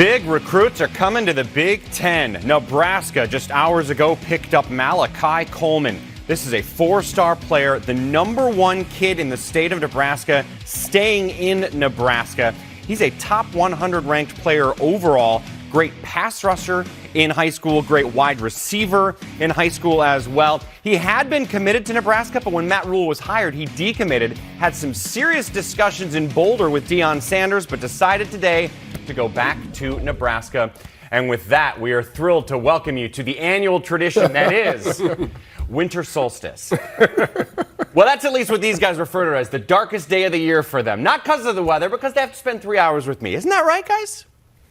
Big recruits are coming to the Big Ten. Nebraska just hours ago picked up Malachi Coleman. This is a four-star player, the #1 kid in the state of Nebraska, staying in Nebraska. He's a top 100 ranked player overall. Great pass rusher in high school, great wide receiver in high school as well. He had been committed to Nebraska, but when Matt Rhule was hired, he decommitted. Had some serious discussions in Boulder with Deion Sanders, but decided today to go back to Nebraska. And with that, we are thrilled to welcome you to the annual tradition that is winter solstice. Well, that's at least what these guys refer to as the darkest day of the year for them. Not because of the weather, because they have to spend 3 hours with me. Isn't that right, guys?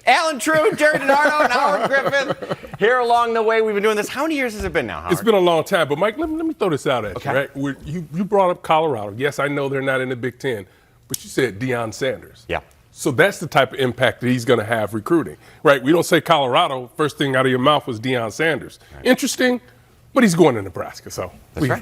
Alan True, Jerry DiNardo, and Howard Griffin here along the way. We've been doing this. How many years has it been now, Howard? It's been a long time. But, Mike, let me throw this out at you, right? You brought up Colorado. Yes, I know they're not in the Big Ten, but you said Deion Sanders. Yeah. So that's the type of impact that he's going to have recruiting, right? We don't say Colorado. First thing out of your mouth was Deion Sanders. Right. Interesting, but he's going to Nebraska, so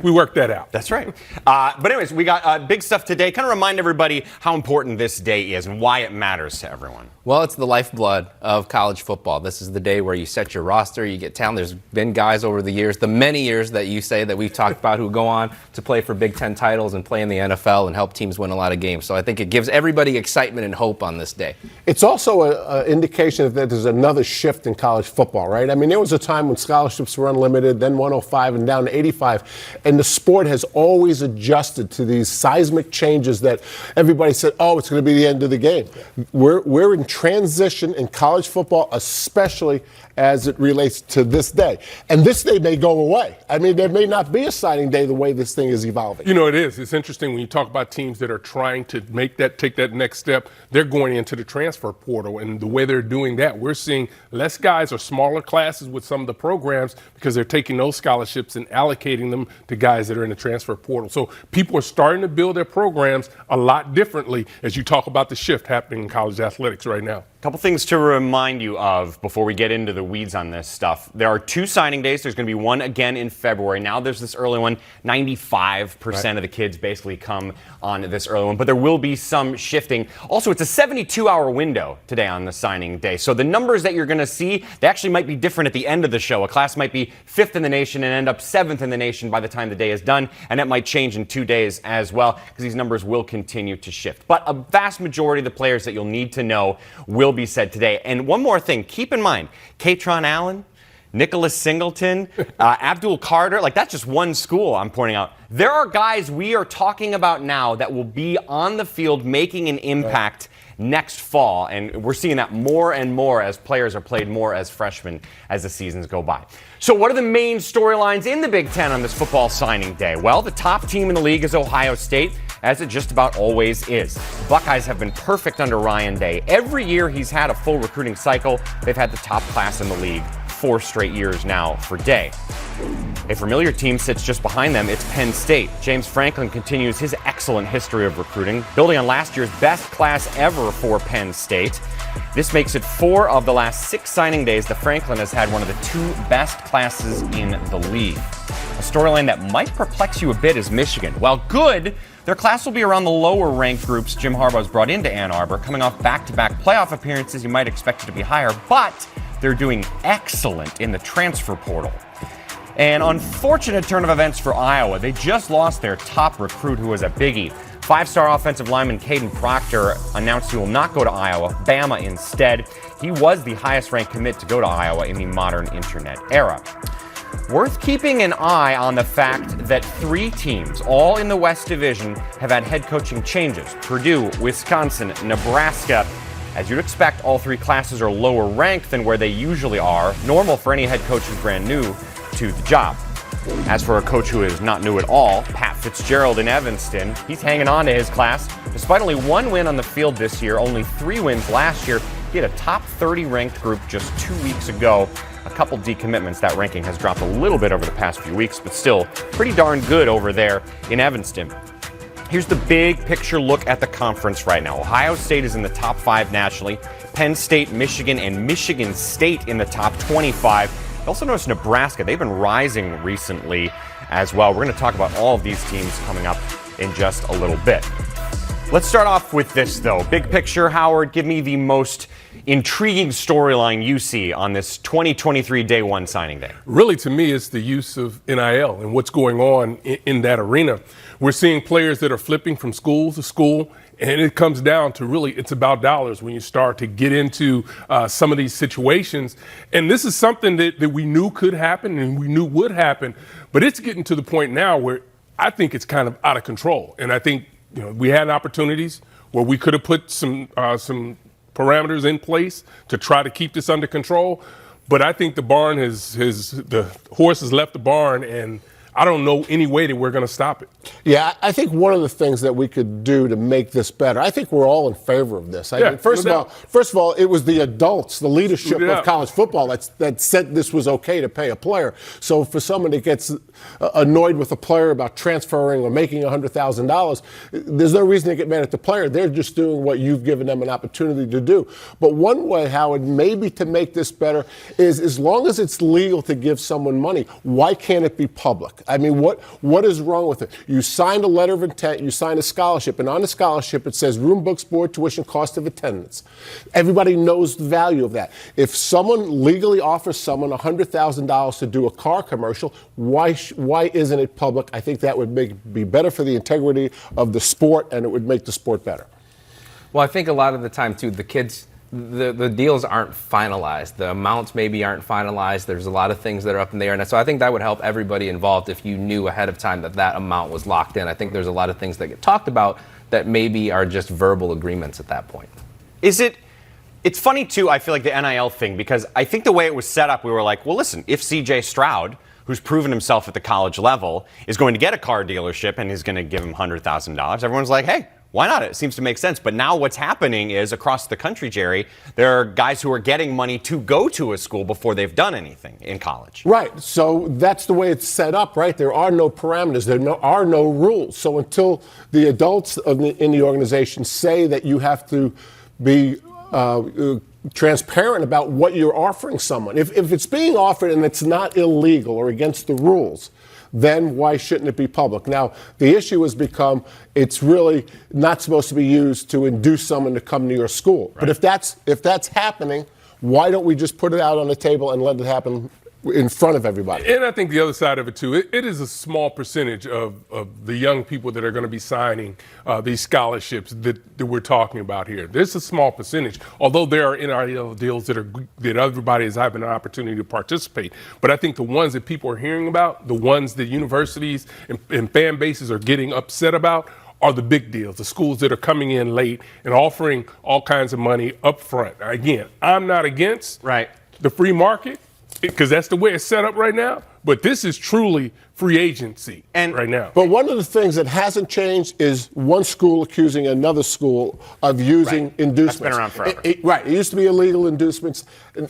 we worked that out. That's right. But anyways, we got big stuff today. Kind of remind everybody how important this day is and why it matters to everyone. Well, it's the lifeblood of college football. This is the day where you set your roster, you get talent. There's been guys over the years, the many years that you say that we've talked about, who go on to play for Big Ten titles and play in the NFL and help teams win a lot of games. So I think it gives everybody excitement and hope on this day. It's also an indication that there's another shift in college football, right? I mean, there was a time when scholarships were unlimited, then 105 and down to 85. And the sport has always adjusted to these seismic changes that everybody said, oh, it's going to be the end of the game. We're in transition in college football, especially as it relates to this day. And this day may go away. I mean, there may not be a signing day the way this thing is evolving. You know, it is. It's interesting when you talk about teams that are trying to take that next step. They're going into the transfer portal, and the way they're doing that, we're seeing less guys or smaller classes with some of the programs because they're taking those scholarships and allocating them to guys that are in the transfer portal. So people are starting to build their programs a lot differently as you talk about the shift happening in college athletics right now. A couple things to remind you of before we get into the weeds on this stuff. There are 2 signing days. There's going to be one again in February. Now there's this early one. 95% of the kids basically come on this early one, but there will be some shifting. Also, it's a 72-hour window today on the signing day. So the numbers that you're going to see, they actually might be different at the end of the show. A class might be 5th in the nation and end up 7th in the nation by the time the day is done, and that might change in 2 days as well because these numbers will continue to shift. But a vast majority of the players that you'll need to know will be said today. And one more thing, keep in mind, Katron Allen, Nicholas Singleton, Abdul Carter, like that's just one school I'm pointing out. There are guys we are talking about now that will be on the field making an impact next fall, and we're seeing that more and more as players are played more as freshmen as the seasons go by. So what are the main storylines in the Big Ten on this football signing day? Well, the top team in the league is Ohio State, as it just about always is. Buckeyes have been perfect under Ryan Day. Every year he's had a full recruiting cycle. They've had the top class in the league 4 straight years now for Day. A familiar team sits just behind them. It's Penn State. James Franklin continues his excellent history of recruiting, building on last year's best class ever for Penn State. This makes it 4 of the last 6 signing days that Franklin has had one of the 2 best classes in the league. A storyline that might perplex you a bit is Michigan. While good, their class will be around the lower-ranked groups Jim Harbaugh's brought into Ann Arbor. Coming off back-to-back playoff appearances, you might expect it to be higher, but they're doing excellent in the transfer portal. An unfortunate turn of events for Iowa. They just lost their top recruit, who was a biggie. 5-star offensive lineman Caden Proctor announced he will not go to Iowa, Bama instead. He was the highest-ranked commit to go to Iowa in the modern internet era. Worth keeping an eye on the fact that 3 teams, all in the West Division, have had head coaching changes. Purdue, Wisconsin, Nebraska. As you'd expect, all 3 classes are lower ranked than where they usually are. Normal for any head coach who's brand new to the job. As for a coach who is not new at all, Pat Fitzgerald in Evanston, he's hanging on to his class. Despite only 1 win on the field this year, only 3 wins last year, he had a top 30 ranked group just 2 weeks ago. A couple decommitments, that ranking has dropped a little bit over the past few weeks, but still pretty darn good over there in Evanston. Here's the big picture look at the conference right now. Ohio State is in the top 5 nationally. Penn State, Michigan, and Michigan State in the top 25. Also notice Nebraska. They've been rising recently as well. We're going to talk about all of these teams coming up in just a little bit. Let's start off with this, though. Big picture, Howard, give me the most intriguing storyline you see on this 2023 Day 1 signing day. Really, to me, it's the use of NIL and what's going on in that arena. We're seeing players that are flipping from school to school, and it comes down to really it's about dollars when you start to get into some of these situations. And this is something that we knew could happen and we knew would happen, but it's getting to the point now where I think it's kind of out of control. And I think we had opportunities where we could have put some parameters in place to try to keep this under control. But I think the horse has left the barn, and I don't know any way that we're going to stop it. Yeah, I think one of the things that we could do to make this better, I think we're all in favor of this. I mean, first of all, it was the adults, the leadership of college football that said this was okay to pay a player. So for someone that gets annoyed with a player about transferring or making $100,000, there's no reason to get mad at the player. They're just doing what you've given them an opportunity to do. But one way, Howard, maybe to make this better is as long as it's legal to give someone money, why can't it be public? I mean, what is wrong with it? You signed a letter of intent, you signed a scholarship, and on the scholarship it says room, books, board, tuition, cost of attendance. Everybody knows the value of that. If someone legally offers someone $100,000 to do a car commercial, why isn't it public? I think that would be better for the integrity of the sport, and it would make the sport better. Well, I think a lot of the time, too, the kids, the deals aren't finalized. The amounts maybe aren't finalized. There's a lot of things that are up in the air. And so I think that would help everybody involved if you knew ahead of time that amount was locked in. I think there's a lot of things that get talked about that maybe are just verbal agreements at that point. It's funny, too, I feel like the NIL thing, because I think the way it was set up, we were like, well, listen, if C.J. Stroud, who's proven himself at the college level, is going to get a car dealership and is going to give him $100,000, everyone's like, hey, why not? It seems to make sense. But now what's happening is across the country, Jerry, there are guys who are getting money to go to a school before they've done anything in college. Right. So that's the way it's set up, right? There are no parameters. There are no rules. So until the adults in the organization say that you have to be transparent about what you're offering someone. If it's being offered and it's not illegal or against the rules, then why shouldn't it be public? Now, the issue has become it's really not supposed to be used to induce someone to come to your school. Right. But if that's happening, why don't we just put it out on the table and let it happen in front of everybody? And I think the other side of it, too, it is a small percentage of the young people that are going to be signing these scholarships that we're talking about here. There's a small percentage, although there are NIL deals that everybody is having an opportunity to participate. But I think the ones that people are hearing about, the ones that universities and fan bases are getting upset about, are the big deals, the schools that are coming in late and offering all kinds of money up front. Again, I'm not against the free market, because that's the way it's set up right now. But this is truly free agency right now. But one of the things that hasn't changed is one school accusing another school of using inducements. That's been around forever. It used to be illegal inducements.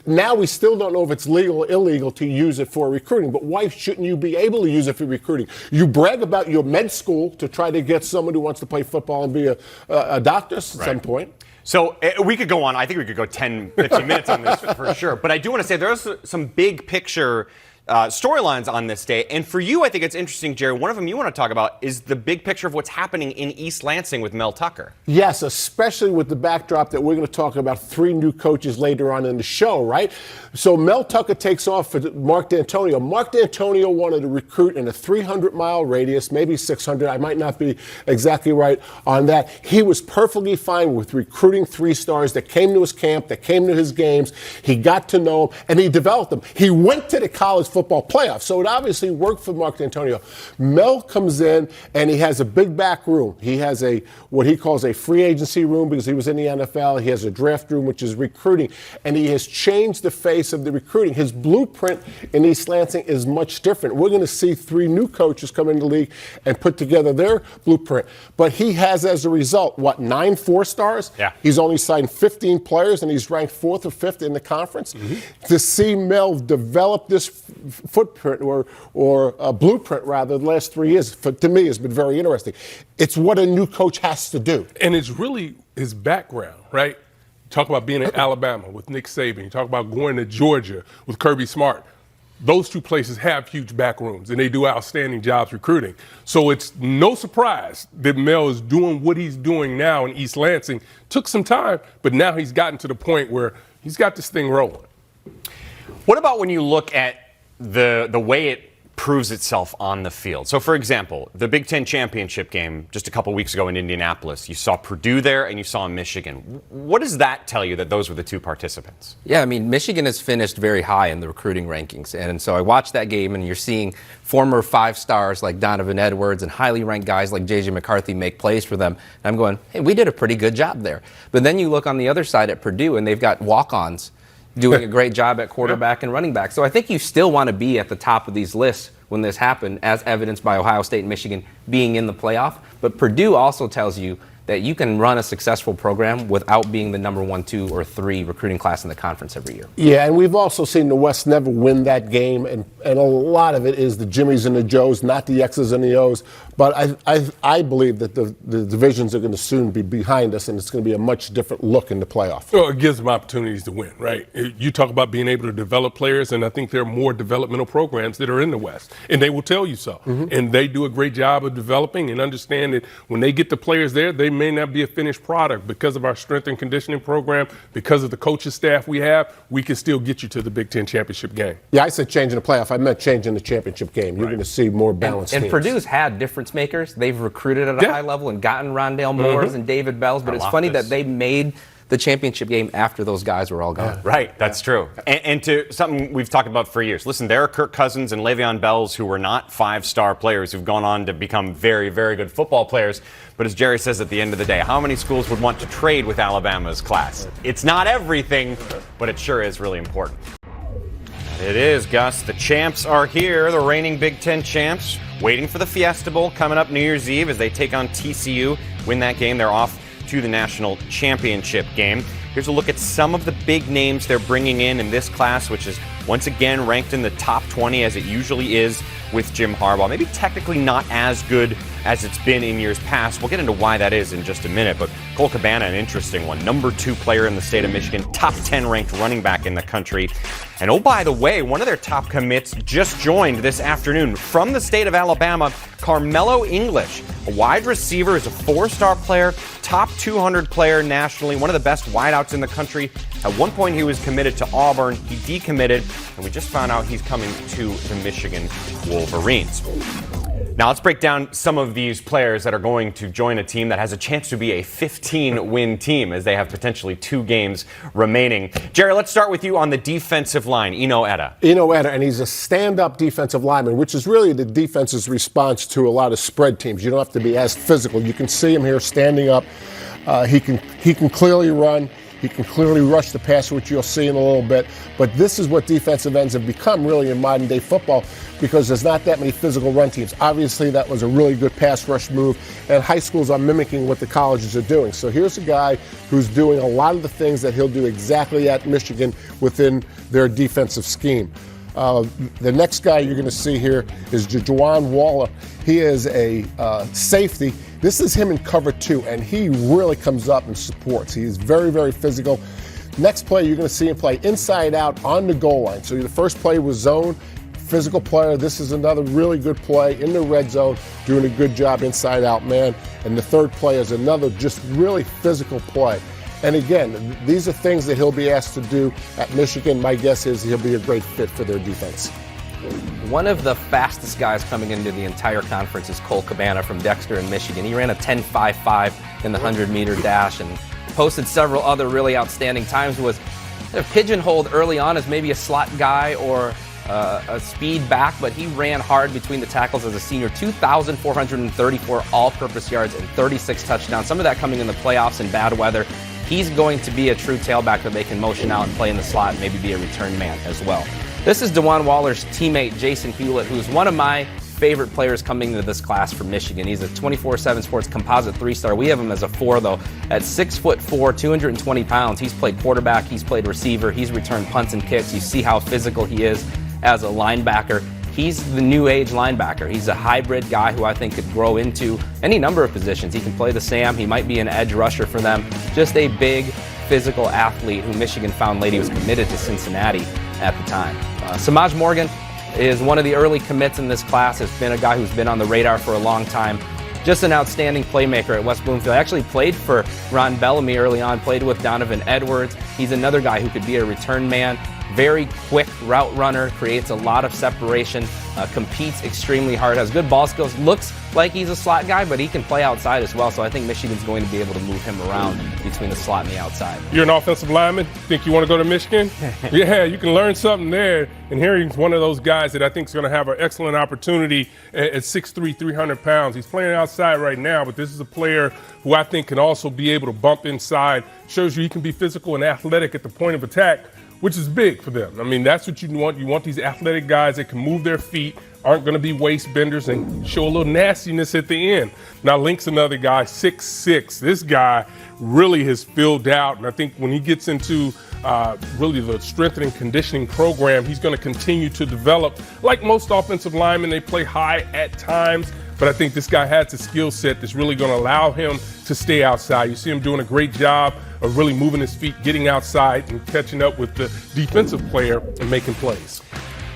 Now we still don't know if it's legal or illegal to use it for recruiting. But why shouldn't you be able to use it for recruiting? You brag about your med school to try to get someone who wants to play football and be a doctor at some point. So we could go on. I think we could go 10, 15 minutes on this for sure. But I do want to say there's some big picture storylines on this day. And for you, I think it's interesting, Jerry, one of them you want to talk about is the big picture of what's happening in East Lansing with Mel Tucker. Yes, especially with the backdrop that we're going to talk about 3 new coaches later on in the show, right? So Mel Tucker takes off for Mark D'Antonio. Mark D'Antonio wanted to recruit in a 300-mile radius, maybe 600. I might not be exactly right on that. He was perfectly fine with recruiting 3 stars that came to his camp, that came to his games. He got to know them, and he developed them. He went to the college football playoffs, so it obviously worked for Mark D'Antonio. Mel comes in, and he has a big back room. He has what he calls a free agency room because he was in the NFL. He has a draft room, which is recruiting, and he has changed the face of the recruiting. His blueprint in East Lansing is much different. We're going to see 3 new coaches come into the league and put together their blueprint. But he has, as a result, 9 4-stars? Yeah. He's only signed 15 players, and he's ranked 4th or 5th in the conference. Mm-hmm. To see Mel develop this footprint or a blueprint, rather, the last 3 years, to me, has been very interesting. It's what a new coach has to do. And it's really his background, right? You talk about being in Alabama with Nick Saban. You talk about going to Georgia with Kirby Smart. those two places have huge back rooms, and they do outstanding jobs recruiting. So it's no surprise that Mel is doing what he's doing now in East Lansing. Took some time, but now he's gotten to the point where he's got this thing rolling. What about when you look at the way it proves itself on the field? So, for example, the Big Ten championship game just a couple weeks ago in Indianapolis, you saw Purdue there and you saw Michigan. What does that tell you that those were the two participants? Yeah, I mean, Michigan has finished very high in the recruiting rankings. And so I watched that game, and you're seeing former 5-stars like Donovan Edwards and highly ranked guys like J.J. McCarthy make plays for them. And I'm going, hey, we did a pretty good job there. But then you look on the other side at Purdue, and they've got walk-ons doing a great job at quarterback and running back. So I think you still want to be at the top of these lists when this happened, as evidenced by Ohio State and Michigan being in the playoff. But Purdue also tells you that you can run a successful program without being the number 1, 2, or 3 recruiting class in the conference every year. Yeah, and we've also seen the West never win that game, and a lot of it is the Jimmies and the Joes, not the X's and the O's. But I believe that the divisions are going to soon be behind us, and it's going to be a much different look in the playoff. Well, it gives them opportunities to win, right? You talk about being able to develop players, and I think there are more developmental programs that are in the West, and they will tell you so. Mm-hmm. And they do a great job of developing and understand that when they get the players there, they may not be a finished product. Because of our strength and conditioning program, because of the coaching staff we have, we can still get you to the Big Ten championship game. Yeah, I said changing the playoff. I meant changing the championship game. You're going to see more balanced and teams. Purdue's had difference makers. They've recruited at a high level and gotten Rondale Moores and David Bells, but it's funny that they made the championship game after those guys were all gone. Right, that's true. And to something we've talked about for years. Listen, there are Kirk Cousins and Le'Veon Bells who were not 5-star players who've gone on to become very, very good football players. But as Jerry says at the end of the day, how many schools would want to trade with Alabama's class? It's not everything, but it sure is really important. It is, Gus. The champs are here, the reigning Big Ten champs, waiting for the Fiesta Bowl coming up New Year's Eve as they take on TCU. Win that game, they're off to the national championship game. Here's a look at some of the big names they're bringing in this class, which is once again ranked in the top 20 as it usually is with Jim Harbaugh. Maybe technically not as good as it's been in years past. We'll get into why that is in just a minute, but Cole Cabana, an interesting one. Number 2 player in the state of Michigan, top 10 ranked running back in the country. And oh, by the way, one of their top commits just joined this afternoon from the state of Alabama, Carmelo English, a wide receiver, is a 4-star player, top 200 player nationally, one of the best wideouts in the country. At one point, he was committed to Auburn. He decommitted, and we just found out he's coming to the Michigan Wolverines. Now let's break down some of these players that are going to join a team that has a chance to be a 15-win team, as they have potentially 2 games remaining. Jerry, let's start with you on the defensive line, Eno Etta. Eno Etta, and he's a stand-up defensive lineman, which is really the defense's response to a lot of spread teams. You don't have to be as physical. You can see him here standing up. He can clearly run. He can clearly rush the passer, which you'll see in a little bit. But this is what defensive ends have become really in modern-day football, because there's not that many physical run teams. Obviously, that was a really good pass rush move, and high schools are mimicking what the colleges are doing. So here's a guy who's doing a lot of the things that he'll do exactly at Michigan within their defensive scheme. The next guy you're going to see here is Jajuan Waller. He is a safety. This is him in cover 2, and he really comes up and supports. He is very, very physical. Next play, you're going to see him play inside out on the goal line. So the first play was zone, physical player. This is another really good play in the red zone, doing a good job inside out man. And the third play is another just really physical play. And again, these are things that he'll be asked to do at Michigan. My guess is he'll be a great fit for their defense. One of the fastest guys coming into the entire conference is Cole Cabana from Dexter in Michigan. He ran a 10.55 in the 100-meter dash and posted several other really outstanding times. Was pigeonholed early on as maybe a slot guy or a speed back, but he ran hard between the tackles as a senior. 2,434 all-purpose yards and 36 touchdowns, some of that coming in the playoffs in bad weather. He's going to be a true tailback that they can motion out and play in the slot and maybe be a return man as well. This is DeJuan Waller's teammate, Jason Hewlett, who's one of my favorite players coming into this class from Michigan. He's a 24/7 Sports composite 3-star. We have him as a 4, though. At 6'4", 220 pounds, he's played quarterback, he's played receiver, he's returned punts and kicks. You see how physical he is as a linebacker. He's the new age linebacker. He's a hybrid guy who I think could grow into any number of positions. He can play the Sam. He might be an edge rusher for them. Just a big physical athlete who Michigan found late. He was committed to Cincinnati at the time. Samaj Morgan, is one of the early commits in this class. Has been a guy who's been on the radar for a long time. Just an outstanding playmaker at West Bloomfield. Actually played for Ron Bellamy early on, played with Donovan Edwards. He's another guy who could be a return man. Very quick route runner, creates a lot of separation, competes extremely hard, has good ball skills, looks like he's a slot guy, but he can play outside as well. So I think Michigan's going to be able to move him around between the slot and the outside. You're an offensive lineman. Think you want to go to Michigan? Yeah, you can learn something there. And here he's one of those guys that I think is going to have an excellent opportunity at 6'3", 300 pounds. He's playing outside right now, but this is a player who I think can also be able to bump inside. Shows you he can be physical and athletic at the point of attack, which is big for them. I mean, that's what you want. You want these athletic guys that can move their feet, aren't going to be waist benders, and show a little nastiness at the end. Now, Link's another guy, 6'6". This guy really has filled out, and I think when he gets into really the strength and conditioning program, he's going to continue to develop. Like most offensive linemen, they play high at times, but I think this guy has a skill set that's really going to allow him to stay outside. You see him doing a great job of really moving his feet, getting outside, and catching up with the defensive player and making plays.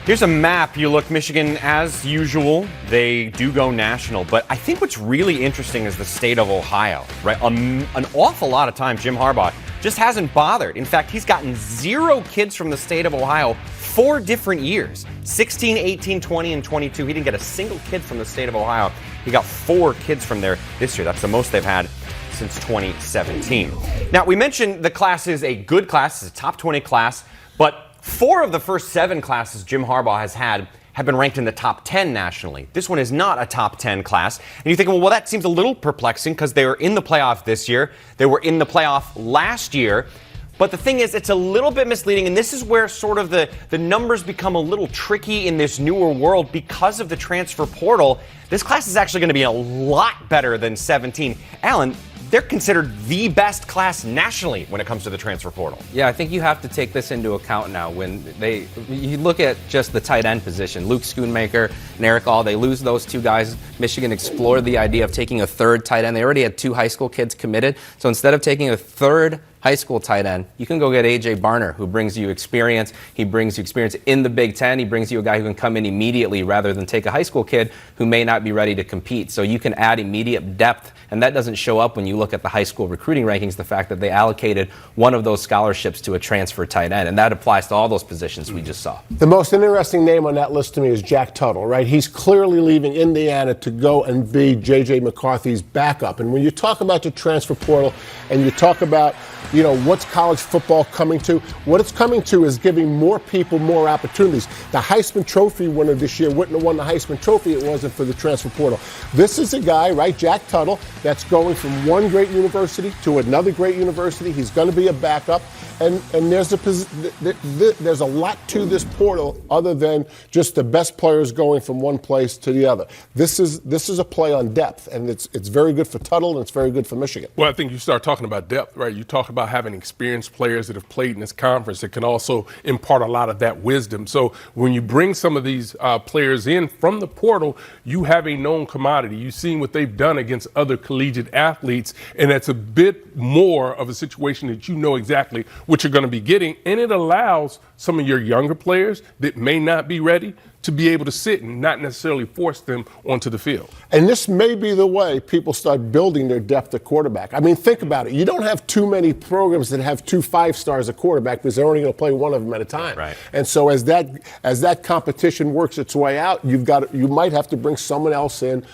Here's a map. You look, Michigan, as usual, they do go national. But I think what's really interesting is the state of Ohio, right? An awful lot of times, Jim Harbaugh just hasn't bothered. In fact, he's gotten 0 kids from the state of Ohio 4 different years, 16, 18, 20, and 22. He didn't get a single kid from the state of Ohio. He got 4 kids from there this year. That's the most they've had since 2017. Now, we mentioned the class is a good class. It's a top 20 class, but 4 of the first 7 classes Jim Harbaugh has had have been ranked in the top 10 nationally. This one is not a top 10 class. And you think, well, that seems a little perplexing because they were in the playoff this year. They were in the playoff last year. But the thing is, it's a little bit misleading, and this is where sort of the numbers become a little tricky in this newer world because of the transfer portal. This class is actually going to be a lot better than 17. Alan, they're considered the best class nationally when it comes to the transfer portal. Yeah, I think you have to take this into account now. When you look at just the tight end position, Luke Schoonmaker and Eric All, they lose those 2 guys. Michigan explored the idea of taking a 3rd tight end. They already had 2 high school kids committed. So instead of taking a 3rd high school tight end, you can go get A.J. Barner, who brings you experience. He brings you experience in the Big Ten. He brings you a guy who can come in immediately rather than take a high school kid who may not be ready to compete. So you can add immediate depth, and that doesn't show up when you look at the high school recruiting rankings, the fact that they allocated one of those scholarships to a transfer tight end, and that applies to all those positions we just saw. The most interesting name on that list to me is Jack Tuttle, right? He's clearly leaving Indiana to go and be J.J. McCarthy's backup. And when you talk about the transfer portal and you talk about, you know, what's college football coming to? What it's coming to is giving more people more opportunities. The Heisman Trophy winner this year wouldn't have won the Heisman Trophy if it wasn't for the transfer portal. This is a guy, right, Jack Tuttle, that's going from one great university to another great university. He's going to be a backup. And there's a lot to this portal other than just the best players going from one place to the other. This is a play on depth, and it's very good for Tuttle, and it's very good for Michigan. Well, I think you start talking about depth, right? You talk about having experienced players that have played in this conference that can also impart a lot of that wisdom. So when you bring some of these players in from the portal, you have a known commodity. You've seen what they've done against other collegiate athletes, and that's a bit more of a situation that you know exactly what you're going to be getting, and it allows some of your younger players that may not be ready to be able to sit and not necessarily force them onto the field. And this may be the way people start building their depth at quarterback. I mean, think about it. You don't have too many programs that have 2 5-stars at quarterback because they're only going to play one of them at a time. Right. And so as that competition works its way out, you might have to bring someone else in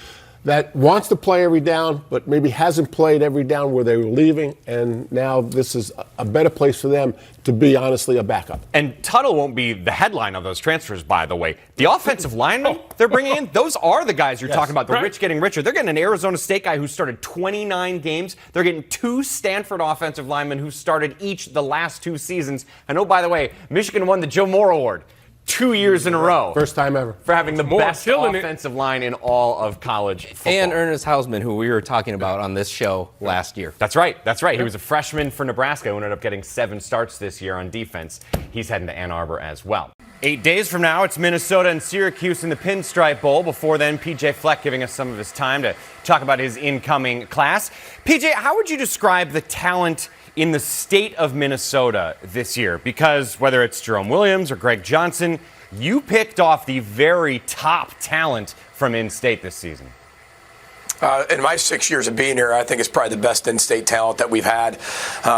that wants to play every down, but maybe hasn't played every down where they were leaving, and now this is a better place for them to be, honestly, a backup. And Tuttle won't be the headline of those transfers, by the way. The offensive linemen they're bringing in, those are the guys you're talking about, the rich getting richer. They're getting an Arizona State guy who started 29 games. They're getting 2 Stanford offensive linemen who started each the last 2 seasons. And oh, by the way, Michigan won the Joe Moore Award 2 years in a row. First time ever. For having the best killing offensive line in all of college football. And Ernest Hausman, who we were talking about on this show last year. That's right. He was a freshman for Nebraska who ended up getting 7 starts this year on defense. He's heading to Ann Arbor as well. 8 days from now, it's Minnesota and Syracuse in the Pinstripe Bowl. Before then, PJ Fleck giving us some of his time to talk about his incoming class. PJ, how would you describe the talent in the state of Minnesota this year? Because whether it's Jerome Williams or Greg Johnson, you picked off the very top talent from in-state this season. In my 6 years of being here, I think it's probably the best in-state talent that we've had.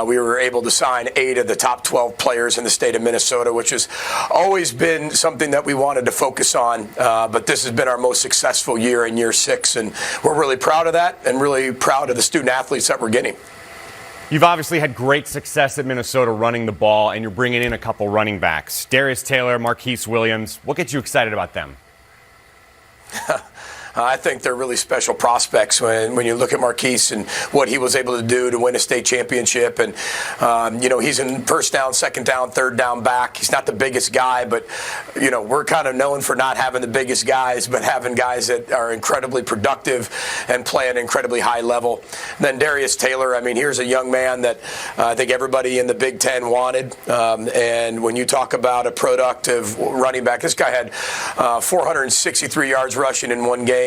We were able to sign 8 of the top 12 players in the state of Minnesota, which has always been something that we wanted to focus on. But this has been our most successful year in year 6, and we're really proud of that and really proud of the student athletes that we're getting. You've obviously had great success at Minnesota running the ball, and you're bringing in a couple running backs. Darius Taylor, Marquise Williams. What gets you excited about them? I think they're really special prospects when you look at Marquise and what he was able to do to win a state championship. And, he's in first down, second down, third down back. He's not the biggest guy, but, we're kind of known for not having the biggest guys, but having guys that are incredibly productive and play at an incredibly high level. And then Darius Taylor, here's a young man that I think everybody in the Big Ten wanted. And when you talk about a productive running back, this guy had 463 yards rushing in one game.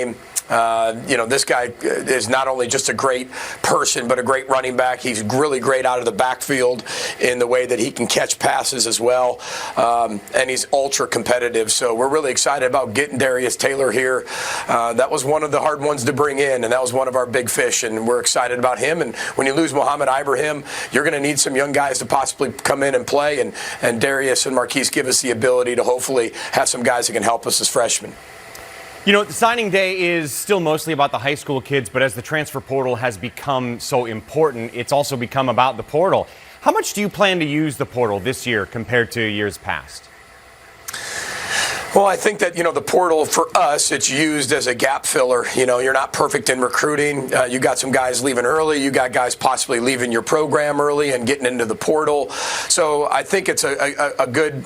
This guy is not only just a great person, but a great running back. He's really great out of the backfield in the way that he can catch passes as well. And he's ultra competitive. So we're really excited about getting Darius Taylor here. That was one of the hard ones to bring in, and that was one of our big fish, and we're excited about him. And when you lose Mohamed Ibrahim, you're going to need some young guys to possibly come in and play, and Darius and Marquise give us the ability to hopefully have some guys that can help us as freshmen. The signing day is still mostly about the high school kids, but as the transfer portal has become so important, it's also become about the portal. How much do you plan to use the portal this year compared to years past? Well, I think that, the portal for us, it's used as a gap filler. You're not perfect in recruiting. You got some guys leaving early. You got guys possibly leaving your program early and getting into the portal. So I think it's a good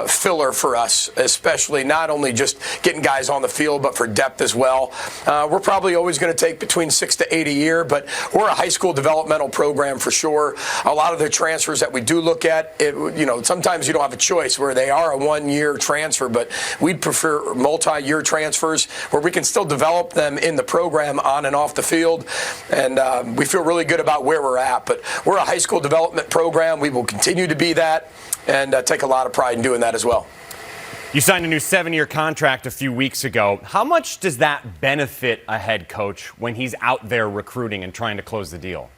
filler for us, especially not only just getting guys on the field, but for depth as well. We're probably always going to take between 6 to 8 a year, but we're a high school developmental program for sure. A lot of the transfers that we do look at, sometimes you don't have a choice where they are a one-year transfer, but we'd prefer multi-year transfers where we can still develop them in the program on and off the field. And we feel really good about where we're at. But we're a high school development program. We will continue to be that and take a lot of pride in doing that as well. You signed a new 7-year contract a few weeks ago. How much does that benefit a head coach when he's out there recruiting and trying to close the deal?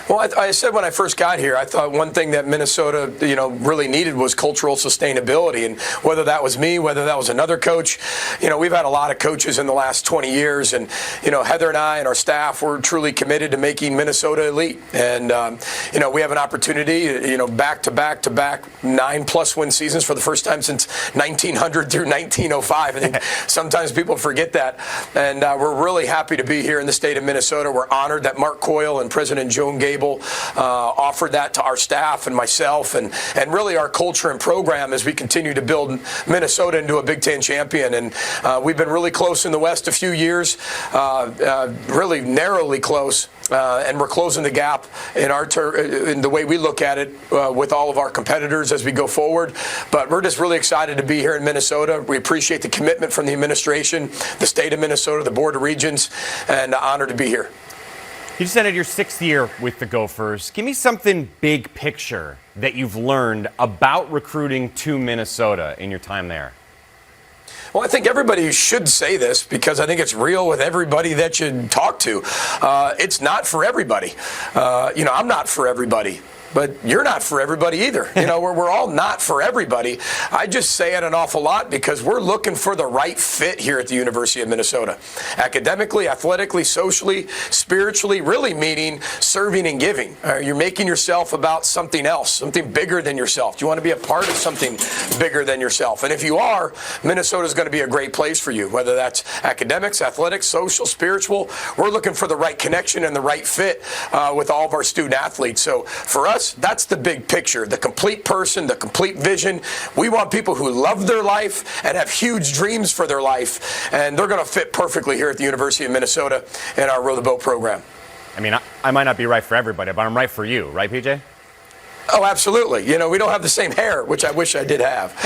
Well, I said when I first got here, I thought one thing that Minnesota, really needed was cultural sustainability. And whether that was me, whether that was another coach, we've had a lot of coaches in the last 20 years. And, Heather and I and our staff, we're truly committed to making Minnesota elite. And, we have an opportunity, back-to-back 9+ win seasons for the first time since 1900 through 1905. I think sometimes people forget that. And we're really happy to be here in the state of Minnesota. We're honored that Mark Coyle and President Joan Gable offered that to our staff and myself and really our culture and program as we continue to build Minnesota into a Big Ten champion. And we've been really close in the West a few years, really narrowly close. And we're closing the gap in in the way we look at it with all of our competitors as we go forward. But we're just really excited to be here in Minnesota. We appreciate the commitment from the administration, the state of Minnesota, the Board of Regents, and honored to be here. You just ended your 6th year with the Gophers. Give me something big picture that you've learned about recruiting to Minnesota in your time there. Well, I think everybody should say this because I think it's real with everybody that you talk to. It's not for everybody. I'm not for everybody. But you're not for everybody either. We're all not for everybody. I just say it an awful lot because we're looking for the right fit here at the University of Minnesota. Academically, athletically, socially, spiritually, really meaning serving and giving. You're making yourself about something else, something bigger than yourself. Do you want to be a part of something bigger than yourself? And if you are, Minnesota's going to be a great place for you, whether that's academics, athletics, social, spiritual. We're looking for the right connection and the right fit with all of our student athletes. So for us, that's the big picture, the complete person, the complete vision. We want people who love their life and have huge dreams for their life, and they're going to fit perfectly here at the University of Minnesota in our Row the Boat program. I might not be right for everybody, but I'm right for you, right, PJ? Oh, absolutely. We don't have the same hair, which I wish I did have,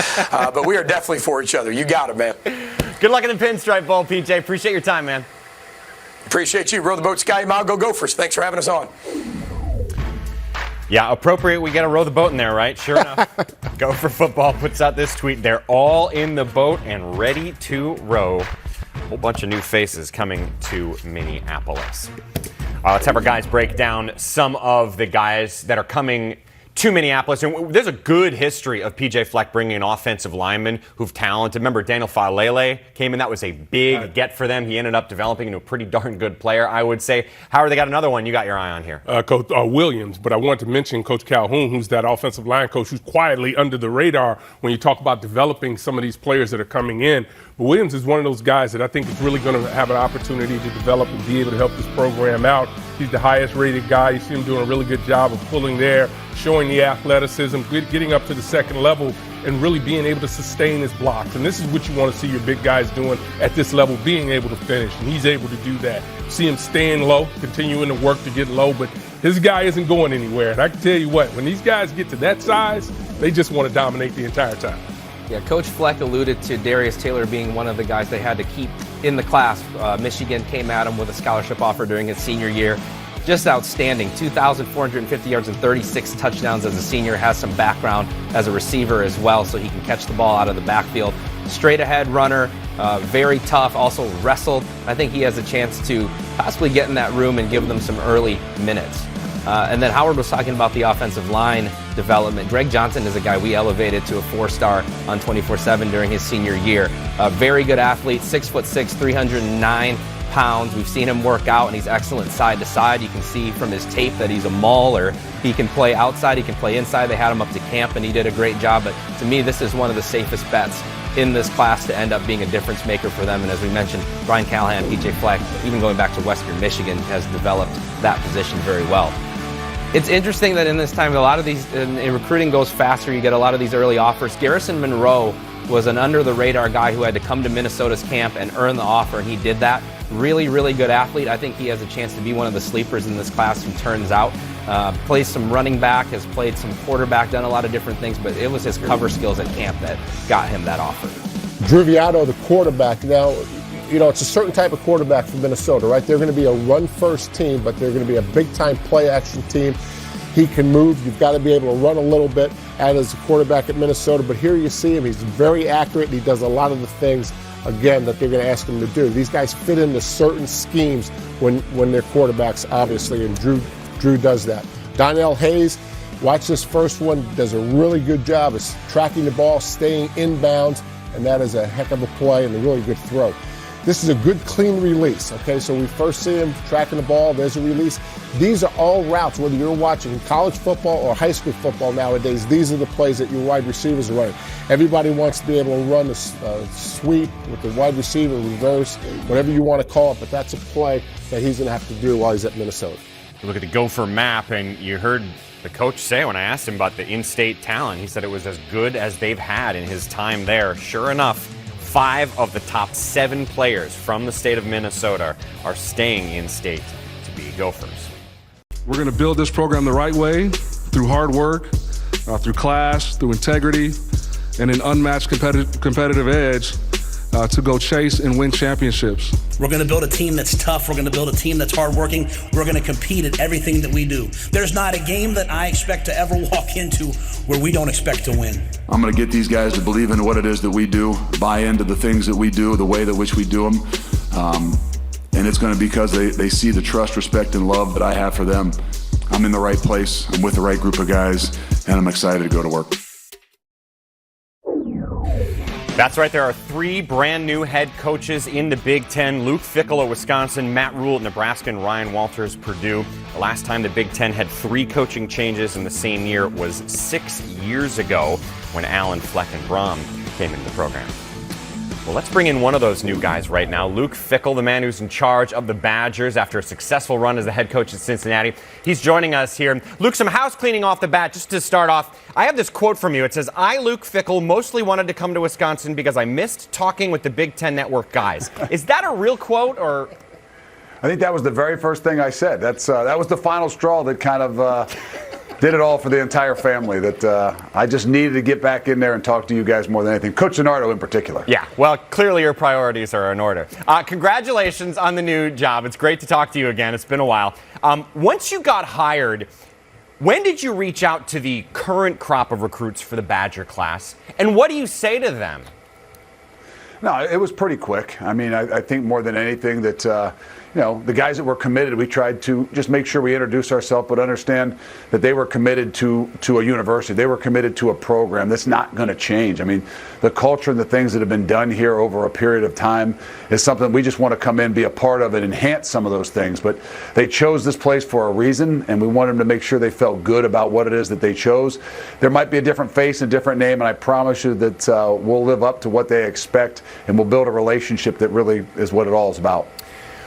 but we are definitely for each other. You got it, man. Good luck in the Pinstripe Bowl, PJ. Appreciate your time, man. Appreciate you. Row the Boat, Sky Mile, go Gophers. Thanks for having us on. Yeah, appropriate. We got to row the boat in there, right? Sure enough. Go for Football puts out this tweet. They're all in the boat and ready to row. A whole bunch of new faces coming to Minneapolis. Let's have our guys break down some of the guys that are coming to Minneapolis. And there's a good history of P.J. Fleck bringing in offensive linemen who've talented. Remember, Daniel Falele came in. That was a big get for them. He ended up developing into a pretty darn good player, I would say. Howard, they got another one you got your eye on here. Coach Williams, but I want to mention Coach Calhoun, who's that offensive line coach who's quietly under the radar when you talk about developing some of these players that are coming in. But Williams is one of those guys that I think is really going to have an opportunity to develop and be able to help this program out. He's the highest rated guy. You see him doing a really good job of pulling there, showing the athleticism, getting up to the second level, and really being able to sustain his blocks. And this is what you want to see your big guys doing at this level, being able to finish. And he's able to do that. See him staying low, continuing to work to get low, but his guy isn't going anywhere. And I can tell you what, when these guys get to that size, they just want to dominate the entire time. Yeah, Coach Fleck alluded to Darius Taylor being one of the guys they had to keep in the class. Michigan came at him with a scholarship offer during his senior year. Just outstanding. 2,450 yards and 36 touchdowns as a senior. Has some background as a receiver as well, so he can catch the ball out of the backfield. Straight ahead runner, very tough, also wrestled. I think he has a chance to possibly get in that room and give them some early minutes. And then Howard was talking about the offensive line development. Greg Johnson is a guy we elevated to a 4-star on 24/7 during his senior year. A very good athlete, 6'6", 309 pounds. We've seen him work out, and he's excellent side to side. You can see from his tape that he's a mauler. He can play outside, he can play inside. They had him up to camp, and he did a great job. But to me, this is one of the safest bets in this class to end up being a difference maker for them. And as we mentioned, Brian Callahan, P.J. Fleck, even going back to Western Michigan, has developed that position very well. It's interesting that in this time, a lot of these, in recruiting goes faster. You get a lot of these early offers. Garrison Monroe was an under-the-radar guy who had to come to Minnesota's camp and earn the offer, and he did that. Really, really good athlete. I think he has a chance to be one of the sleepers in this class who turns out. Plays some running back, has played some quarterback, done a lot of different things, but it was his cover skills at camp that got him that offer. Drew Viato, the quarterback. Now, you know, it's a certain type of quarterback from Minnesota, right? They're going to be a run-first team, but they're going to be a big-time play-action team. He can move. You've got to be able to run a little bit as a quarterback at Minnesota. But here you see him. He's very accurate. He does a lot of the things, again, that they're going to ask him to do. These guys fit into certain schemes when they're quarterbacks, obviously, and Drew does that. Donnell Hayes, watch this first one, does a really good job of tracking the ball, staying inbounds, and that is a heck of a play and a really good throw. This is a good, clean release, okay? So we first see him tracking the ball, there's a release. These are all routes, whether you're watching college football or high school football nowadays, these are the plays that your wide receivers are running. Everybody wants to be able to run a sweep with the wide receiver, reverse, whatever you want to call it, but that's a play that he's going to have to do while he's at Minnesota. You look at the Gopher map, and you heard the coach say when I asked him about the in-state talent, he said it was as good as they've had in his time there. Sure enough, 5 of the top 7 players from the state of Minnesota are staying in-state to be Gophers. We're going to build this program the right way, through hard work, through class, through integrity, and an unmatched competitive edge to go chase and win championships. We're going to build a team that's tough. We're going to build a team that's hardworking. We're going to compete at everything that we do. There's not a game that I expect to ever walk into where we don't expect to win. I'm going to get these guys to believe in what it is that we do, buy into the things that we do, the way that which we do them. And it's going to be because they see the trust, respect, and love that I have for them. I'm in the right place. I'm with the right group of guys, and I'm excited to go to work. That's right. There are 3 brand new head coaches in the Big Ten. Luke Fickell at Wisconsin, Matt Rhule at Nebraska, and Ryan Walters, Purdue. The last time the Big Ten had 3 coaching changes in the same year was 6 years ago when Allen, Fleck, and Brom came into the program. Well, let's bring in one of those new guys right now. Luke Fickell, the man who's in charge of the Badgers after a successful run as the head coach at Cincinnati. He's joining us here. Luke, some house cleaning off the bat. Just to start off, I have this quote from you. It says, I, Luke Fickell, mostly wanted to come to Wisconsin because I missed talking with the Big Ten Network guys. Is that a real quote, or? I think that was the very first thing I said. That was the final straw that kind of did it all for the entire family, that I just needed to get back in there and talk to you guys more than anything. Coach Zanardo in particular. Yeah, well, clearly your priorities are in order. Congratulations on the new job. It's great to talk to you again. It's been a while. Once you got hired, When did you reach out to the current crop of recruits for the Badger class, and what do you say to them? No, it was pretty quick. I mean, I think more than anything that, the guys that were committed, we tried to just make sure we introduce ourselves, but understand that they were committed to a university. They were committed to a program that's not going to change. I mean, the culture and the things that have been done here over a period of time is something we just want to come in, be a part of, and enhance some of those things. But they chose this place for a reason, and we want them to make sure they felt good about what it is that they chose. There might be a different face and a different name, and I promise you that we'll live up to what they expect, and we'll build a relationship that really is what it all is about.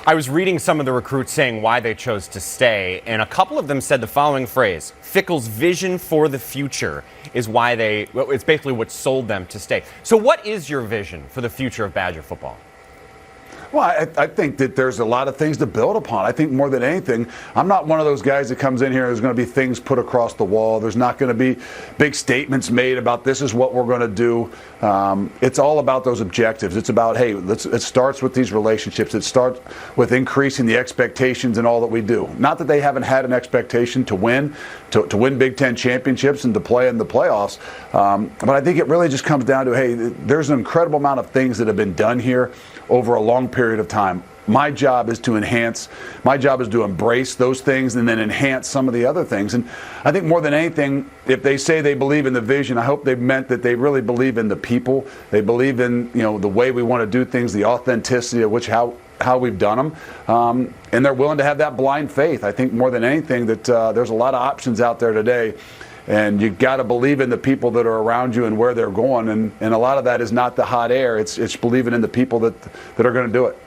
I was reading some of the recruits saying why they chose to stay, and a couple of them said the following phrase: Fickell's vision for the future is why it's basically what sold them to stay. So what is your vision for the future of Badger football? Well, I think that there's a lot of things to build upon. I think more than anything, I'm not one of those guys that comes in here, there's going to be things put across the wall. There's not going to be big statements made about this is what we're going to do. It's all about those objectives. It's about, hey, it starts with these relationships. It starts with increasing the expectations in all that we do. Not that they haven't had an expectation to win Big Ten championships and to play in the playoffs. But I think it really just comes down to, hey, there's an incredible amount of things that have been done here over a long period of time. My job is to enhance, my job is to embrace those things and then enhance some of the other things. And I think more than anything, if they say they believe in the vision, I hope they've meant that they really believe in the people. They believe in, the way we want to do things, the authenticity of how we've done them. And they're willing to have that blind faith. I think more than anything that there's a lot of options out there today. And you got to believe in the people that are around you and where they're going. And a lot of that is not the hot air. It's believing in the people that are going to do it.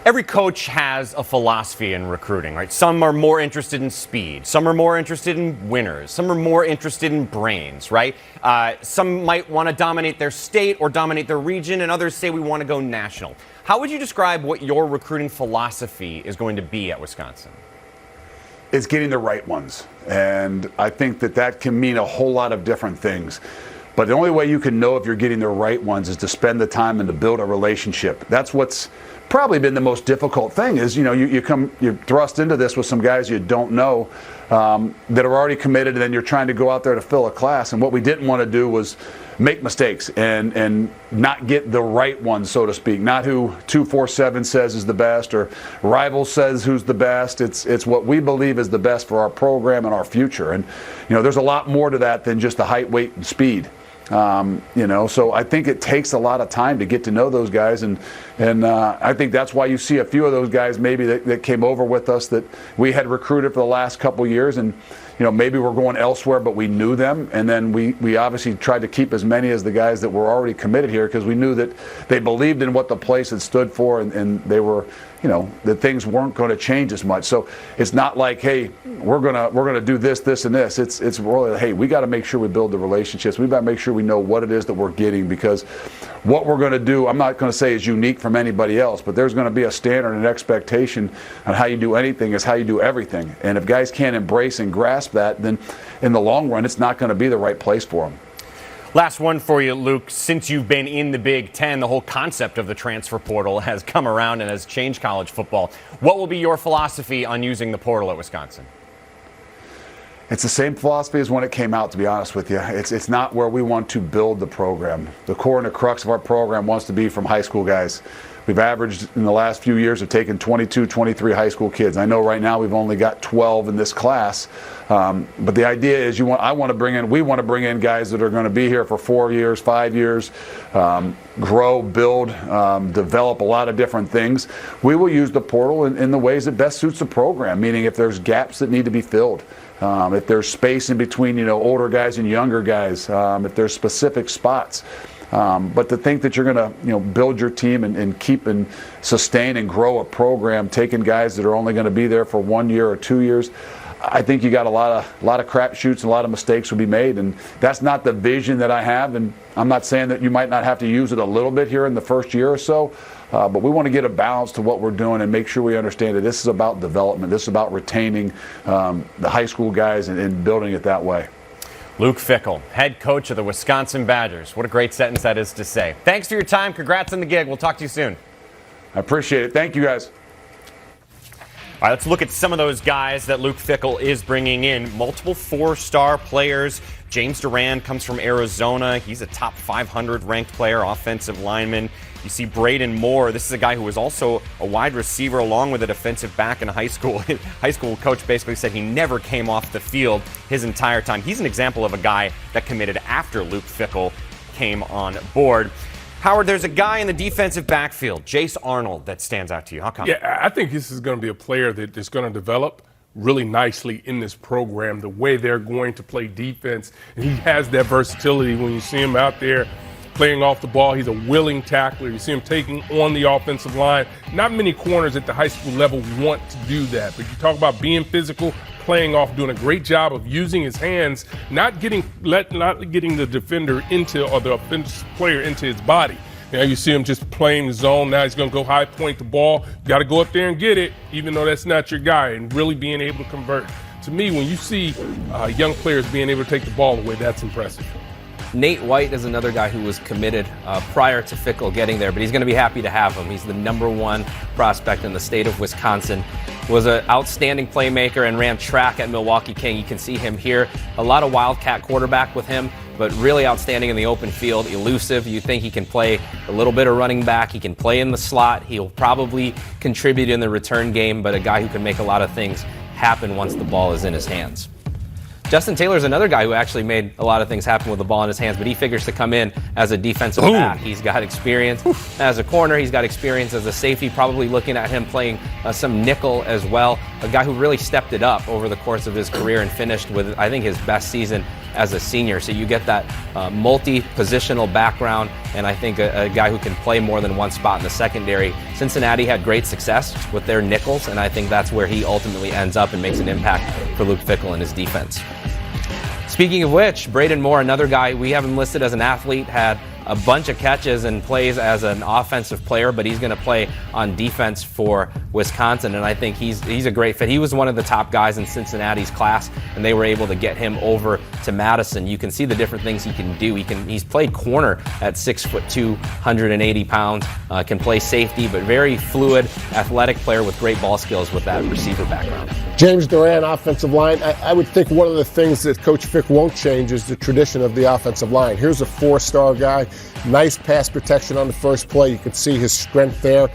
Every coach has a philosophy in recruiting, right? Some are more interested in speed. Some are more interested in winners. Some are more interested in brains, right? Some might want to dominate their state or dominate their region, and others say we want to go national. How would you describe what your recruiting philosophy is going to be at Wisconsin? It's getting the right ones. And I think that can mean a whole lot of different things. But the only way you can know if you're getting the right ones is to spend the time and to build a relationship. That's what's probably been the most difficult thing is, you're thrust into this with some guys you don't know that are already committed, and then you're trying to go out there to fill a class. And what we didn't want to do was make mistakes and not get the right one, so to speak. Not who 247 says is the best or Rival says who's the best. It's what we believe is the best for our program and our future. And there's a lot more to that than just the height, weight, and speed. So I think it takes a lot of time to get to know those guys, and I think that's why you see a few of those guys maybe that came over with us that we had recruited for the last couple years, and maybe we're going elsewhere, but we knew them, and then we obviously tried to keep as many as the guys that were already committed here because we knew that they believed in what the place had stood for, and they were, that things weren't going to change as much. So it's not like, hey, we're gonna do this, and this. It's really, hey, we got to make sure we build the relationships. We got to make sure we know what it is that we're getting, because what we're going to do, I'm not going to say is unique from anybody else, but there's going to be a standard and expectation on how you do anything is how you do everything. And if guys can't embrace and grasp that, then in the long run, it's not going to be the right place for them. Last one for you, Luke. Since you've been in the Big Ten, the whole concept of the transfer portal has come around and has changed college football. What will be your philosophy on using the portal at Wisconsin? It's the same philosophy as when it came out, to be honest with you. It's not where we want to build the program. The core and the crux of our program wants to be from high school guys. We've averaged in the last few years of taking 22, 23 high school kids. I know right now we've only got 12 in this class, but the idea is we want to bring in guys that are going to be here for 4 years, 5 years, grow, build, develop a lot of different things. We will use the portal in the ways that best suits the program, meaning if there's gaps that need to be filled, if there's space in between older guys and younger guys, if there's specific spots. But to think that you're going to build your team and keep and sustain and grow a program, taking guys that are only going to be there for 1 year or 2 years, I think you got a lot of crap shoots and a lot of mistakes will be made, and that's not the vision that I have. And I'm not saying that you might not have to use it a little bit here in the first year or so, but we want to get a balance to what we're doing and make sure we understand that this is about development. This is about retaining the high school guys and building it that way. Luke Fickell, head coach of the Wisconsin Badgers. What a great sentence that is to say. Thanks for your time. Congrats on the gig. We'll talk to you soon. I appreciate it. Thank you, guys. All right, let's look at some of those guys that Luke Fickell is bringing in. Multiple 4-star players. James Durant comes from Arizona. He's a top 500 ranked player, offensive lineman. You see Braden Moore. This is a guy who was also a wide receiver along with a defensive back in high school. His high school coach basically said he never came off the field his entire time. He's an example of a guy that committed after Luke Fickell came on board. Howard, there's a guy in the defensive backfield, Jace Arnold, that stands out to you. How come? Yeah, I think this is going to be a player that is going to develop really nicely in this program, the way they're going to play defense. And he has that versatility when you see him out there playing off the ball. He's a willing tackler. You see him taking on the offensive line. Not many corners at the high school level want to do that. But you talk about being physical, playing off, doing a great job of using his hands, not getting the defender into, or the offensive player into his body. Now you see him just playing the zone. Now he's going to go high point the ball. You got to go up there and get it, even though that's not your guy, and really being able to convert. To me, when you see young players being able to take the ball away, that's impressive. Nate White is another guy who was committed prior to Fickell getting there, but he's going to be happy to have him. He's the #1 prospect in the state of Wisconsin. Was an outstanding playmaker and ran track at Milwaukee King. You can see him here. A lot of Wildcat quarterback with him, but really outstanding in the open field, elusive. You think he can play a little bit of running back. He can play in the slot. He'll probably contribute in the return game, but a guy who can make a lot of things happen once the ball is in his hands. Justin Taylor's another guy who actually made a lot of things happen with the ball in his hands, but he figures to come in as a defensive back. He's got experience as a corner. He's got experience as a safety, probably looking at him playing some nickel as well. A guy who really stepped it up over the course of his career and finished with, I think, his best season as a senior. So you get that multi-positional background, and I think a guy who can play more than one spot in the secondary. Cincinnati had great success with their nickels, and I think that's where he ultimately ends up and makes an impact for Luke Fickell and his defense. Speaking of which, Braden Moore, another guy, we have him listed as an athlete, had a bunch of catches and plays as an offensive player, but he's going to play on defense for Wisconsin, and I think he's a great fit. He was one of the top guys in Cincinnati's class, and they were able to get him over to Madison. You can see the different things he can do. He's played corner at 6'2", 180 pounds, can play safety, but very fluid, athletic player with great ball skills with that receiver background. James Durant, offensive line. I would think one of the things that Coach Fick won't change is the tradition of the offensive line. Here's a 4-star guy. Nice pass protection on the first play. You can see his strength there.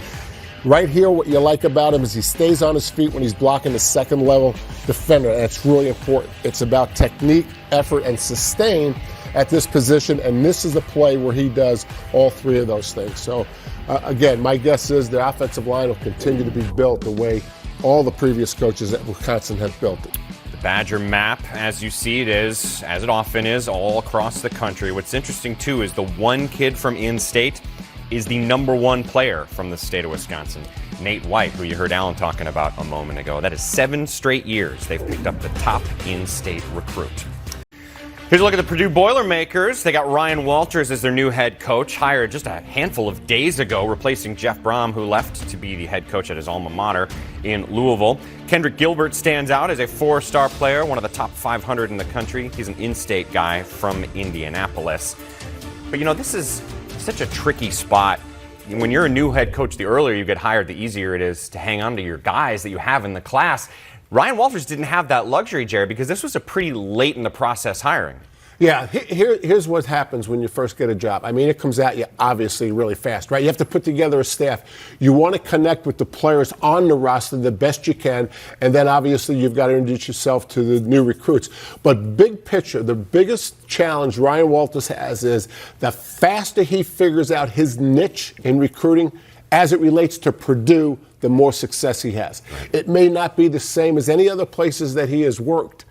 Right here, what you like about him is he stays on his feet when he's blocking the second-level defender, and it's really important. It's about technique, effort, and sustain at this position, and this is a play where he does all three of those things. So, again, my guess is the offensive line will continue to be built the way all the previous coaches at Wisconsin have built it. The Badger map, as you see it, is, as it often is, all across the country. What's interesting, too, is the one kid from in-state is the #1 player from the state of Wisconsin, Nate White, who you heard Alan talking about a moment ago. That is 7 straight years they've picked up the top in-state recruit. Here's a look at the Purdue Boilermakers. They got Ryan Walters as their new head coach, hired just a handful of days ago, replacing Jeff Brom, who left to be the head coach at his alma mater in Louisville. Kendrick Gilbert stands out as a 4-star player, one of the top 500 in the country. He's an in-state guy from Indianapolis. But, you know, this is such a tricky spot. When you're a new head coach, the earlier you get hired, the easier it is to hang on to your guys that you have in the class. Ryan Walters didn't have that luxury, Jerry, because this was a pretty late in the process hiring. Yeah, here's what happens when you first get a job. I mean, it comes at you obviously really fast, right? You have to put together a staff. You want to connect with the players on the roster the best you can, and then obviously you've got to introduce yourself to the new recruits. But big picture, the biggest challenge Ryan Walters has is the faster he figures out his niche in recruiting as it relates to Purdue, the more success he has. It may not be the same as any other places that he has worked.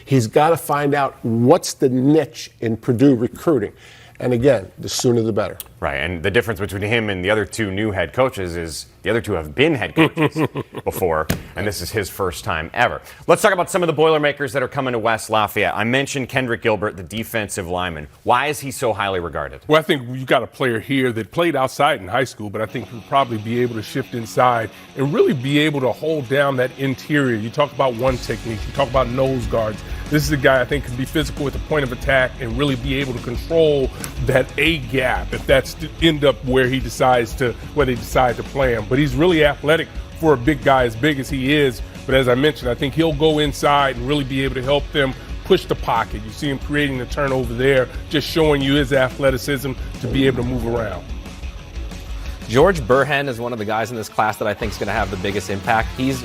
He's got to find out what's the niche in Purdue recruiting. And again, the sooner the better. Right, and the difference between him and the other two new head coaches is the other two have been head coaches before, and this is his first time ever. Let's talk about some of the Boilermakers that are coming to West Lafayette. I mentioned Kendrick Gilbert, the defensive lineman. Why is he so highly regarded? Well, I think you've got a player here that played outside in high school, but I think he'll probably be able to shift inside and really be able to hold down that interior. You talk about one technique, you talk about nose guards. This is a guy I think can be physical at the point of attack and really be able to control that A gap if that's to end up where they decide to play him. But he's really athletic for a big guy as big as he is. But as I mentioned, I think he'll go inside and really be able to help them push the pocket. You see him creating the turnover there, just showing you his athleticism to be able to move around. George Burhen is one of the guys in this class that I think is going to have the biggest impact. He's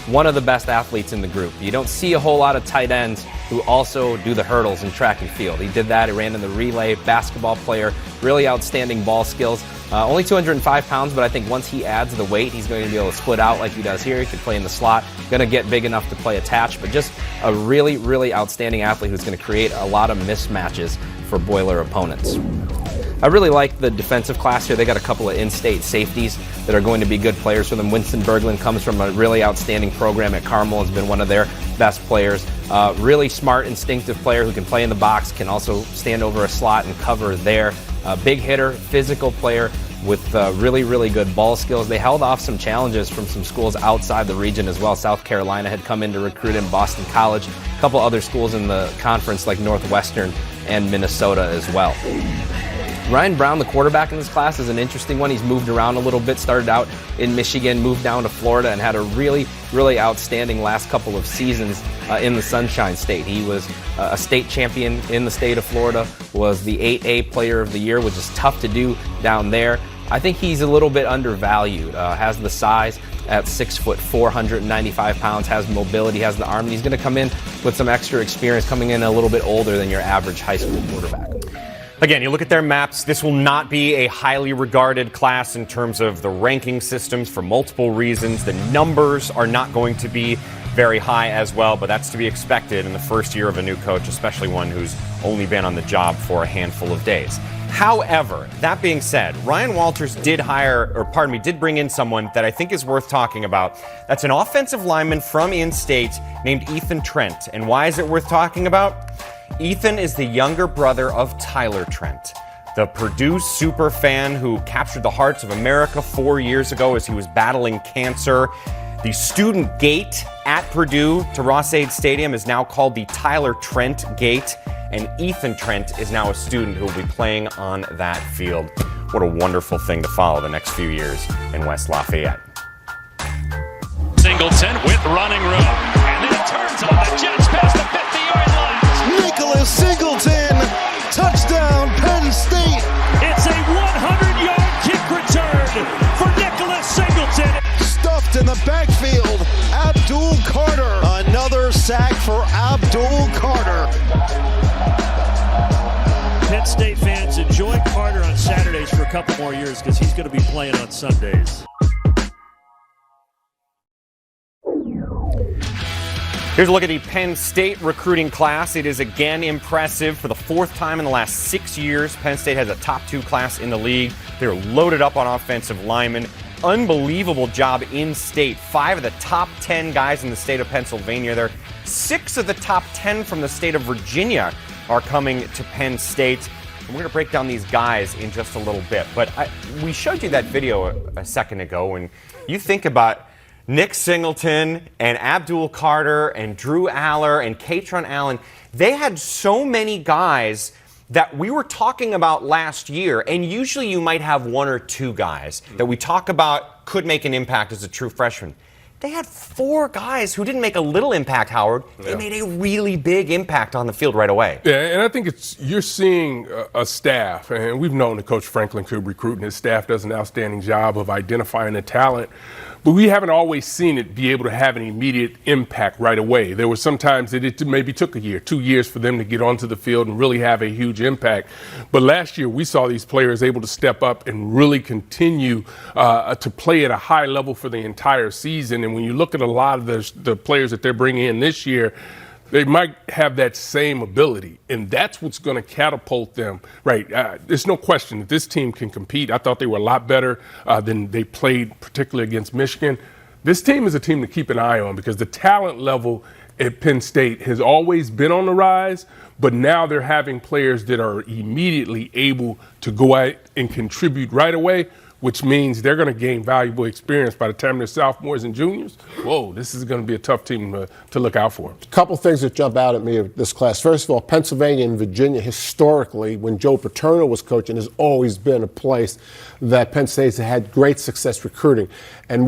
one of the best athletes in the group. You don't see a whole lot of tight ends who also do the hurdles in track and field. He did that. He ran in the relay, basketball player, really outstanding ball skills. Only 205 pounds, but I think once he adds the weight, he's going to be able to split out like he does here. He can play in the slot, going to get big enough to play attached, but just a really, really outstanding athlete who's going to create a lot of mismatches for Boiler opponents. I really like the defensive class here. They got a couple of in-state safeties that are going to be good players for them. Winston Berglund comes from a really outstanding program at Carmel, has been one of their best players. Really smart, instinctive player who can play in the box, can also stand over a slot and cover there. Big hitter, physical player with really, really good ball skills. They held off some challenges from some schools outside the region as well. South Carolina had come in to recruit him, Boston College, a couple other schools in the conference like Northwestern and Minnesota as well. Ryan Brown, the quarterback in this class, is an interesting one. He's moved around a little bit, started out in Michigan, moved down to Florida, and had a really, really outstanding last couple of seasons in the Sunshine State. He was a state champion in the state of Florida, was the 8A Player of the Year, which is tough to do down there. I think he's a little bit undervalued, has the size at 6'4", 495 pounds, has mobility, has the arm. He's going to come in with some extra experience, coming in a little bit older than your average high school quarterback. Again, you look at their maps, this will not be a highly regarded class in terms of the ranking systems for multiple reasons. The numbers are not going to be very high as well, but that's to be expected in the first year of a new coach, especially one who's only been on the job for a handful of days. However, that being said, Ryan Walters did bring in someone that I think is worth talking about. That's an offensive lineman from in-state named Ethan Trent. And why is it worth talking about? Ethan is the younger brother of Tyler Trent, the Purdue super fan who captured the hearts of America 4 years ago as he was battling cancer. The student gate at Purdue to Ross-Ade Stadium is now called the Tyler Trent Gate, and Ethan Trent is now a student who will be playing on that field. What a wonderful thing to follow the next few years in West Lafayette. Singleton with running room, and then it turns on the Jets past the 50-yard line. Nicholas Singleton, touchdown, Penn State. It's a 100-yard kick return for Nicholas Singleton. Stuffed in the backfield, Abdul Carter. Another sack for Abdul Carter. Penn State fans, enjoy Carter on Saturdays for a couple more years because he's going to be playing on Sundays. Here's a look at the Penn State recruiting class. It is again impressive. For the fourth time in the last 6 years, Penn State has a top 2 class in the league. They're loaded up on offensive linemen. Unbelievable job in state. 5 of the top 10 guys in the state of Pennsylvania there. 6 of the top 10 from the state of Virginia are coming to Penn State. And we're going to break down these guys in just a little bit. But we showed you that video a second ago, and you think about Nick Singleton and Abdul Carter and Drew Aller and Katron Allen. They had so many guys that we were talking about last year, and usually you might have 1 or 2 guys that we talk about could make an impact as a true freshman. They had 4 guys who didn't make a little impact, Howard. They made a really big impact on the field right away. Yeah, and I think you're seeing a staff, and we've known that Coach Franklin could recruit, and his staff does an outstanding job of identifying the talent. But we haven't always seen it be able to have an immediate impact right away. There were some times that it maybe took a year, 2 years for them to get onto the field and really have a huge impact. But last year, we saw these players able to step up and really continue to play at a high level for the entire season. And when you look at a lot of the players that they're bringing in this year, they might have that same ability, and that's what's going to catapult them. Right? There's no question that this team can compete. I thought they were a lot better than they played, particularly against Michigan. This team is a team to keep an eye on because the talent level at Penn State has always been on the rise, but now they're having players that are immediately able to go out and contribute right away, which means they're going to gain valuable experience by the time they're sophomores and juniors. Whoa, this is going to be a tough team to look out for. A couple things that jump out at me of this class. First of all, Pennsylvania and Virginia historically, when Joe Paterno was coaching, has always been a place that Penn State's had great success recruiting. And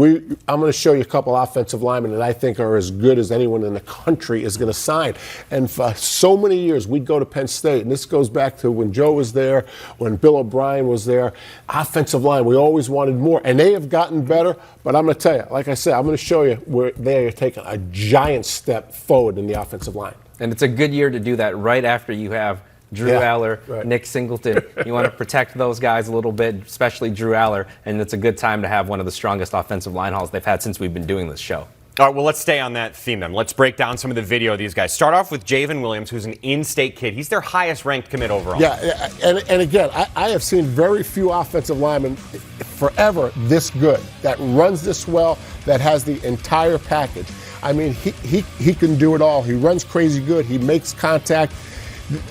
I'm going to show you a couple offensive linemen that I think are as good as anyone in the country is going to sign. And for so many years, we'd go to Penn State, and this goes back to when Joe was there, when Bill O'Brien was there. Offensive line, we always wanted more, and they have gotten better. But I'm going to tell you, like I said, I'm going to show you where they are taking a giant step forward in the offensive line. And it's a good year to do that right after you have Drew Aller, right. Nick Singleton. You want to protect those guys a little bit, especially Drew Aller, and it's a good time to have one of the strongest offensive line hauls they've had since we've been doing this show. All right, well, let's stay on that theme then. Let's break down some of the video of these guys. Start off with Javen Williams, who's an in-state kid. He's their highest-ranked commit overall. Yeah, and again, I have seen very few offensive linemen forever this good, that runs this well, that has the entire package. I mean, he can do it all. He runs crazy good. He makes contact.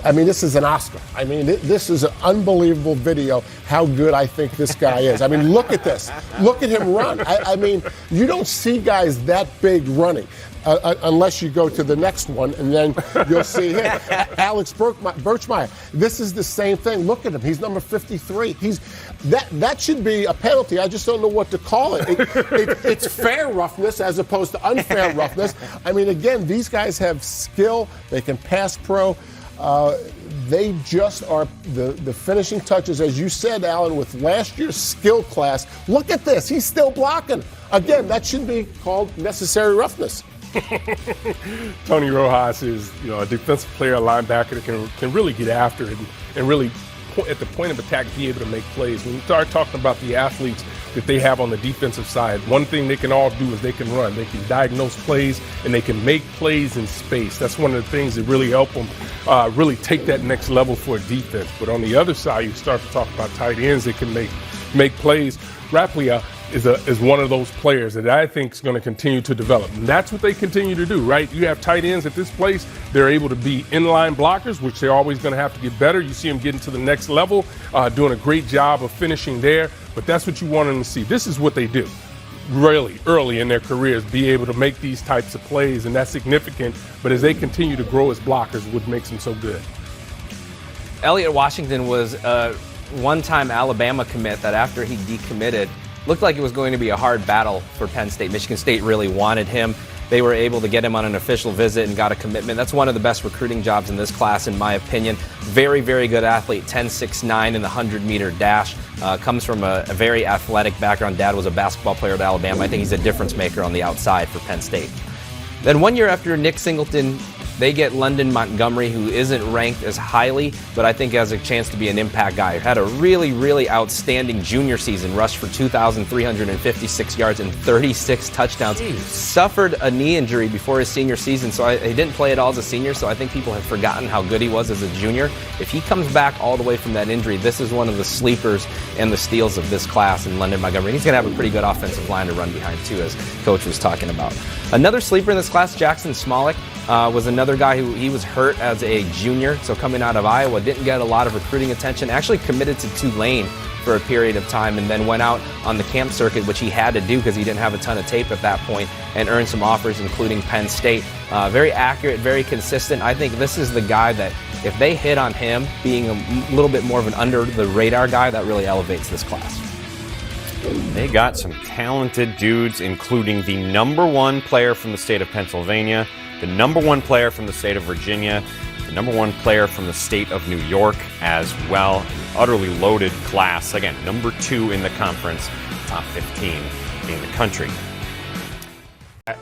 I mean, this is an Oscar. I mean, this is an unbelievable video how good I think this guy is. I mean, look at this. Look at him run. I mean, you don't see guys that big running unless you go to the next one, and then you'll see him. Alex Birchmeyer, this is the same thing. Look at him. He's number 53. That should be a penalty. I just don't know what to call it. It's fair roughness as opposed to unfair roughness. I mean, again, these guys have skill. They can pass pro. They just are the finishing touches, as you said, Alan, with last year's skill class. Look at this. He's still blocking. Again, that should be called necessary roughness. Tony Rojas is, a defensive player, a linebacker that can really get after it and really, at the point of attack, be able to make plays. When you start talking about the athletes that they have on the defensive side, one thing they can all do is they can run. They can diagnose plays, and they can make plays in space. That's one of the things that really help them really take that next level for a defense. But on the other side, you start to talk about tight ends that can make plays. Raplia is one of those players that I think is going to continue to develop. And that's what they continue to do, right? You have tight ends at this place. They're able to be inline blockers, which they're always going to have to get better. You see them getting to the next level, doing a great job of finishing there. But that's what you want them to see. This is what they do really early in their careers, be able to make these types of plays, and that's significant. But as they continue to grow as blockers, what makes them so good. Elliott Washington was a one-time Alabama commit that after he decommitted, looked like it was going to be a hard battle for Penn State. Michigan State really wanted him. They were able to get him on an official visit and got a commitment. That's one of the best recruiting jobs in this class, in my opinion. Very, very good athlete, 10.69 in the 100-meter dash. Comes from a very athletic background. Dad was a basketball player at Alabama. I think he's a difference maker on the outside for Penn State. Then 1 year after Nick Singleton, they get London Montgomery, who isn't ranked as highly, but I think has a chance to be an impact guy. Had a really, really outstanding junior season, rushed for 2,356 yards and 36 touchdowns. Jeez. Suffered a knee injury before his senior season, so he didn't play at all as a senior, so I think people have forgotten how good he was as a junior. If he comes back all the way from that injury, this is one of the sleepers and the steals of this class in London Montgomery. He's going to have a pretty good offensive line to run behind, too, as Coach was talking about. Another sleeper in this class, Jackson Smolik, was another guy who he was hurt as a junior, so coming out of Iowa, didn't get a lot of recruiting attention, actually committed to Tulane for a period of time and then went out on the camp circuit, which he had to do because he didn't have a ton of tape at that point, and earned some offers, including Penn State. Very accurate, very consistent. I think this is the guy that if they hit on him being a little bit more of an under-the-radar guy, that really elevates this class. They got some talented dudes, including the #1 player from the state of Pennsylvania, the #1 player from the state of Virginia, the #1 player from the state of New York as well. Utterly loaded class. Again, #2 in the conference, top 15 in the country.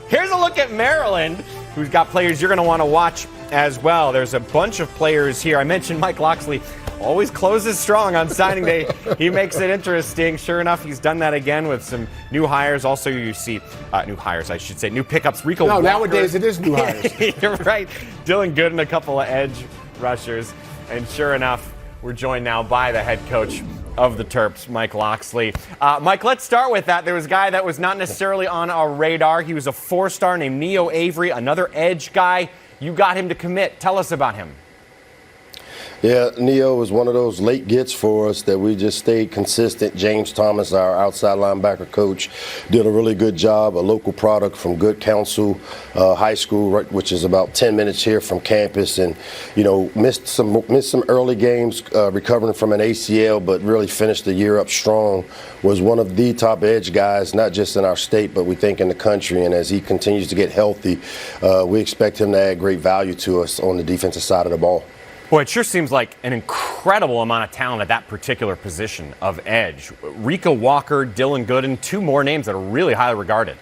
Here's a look at Maryland, who's got players you're going to want to watch as well. There's a bunch of players here. I mentioned Mike Locksley. Always closes strong on signing day. He makes it interesting. Sure enough, he's done that again with some new hires. Also, you see new hires, I should say, new pickups. Rico Walker. Nowadays it is new hires. You're right. Dylan Good and a couple of edge rushers. And sure enough, we're joined now by the head coach of the Terps, Mike Locksley. Mike, let's start with that. There was a guy that was not necessarily on our radar. He was a 4-star named Neo Avery, another edge guy. You got him to commit. Tell us about him. Yeah, Neo was one of those late gets for us that we just stayed consistent. James Thomas, our outside linebacker coach, did a really good job, a local product from Good Counsel High School, right, which is about 10 minutes here from campus, and, you know, missed some early games recovering from an ACL, but really finished the year up strong. Was one of the top edge guys, not just in our state, but we think in the country, and as he continues to get healthy, we expect him to add great value to us on the defensive side of the ball. Boy, it sure seems like an incredible amount of talent at that particular position of edge. Rico Walker, Dylan Gooden, two more names that are really highly regarded.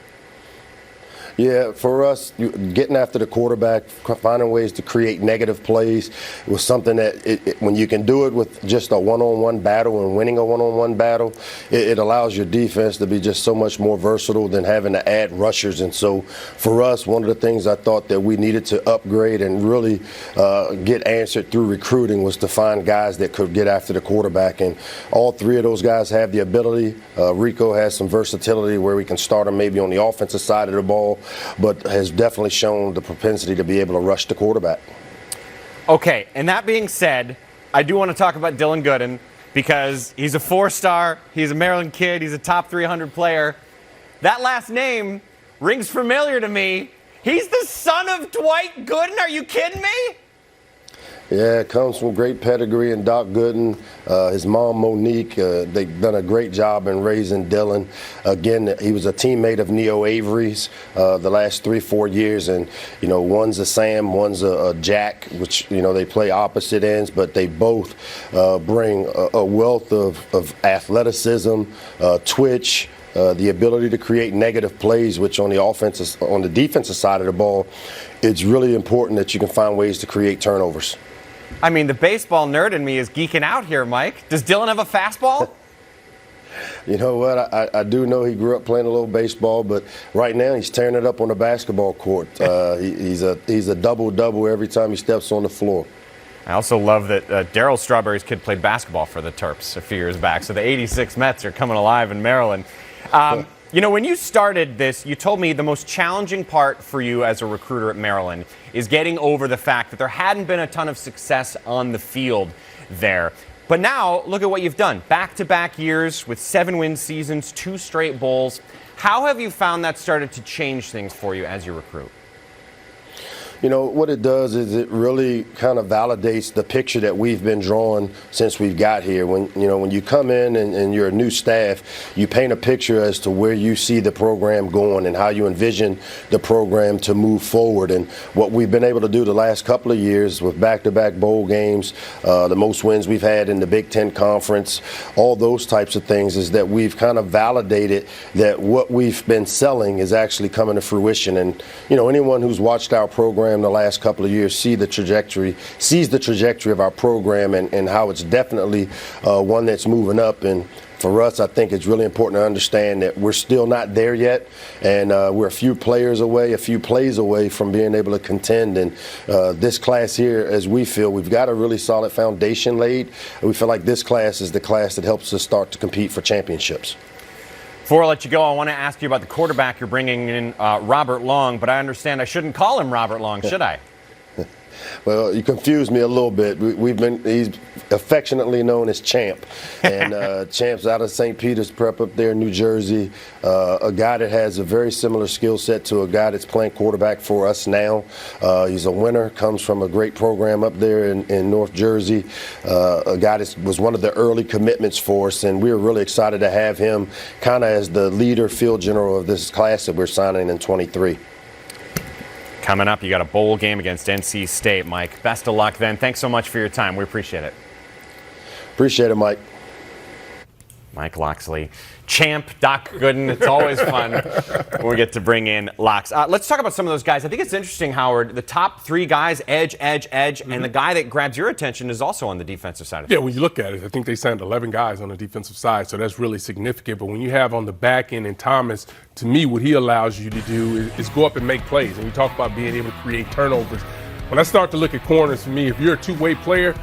Yeah, for us, getting after the quarterback, finding ways to create negative plays was something that when you can do it with just a one-on-one battle and winning a one-on-one battle, it allows your defense to be just so much more versatile than having to add rushers. And so for us, one of the things I thought that we needed to upgrade and really get answered through recruiting was to find guys that could get after the quarterback. And all three of those guys have the ability. Rico has some versatility where we can start him maybe on the offensive side of the ball, but has definitely shown the propensity to be able to rush the quarterback. Okay, and that being said, I do want to talk about Dylan Gooden because he's a four-star, he's a Maryland kid, he's a top 300 player. That last name rings familiar to me. He's the son of Dwight Gooden. Are you kidding me? Yeah, comes from great pedigree in Doc Gooden, his mom Monique. They've done a great job in raising Dylan. Again, he was a teammate of Neo Avery's the last 3-4 years, and you know, one's a Sam, one's a Jack, which you know they play opposite ends, but they both bring a wealth of athleticism, twitch. The ability to create negative plays, which on the defensive side of the ball, it's really important that you can find ways to create turnovers. I mean, the baseball nerd in me is geeking out here, Mike. Does Dylan have a fastball? You know what? I do know he grew up playing a little baseball, but right now he's tearing it up on the basketball court. He's a double-double every time he steps on the floor. I also love that Darryl Strawberry's kid played basketball for the Terps a few years back, so the 86 Mets are coming alive in Maryland. You know, when you started this, you told me the most challenging part for you as a recruiter at Maryland is getting over the fact that there hadn't been a ton of success on the field there. But now, look at what you've done. Back-to-back years with 7-win seasons, 2 straight bowls. How have you found that started to change things for you as you recruit? You know, what it does is it really kind of validates the picture that we've been drawing since we've got here. When you come in and you're a new staff, you paint a picture as to where you see the program going and how you envision the program to move forward. And what we've been able to do the last couple of years with back-to-back bowl games, the most wins we've had in the Big Ten Conference, all those types of things, is that we've kind of validated that what we've been selling is actually coming to fruition. And, you know, anyone who's watched our program the last couple of years sees the trajectory of our program and how it's definitely one that's moving up. And for us, I think it's really important to understand that we're still not there yet, and we're a few players away, a few plays away from being able to contend. And this class here, as we feel, we've got a really solid foundation laid. We feel like this class is the class that helps us start to compete for championships. Before I let you go, I want to ask you about the quarterback you're bringing in, Robert Long, but I understand I shouldn't call him Robert Long, should I? Well, you confused me a little bit. He's affectionately known as Champ, and Champ's out of St. Peter's Prep up there in New Jersey. A guy that has a very similar skill set to a guy that's playing quarterback for us now. He's a winner, comes from a great program up there in North Jersey. A guy that was one of the early commitments for us, and we were really excited to have him kind of as the leader, field general of this class that we're signing in 23. Coming up, you got a bowl game against NC State, Mike. Best of luck then. Thanks so much for your time. We appreciate it. Appreciate it, Mike. Mike Locksley. Champ, Doc Gooden. It's always fun when we get to bring in Locks. Let's talk about some of those guys. I think it's interesting, Howard, the top 3 guys, edge, and the guy that grabs your attention is also on the defensive side of things. Yeah, when you look at it, I think they signed 11 guys on the defensive side, so that's really significant. But when you have on the back end, and Thomas, to me, what he allows you to do is go up and make plays. And you talk about being able to create turnovers. When I start to look at corners, for me, if you're a two-way player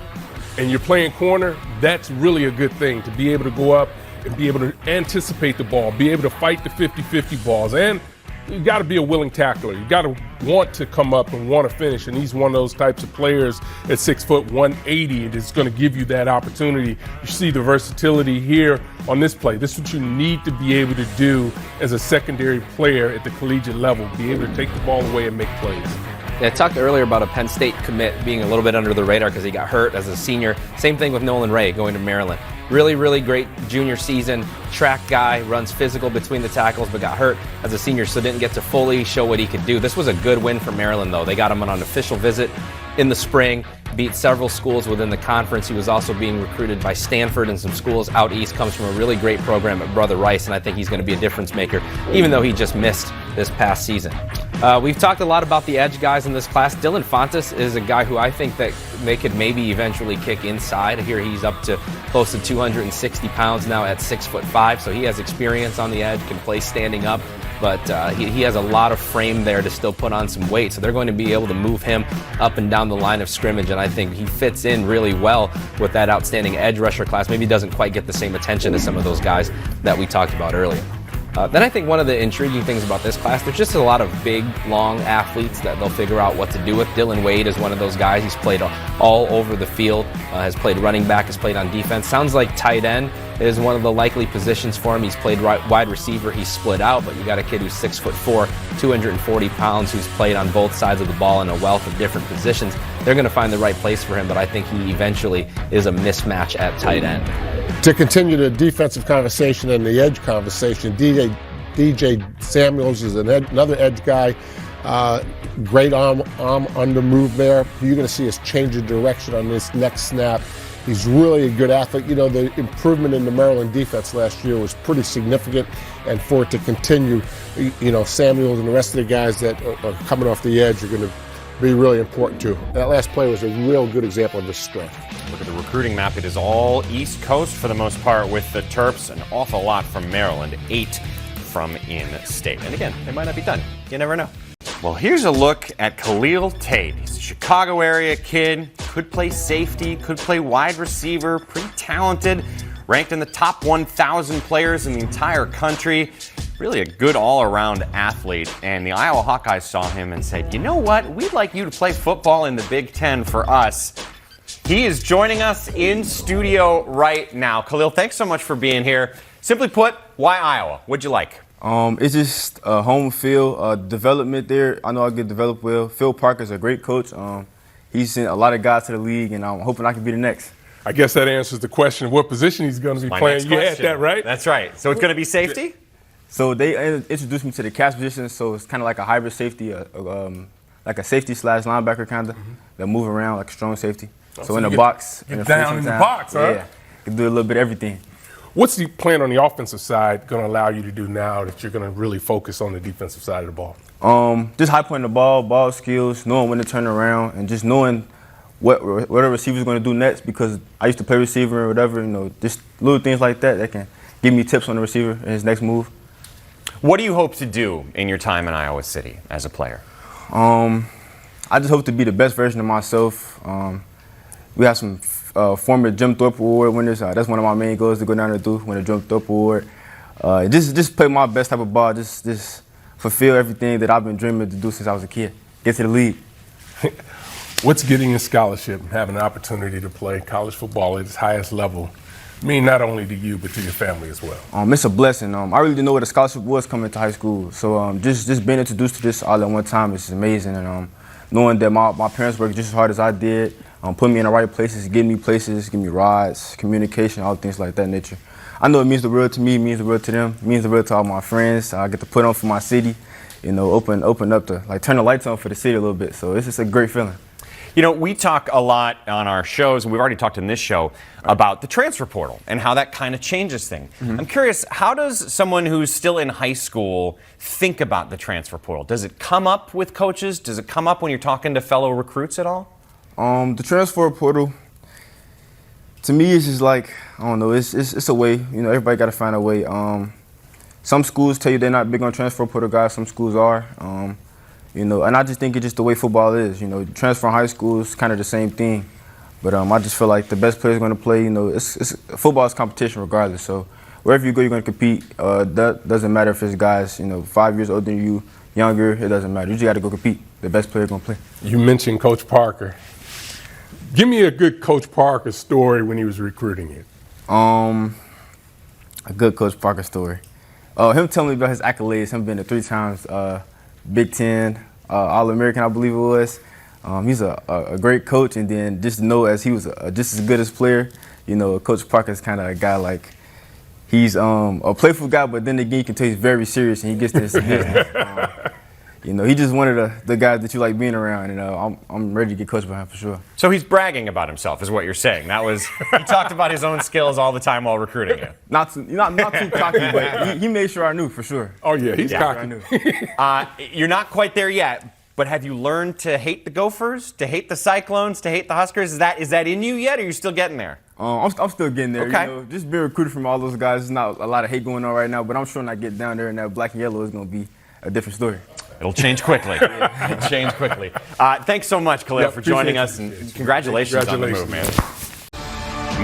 and you're playing corner, that's really a good thing, to be able to go up and be able to anticipate the ball, be able to fight the 50-50 balls. And you got to be a willing tackler. You got to want to come up and want to finish. And he's one of those types of players at 6 foot 180. It's going to give you that opportunity. You see the versatility here on this play. This is what you need to be able to do as a secondary player at the collegiate level. Be able to take the ball away and make plays. Yeah, I talked earlier about a Penn State commit being a little bit under the radar because he got hurt as a senior. Same thing with Nolan Ray going to Maryland. Really, really great junior season. Track guy, runs physical between the tackles, but got hurt as a senior, so didn't get to fully show what he could do. This was a good win for Maryland, though. They got him on an official visit in the spring, beat several schools within the conference. He was also being recruited by Stanford and some schools out east. Comes from a really great program at Brother Rice, and I think he's going to be a difference maker, even though he just missed this past season. We've talked a lot about the edge guys in this class. Dylan Fontes is a guy who I think that they could maybe eventually kick inside. Here he's up to close to 260 pounds now at 6'5", so he has experience on the edge, can play standing up, but he has a lot of frame there to still put on some weight, so they're going to be able to move him up and down the line of scrimmage, and I think he fits in really well with that outstanding edge rusher class. Maybe doesn't quite get the same attention as some of those guys that we talked about earlier. Then I think one of the intriguing things about this class, there's just a lot of big, long athletes that they'll figure out what to do with. Dylan Wade is one of those guys. He's played all over the field, has played running back, has played on defense. Sounds like tight end is one of the likely positions for him. He's played wide receiver. He's split out, but you got a kid who's 6'4", 240 pounds, who's played on both sides of the ball in a wealth of different positions. They're going to find the right place for him, but I think he eventually is a mismatch at tight end. To continue the defensive conversation and the edge conversation, DJ Samuels is another edge guy. Great arm under move there. You're going to see us change of direction on this next snap. He's really a good athlete. You know, the improvement in the Maryland defense last year was pretty significant, and for it to continue, you know, Samuels and the rest of the guys that are coming off the edge are going to be really important too. That last play was a real good example of his strength. Look at the recruiting map. It is all East Coast for the most part with the Terps. An awful lot from Maryland, 8 from in-state. And again, they might not be done. You never know. Well, here's a look at Kahlil Tate. He's a Chicago area kid, could play safety, could play wide receiver, pretty talented, ranked in the top 1,000 players in the entire country. Really a good all-around athlete, and the Iowa Hawkeyes saw him and said, you know what, we'd like you to play football in the Big Ten for us. He is joining us in studio right now. Kahlil, thanks so much for being here. Simply put, why Iowa? What'd you like? It's just home field, development there. I know I'll get developed well. Phil Parker's a great coach. He's sent a lot of guys to the league, and I'm hoping I can be the next. I guess that answers the question of what position he's going to be playing. You had that, right? That's right. So it's going to be safety? So they introduced me to the catch position, so it's kind of like a hybrid safety, like a safety / linebacker kind of. They'll move around like a strong safety. So in the box. Get down in the box, huh? Yeah, can do a little bit of everything. What's the plan on the offensive side going to allow you to do now that you're going to really focus on the defensive side of the ball? Just high pointing the ball skills, knowing when to turn around, and just knowing what a receiver's going to do next, because I used to play receiver or whatever, you know, just little things like that can give me tips on the receiver and his next move. What do you hope to do in your time in Iowa City as a player? I just hope to be the best version of myself. We have some former Jim Thorpe Award winners. That's one of my main goals, to go down there and win a Jim Thorpe Award. Just play my best type of ball. Just fulfill everything that I've been dreaming to do since I was a kid. Get to the league. What's getting a scholarship and having an opportunity to play college football at its highest level mean not only to you but to your family as well? It's a blessing. I really didn't know what a scholarship was coming to high school. So just being introduced to this all at one time is amazing. And knowing that my parents worked just as hard as I did, put me in the right places, give me rides, communication, all things like that nature. I know it means the world to me, it means the world to them, it means the world to all my friends. I get to put on for my city, you know, open up to turn the lights on for the city a little bit. So it's just a great feeling. You know, we talk a lot on our shows, and we've already talked in this show about the transfer portal and how that kind of changes things. Mm-hmm. I'm curious, how does someone who's still in high school think about the transfer portal? Does it come up with coaches? Does it come up when you're talking to fellow recruits at all? The transfer portal, to me, it's just like, I don't know, it's a way. You know, everybody got to find a way. Some schools tell you they're not big on transfer portal guys. Some schools are. You know, and I just think it's just the way football is. You know, transfer in high school is kind of the same thing. But I just feel like the best player is going to play. You know, football is competition regardless. So wherever you go, you're going to compete. That doesn't matter if it's guys, 5 years older than you, younger. It doesn't matter. You just got to go compete. The best player going to play. You mentioned Coach Parker. Give me a good Coach Parker story when he was recruiting you. A good Coach Parker story. Him telling me about his accolades, him being a 3 times Big Ten All-American, I believe it was. He's a great coach, and then just to know as he was just as good as player, Coach Parker's kind of a guy like, he's a playful guy, but then again, you can tell he's very serious and he gets to his business. He just one of the guys that you like being around, and I'm ready to get coached by him for sure. So he's bragging about himself, is what you're saying. He talked about his own skills all the time while recruiting you. Not too cocky, but he made sure I knew for sure. Oh yeah, he's cocky. You're not quite there yet, but have you learned to hate the Gophers, to hate the Cyclones, to hate the Huskers? Is that in you yet, or are you still getting there? I'm still getting there. Okay. Just being recruited from all those guys, there's not a lot of hate going on right now, but I'm sure when I get down there and that black and yellow is going to be a different story. It'll change quickly. It'll change quickly. Thanks so much, Kahlil, for joining us, and congratulations on the move, man.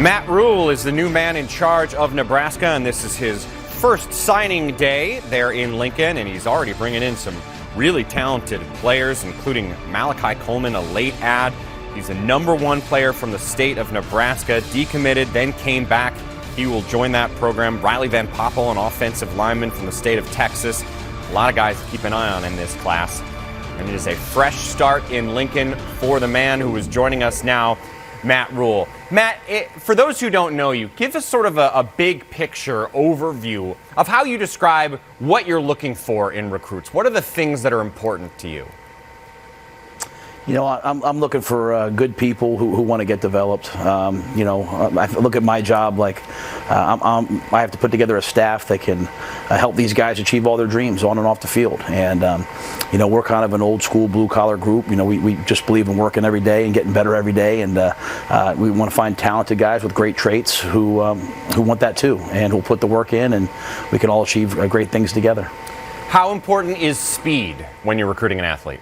Matt Rhule is the new man in charge of Nebraska, and this is his first signing day there in Lincoln, and he's already bringing in some really talented players, including Malachi Coleman, a late add. He's the #1 player from the state of Nebraska, decommitted, then came back. He will join that program. Riley Van Poppel, an offensive lineman from the state of Texas. A lot of guys to keep an eye on in this class. And it is a fresh start in Lincoln for the man who is joining us now, Matt Rhule. Matt, for those who don't know you, give us sort of a big picture overview of how you describe what you're looking for in recruits. What are the things that are important to you? I'm looking for good people who want to get developed. I look at my job like I have to put together a staff that can help these guys achieve all their dreams on and off the field. And, we're kind of an old school blue collar group. We just believe in working every day and getting better every day. And we want to find talented guys with great traits who want that too and who'll put the work in, and we can all achieve great things together. How important is speed when you're recruiting an athlete?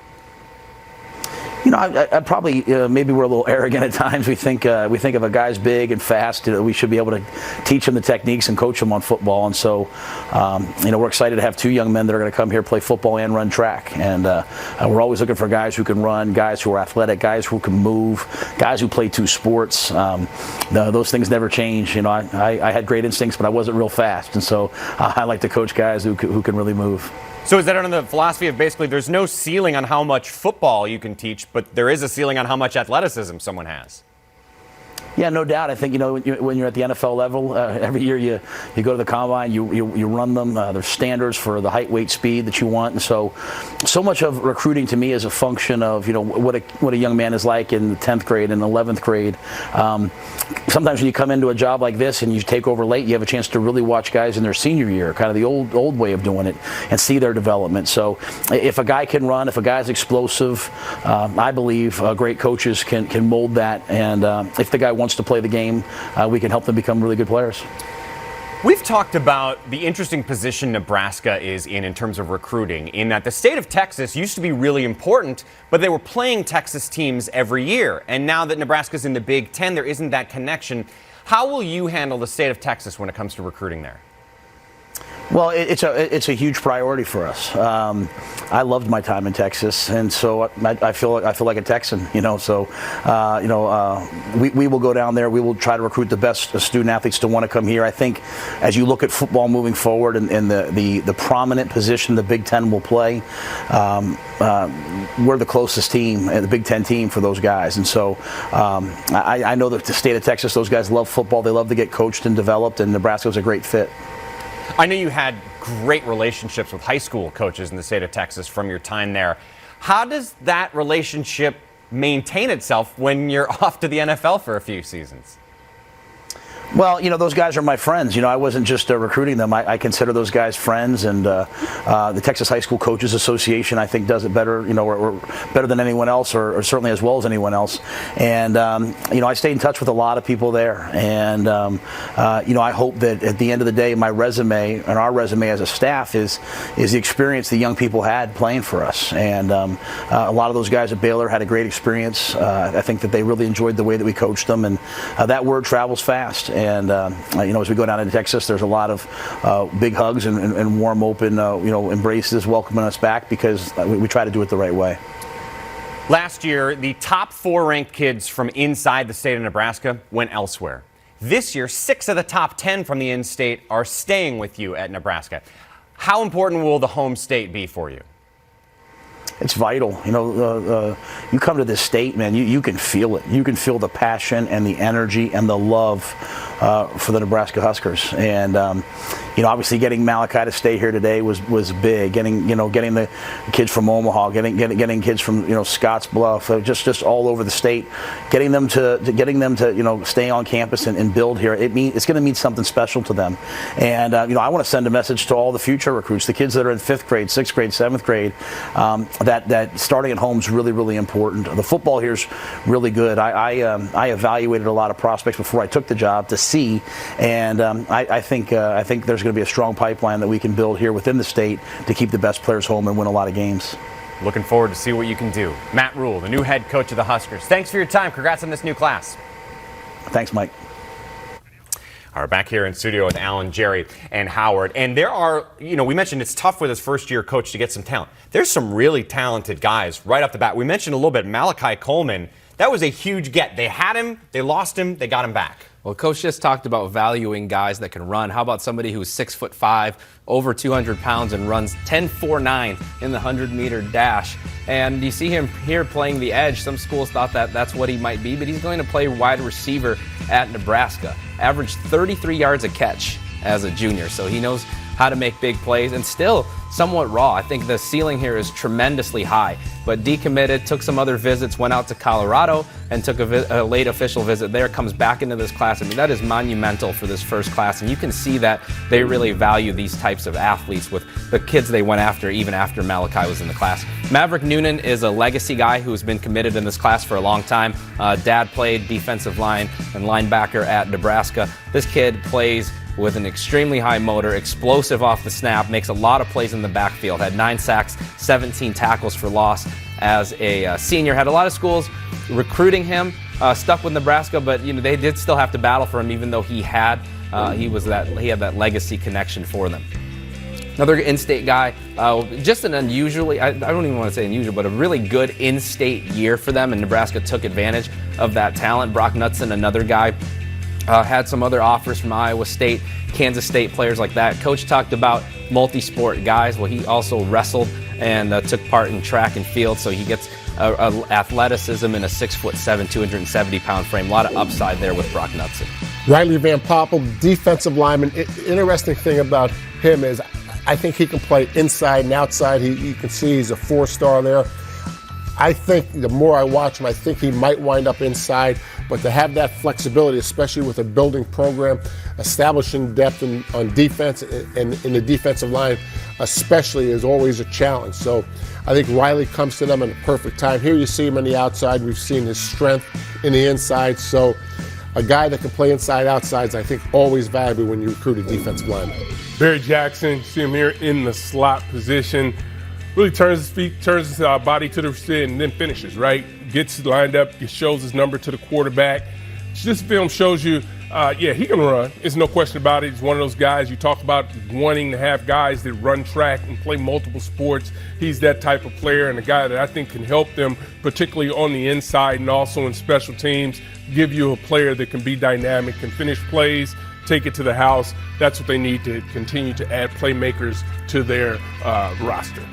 I probably maybe we're a little arrogant at times. We think if a guy's big and fast, we should be able to teach him the techniques and coach him on football. And so, we're excited to have 2 young men that are going to come here, play football and run track. And we're always looking for guys who can run, guys who are athletic, guys who can move, guys who play 2 sports. Those things never change. I had great instincts, but I wasn't real fast. And so I like to coach guys who can really move. So is that under the philosophy of basically there's no ceiling on how much football you can teach, but there is a ceiling on how much athleticism someone has? Yeah, no doubt. I think, when you're at the NFL level, every year you go to the combine, you run them. There's standards for the height, weight, speed that you want. And so much of recruiting to me is a function of, what a young man is like in the 10th grade and 11th grade. Sometimes when you come into a job like this and you take over late, you have a chance to really watch guys in their senior year, kind of the old way of doing it, and see their development. So if a guy can run, if a guy's explosive, I believe great coaches can mold that. And if the guy wants to play the game, we can help them become really good players. We've talked about the interesting position Nebraska is in terms of recruiting, in that the state of Texas used to be really important, but they were playing Texas teams every year. And now that Nebraska's in the Big Ten, there isn't that connection. How will you handle the state of Texas when it comes to recruiting there? Well, it's a huge priority for us. I loved my time in Texas, and so I feel like a Texan. So we will go down there. We will try to recruit the best student athletes to want to come here. I think as you look at football moving forward and the prominent position the Big Ten will play, we're the closest team, the Big Ten team for those guys. And so I know that the state of Texas, those guys love football. They love to get coached and developed, and Nebraska's a great fit. I know you had great relationships with high school coaches in the state of Texas from your time there. How does that relationship maintain itself when you're off to the NFL for a few seasons? Well, those guys are my friends. I wasn't just recruiting them. I consider those guys friends, and the Texas High School Coaches Association, I think, does it better, or better than anyone else, or certainly as well as anyone else. And, I stayed in touch with a lot of people there. And, I hope that at the end of the day, my resume and our resume as a staff is the experience the young people had playing for us. And a lot of those guys at Baylor had a great experience. I think that they really enjoyed the way that we coached them, and that word travels fast. And as we go down into Texas, there's a lot of big hugs and warm, open, embraces welcoming us back, because we try to do it the right way. Last year, the top 4 ranked kids from inside the state of Nebraska went elsewhere. This year, 6 of the top 10 from the in-state are staying with you at Nebraska. How important will the home state be for you? It's vital. You come to this state, man, you can feel it. You can feel the passion and the energy and the love for the Nebraska Huskers. And, obviously getting Malachi to stay here today was big. Getting the kids from Omaha, getting kids from, Scottsbluff, just all over the state, getting them to stay on campus and build here. It's going to mean something special to them. And, I want to send a message to all the future recruits, the kids that are in 5th grade, 6th grade, 7th grade, that starting at home is really, really important. The football here is really good. I evaluated a lot of prospects before I took the job to see, and I think there's going to be a strong pipeline that we can build here within the state to keep the best players home and win a lot of games. Looking forward to see what you can do. Matt Rhule, the new head coach of the Huskers. Thanks for your time. Congrats on this new class. Thanks, Mike. All right, back here in studio with Alan, Jerry, and Howard. And there are, we mentioned it's tough with his first-year coach to get some talent. There's some really talented guys right off the bat. We mentioned a little bit Malachi Coleman. That was a huge get. They had him, they lost him, they got him back. Well, Coach just talked about valuing guys that can run. How about somebody who's 6'5", over 200 pounds, and runs 10.49 in the 100-meter dash? And you see him here playing the edge. Some schools thought that's what he might be, but he's going to play wide receiver at Nebraska. Averaged 33 yards a catch as a junior, so he knows how to make big plays, and still somewhat raw. I think the ceiling here is tremendously high, but decommitted, took some other visits, went out to Colorado and took a late official visit there, comes back into this class. I mean, that is monumental for this first class, and you can see that they really value these types of athletes with the kids they went after, even after Malachi was in the class. Maverick Noonan is a legacy guy who's been committed in this class for a long time. Dad played defensive line and linebacker at Nebraska. This kid plays with an extremely high motor, explosive off the snap, makes a lot of plays in the backfield, had 9 sacks, 17 tackles for loss as a senior. Had a lot of schools recruiting him, stuck with Nebraska, but they did still have to battle for him, even though he had that legacy connection for them. Another in-state guy, just an unusually, I don't even want to say unusual, but a really good in-state year for them, and Nebraska took advantage of that talent. Brock Knutson, another guy, had some other offers from Iowa State, Kansas State, players like that. Coach talked about multi-sport guys. Well, he also wrestled and took part in track and field, so he gets athleticism in a 6'7", 270-pound frame. A lot of upside there with Brock Knutson. Riley Van Poppel, defensive lineman. Interesting thing about him is I think he can play inside and outside. You can see he's a 4-star there. I think the more I watch him, I think he might wind up inside, but to have that flexibility, especially with a building program, establishing depth on defense and in the defensive line especially, is always a challenge. So I think Riley comes to them at a perfect time. Here you see him on the outside. We've seen his strength in the inside. So a guy that can play inside, outside is, I think, always valuable when you recruit a defensive lineman. Barry Jackson, see him here in the slot position. Really turns his feet, turns his body to the receiver, and then finishes, right? Gets lined up, shows his number to the quarterback. This film shows you, he can run. There's no question about it. He's one of those guys you talk about wanting to have guys that run track and play multiple sports. He's that type of player, and a guy that I think can help them, particularly on the inside and also in special teams, give you a player that can be dynamic, can finish plays, take it to the house. That's what they need to continue to add playmakers to their roster.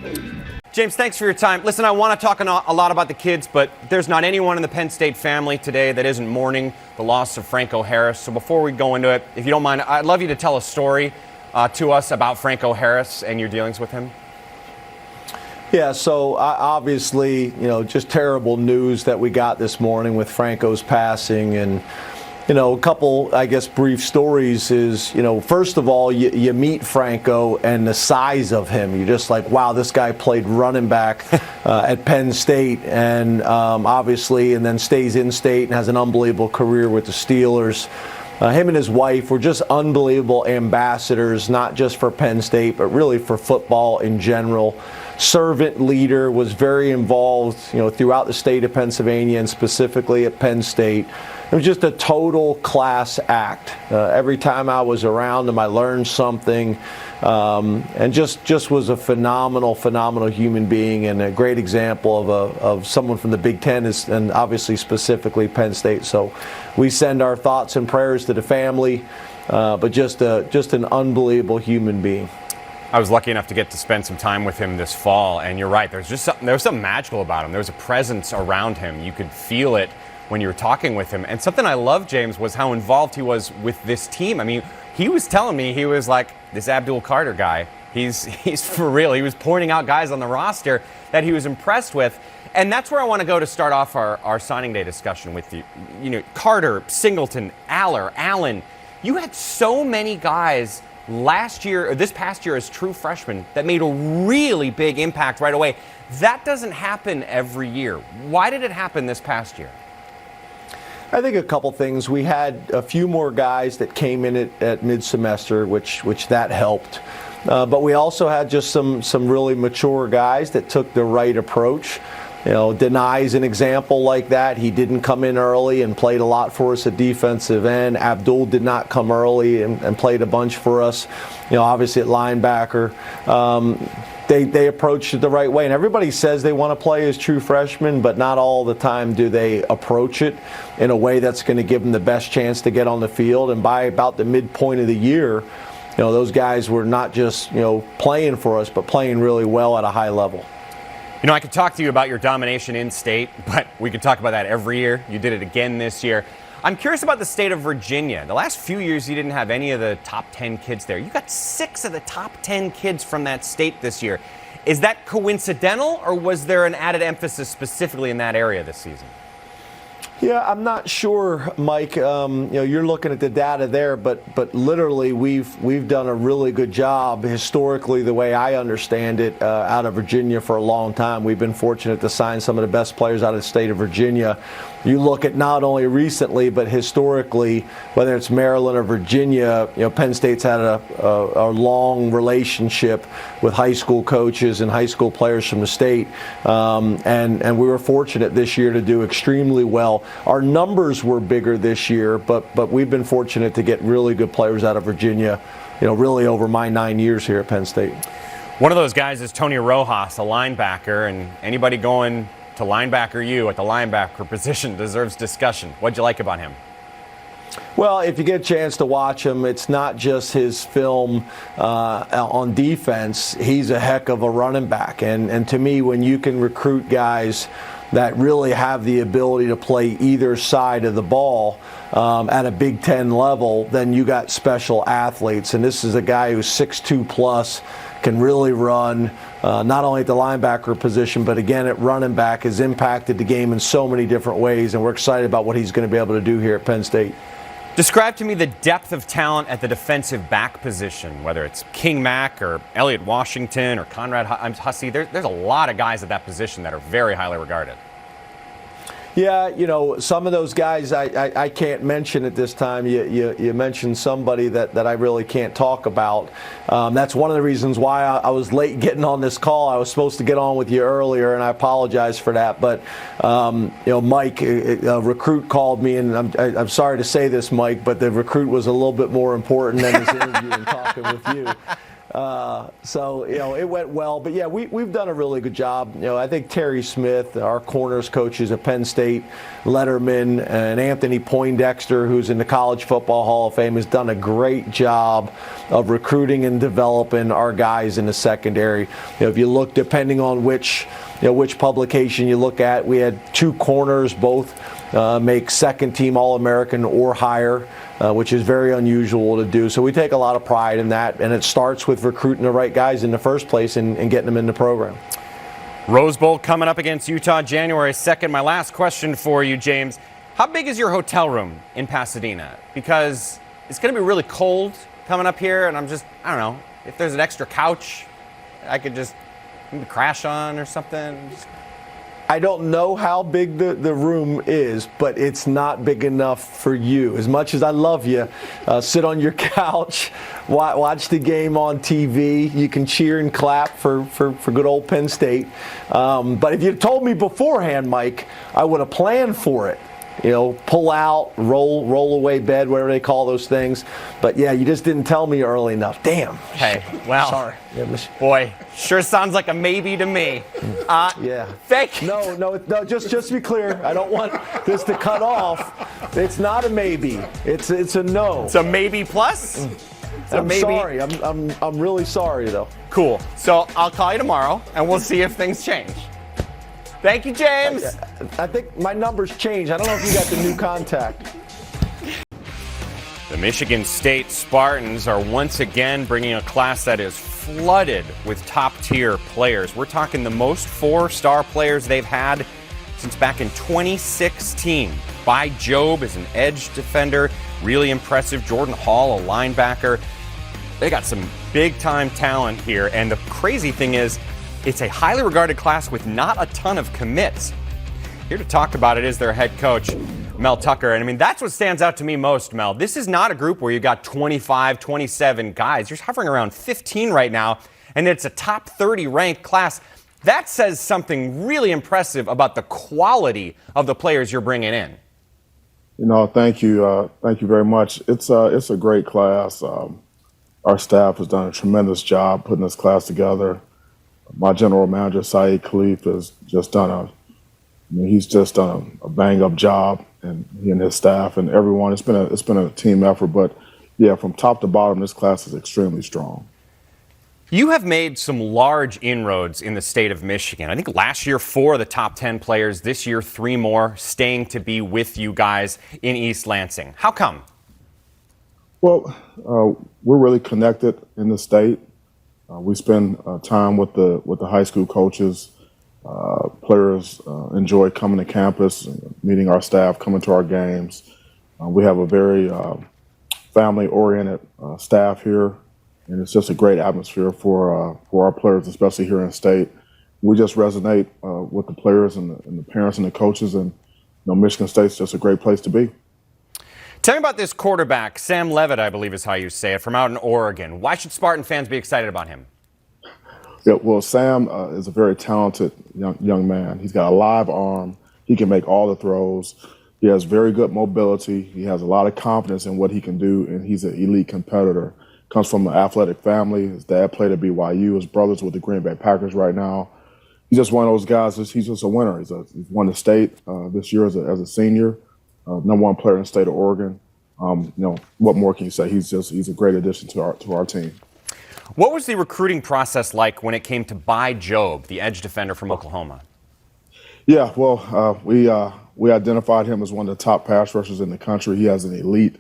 James, thanks for your time. Listen, I want to talk a lot about the kids, but there's not anyone in the Penn State family today that isn't mourning the loss of Franco Harris. So before we go into it, if you don't mind, I'd love you to tell a story to us about Franco Harris and your dealings with him. Yeah, so obviously, just terrible news that we got this morning with Franco's passing. And a couple, I guess, brief stories is, first of all, you meet Franco and the size of him. You're just like, wow, this guy played running back at Penn State, and obviously, and then stays in state and has an unbelievable career with the Steelers. Him and his wife were just unbelievable ambassadors, not just for Penn State, but really for football in general. Servant leader, was very involved, throughout the state of Pennsylvania and specifically at Penn State. it was just a total class act. Every time I was around him, I learned something, and just was a phenomenal human being, and a great example of someone from the Big Ten, and obviously specifically Penn State. So we send our thoughts and prayers to the family, but just an unbelievable human being. I was lucky enough to get to spend some time with him this fall, and you're right. There was something magical about him. There was a presence around him. You could feel it when you were talking with him. And something I loved, James, was how involved he was with this team. I mean, he was telling me, he was like, this Abdul Carter guy, he's for real. He was pointing out guys on the roster that he was impressed with. And that's where I want to go to start off our signing day discussion with you. You know, Carter, Singleton, Aller, Allen. You had so many guys last year, or this past year, as true freshmen that made a really big impact right away. That doesn't happen every year. Why did it happen this past year? I think a couple things. We had a few more guys that came in at mid-semester, which that helped. But we also had just some really mature guys that took the right approach. You know, Denai's an example like that. He didn't come in early and played a lot for us at defensive end. Abdul did not come early and played a bunch for us. You know, obviously at linebacker. They approached it the right way. And everybody says they want to play as true freshmen, but not all the time do they approach it in a way that's going to give them the best chance to get on the field. And by about the midpoint of the year, you know, those guys were not just, you know, playing for us, but playing really well at a high level. You know, I could talk to you about your domination in state, but we could talk about that every year. You did it again this year. I'm curious about the state of Virginia. The last few years, you didn't have any of the top 10 kids there. You got 6 of the top 10 kids from that state this year. Is that coincidental, or was there an added emphasis specifically in that area this season? Yeah, I'm not sure, Mike. You know, you're looking at the data there, but literally we've done a really good job historically, the way I understand it, out of Virginia for a long time. We've been fortunate to sign some of the best players out of the state of Virginia. You look at not only recently, but historically, whether it's Maryland or Virginia, you know, Penn State's had a long relationship with high school coaches and high school players from the state, and we were fortunate this year to do extremely well. Our numbers were bigger this year, but we've been fortunate to get really good players out of Virginia, you know, really over my 9 years here at Penn State. One of those guys is Tony Rojas, a linebacker, and anybody going to linebacker you at the linebacker position deserves discussion. What'd you like about him? Well, if you get a chance to watch him, it's not just his film on defense. He's a heck of a running back. And to me, when you can recruit guys that really have the ability to play either side of the ball at a Big Ten level, then you got special athletes. And this is a guy who's 6'2 plus, can really run, not only at the linebacker position, but again at running back, has impacted the game in so many different ways, and we're excited about what he's going to be able to do here at Penn State. Describe to me the depth of talent at the defensive back position, whether it's King Mack or Elliott Washington or Conrad Hussey. There's a lot of guys at that position that are very highly regarded. Yeah, you know, some of those guys I can't mention at this time. You mentioned somebody that I really can't talk about. That's one of the reasons why I was late getting on this call. I was supposed to get on with you earlier, and I apologize for that. But, you know, Mike, a recruit called me, and I'm sorry to say this, Mike, but the recruit was a little bit more important than his interview and talking with you. So, you know, it went well. But, yeah, we've done a really good job. You know, I think Terry Smith, our corners coaches at Penn State, Letterman, and Anthony Poindexter, who's in the College Football Hall of Fame, has done a great job of recruiting and developing our guys in the secondary. You know, if you look, depending on which publication you look at, we had 2 corners, both make second-team All-American or higher, which is very unusual to do. So we take a lot of pride in that, and it starts with recruiting the right guys in the first place and getting them in the program. Rose Bowl coming up against Utah January 2nd. My last question for you, James. How big is your hotel room in Pasadena? Because it's going to be really cold coming up here, and I don't know, if there's an extra couch I could just maybe crash on or something. I don't know how big the room is, but it's not big enough for you. As much as I love you, sit on your couch, watch the game on TV. You can cheer and clap for good old Penn State. But if you told me beforehand, Mike, I would have planned for it. pull out, roll away bed, whatever they call those things. But yeah, you just didn't tell me early enough. Damn. Hey, well, sorry. Boy, sure sounds like a maybe to me. Yeah. Fake. No. Just to be clear, I don't want this to cut off. It's not a maybe. It's a no. It's a maybe plus. I'm sorry. I'm really sorry though. Cool. So I'll call you tomorrow, and we'll see if things change. Thank you, James. I think my numbers changed. I don't know if you got the new contact. The Michigan State Spartans are once again bringing a class that is flooded with top-tier players. We're talking the most four-star players they've had since back in 2016. By Job is an edge defender, really impressive. Jordan Hall, a linebacker. They got some big-time talent here, and the crazy thing is, it's a highly regarded class with not a ton of commits. Here to talk about it is their head coach, Mel Tucker. And I mean, that's what stands out to me most, Mel. This is not a group where you got 25, 27 guys. You're hovering around 15 right now, and it's a top 30 ranked class. That says something really impressive about the quality of the players you're bringing in. Thank you. Thank you very much. It's a great class. Our staff has done a tremendous job putting this class together. My general manager, Kahlil, has just done he's just done a bang-up job, and he and his staff and everyone. It's been a team effort, but yeah, from top to bottom, this class is extremely strong. You have made some large inroads in the state of Michigan. I think last year 4 of the top 10 players, this year 3 more staying to be with you guys in East Lansing. How come? Well, we're really connected in the state. We spend time with the high school coaches. Players enjoy coming to campus, meeting our staff, coming to our games. We have a very family-oriented staff here, and it's just a great atmosphere for our players, especially here in state. We just resonate with the players and the parents and the coaches, and Michigan State's just a great place to be. Tell me about this quarterback, Sam Levitt, I believe is how you say it, from out in Oregon. Why should Spartan fans be excited about him? Yeah, well, Sam is a very talented young man. He's got a live arm. He can make all the throws. He has very good mobility. He has a lot of confidence in what he can do, and he's an elite competitor. Comes from an athletic family. His dad played at BYU. His brother's with the Green Bay Packers right now. He's just one of those guys. He's just a winner. He's won the state this year as a senior. Number 1 player in the state of Oregon. What more can you say? He's a great addition to our team. What was the recruiting process like when it came to By Job, the edge defender from Oklahoma? Yeah, well, we identified him as one of the top pass rushers in the country. He has an elite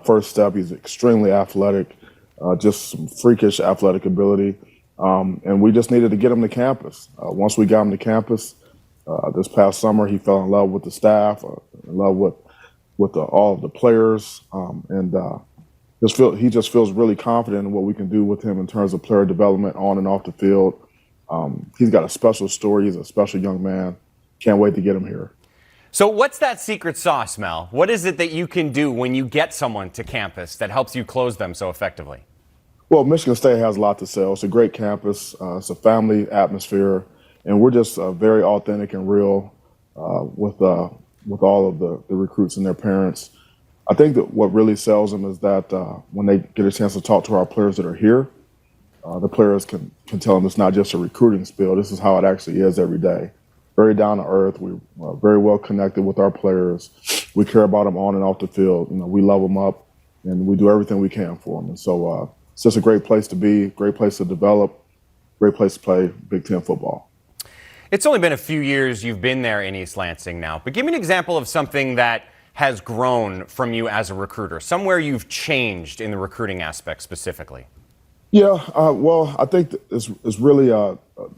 first step. He's extremely athletic, just some freakish athletic ability, and we just needed to get him to campus. Once we got him to campus this past summer, he fell in love with the staff, in love with all of the players, and he just feels really confident in what we can do with him in terms of player development on and off the field. He's got a special story. He's a special young man. Can't wait to get him here. So what's that secret sauce, Mel? What is it that you can do when you get someone to campus that helps you close them so effectively? Well, Michigan State has a lot to sell. It's a great campus. It's a family atmosphere, and we're just very authentic and real with all of the recruits and their parents. I think that what really sells them is that when they get a chance to talk to our players that are here, the players can tell them it's not just a recruiting spiel. This is how it actually is every day. Very down to earth. We're very well connected with our players. We care about them on and off the field. We love them up, and we do everything we can for them. And so it's just a great place to be, great place to develop, great place to play Big Ten football. It's only been a few years you've been there in East Lansing now, but give me an example of something that has grown from you as a recruiter, somewhere you've changed in the recruiting aspect specifically. Yeah, well, I think it's really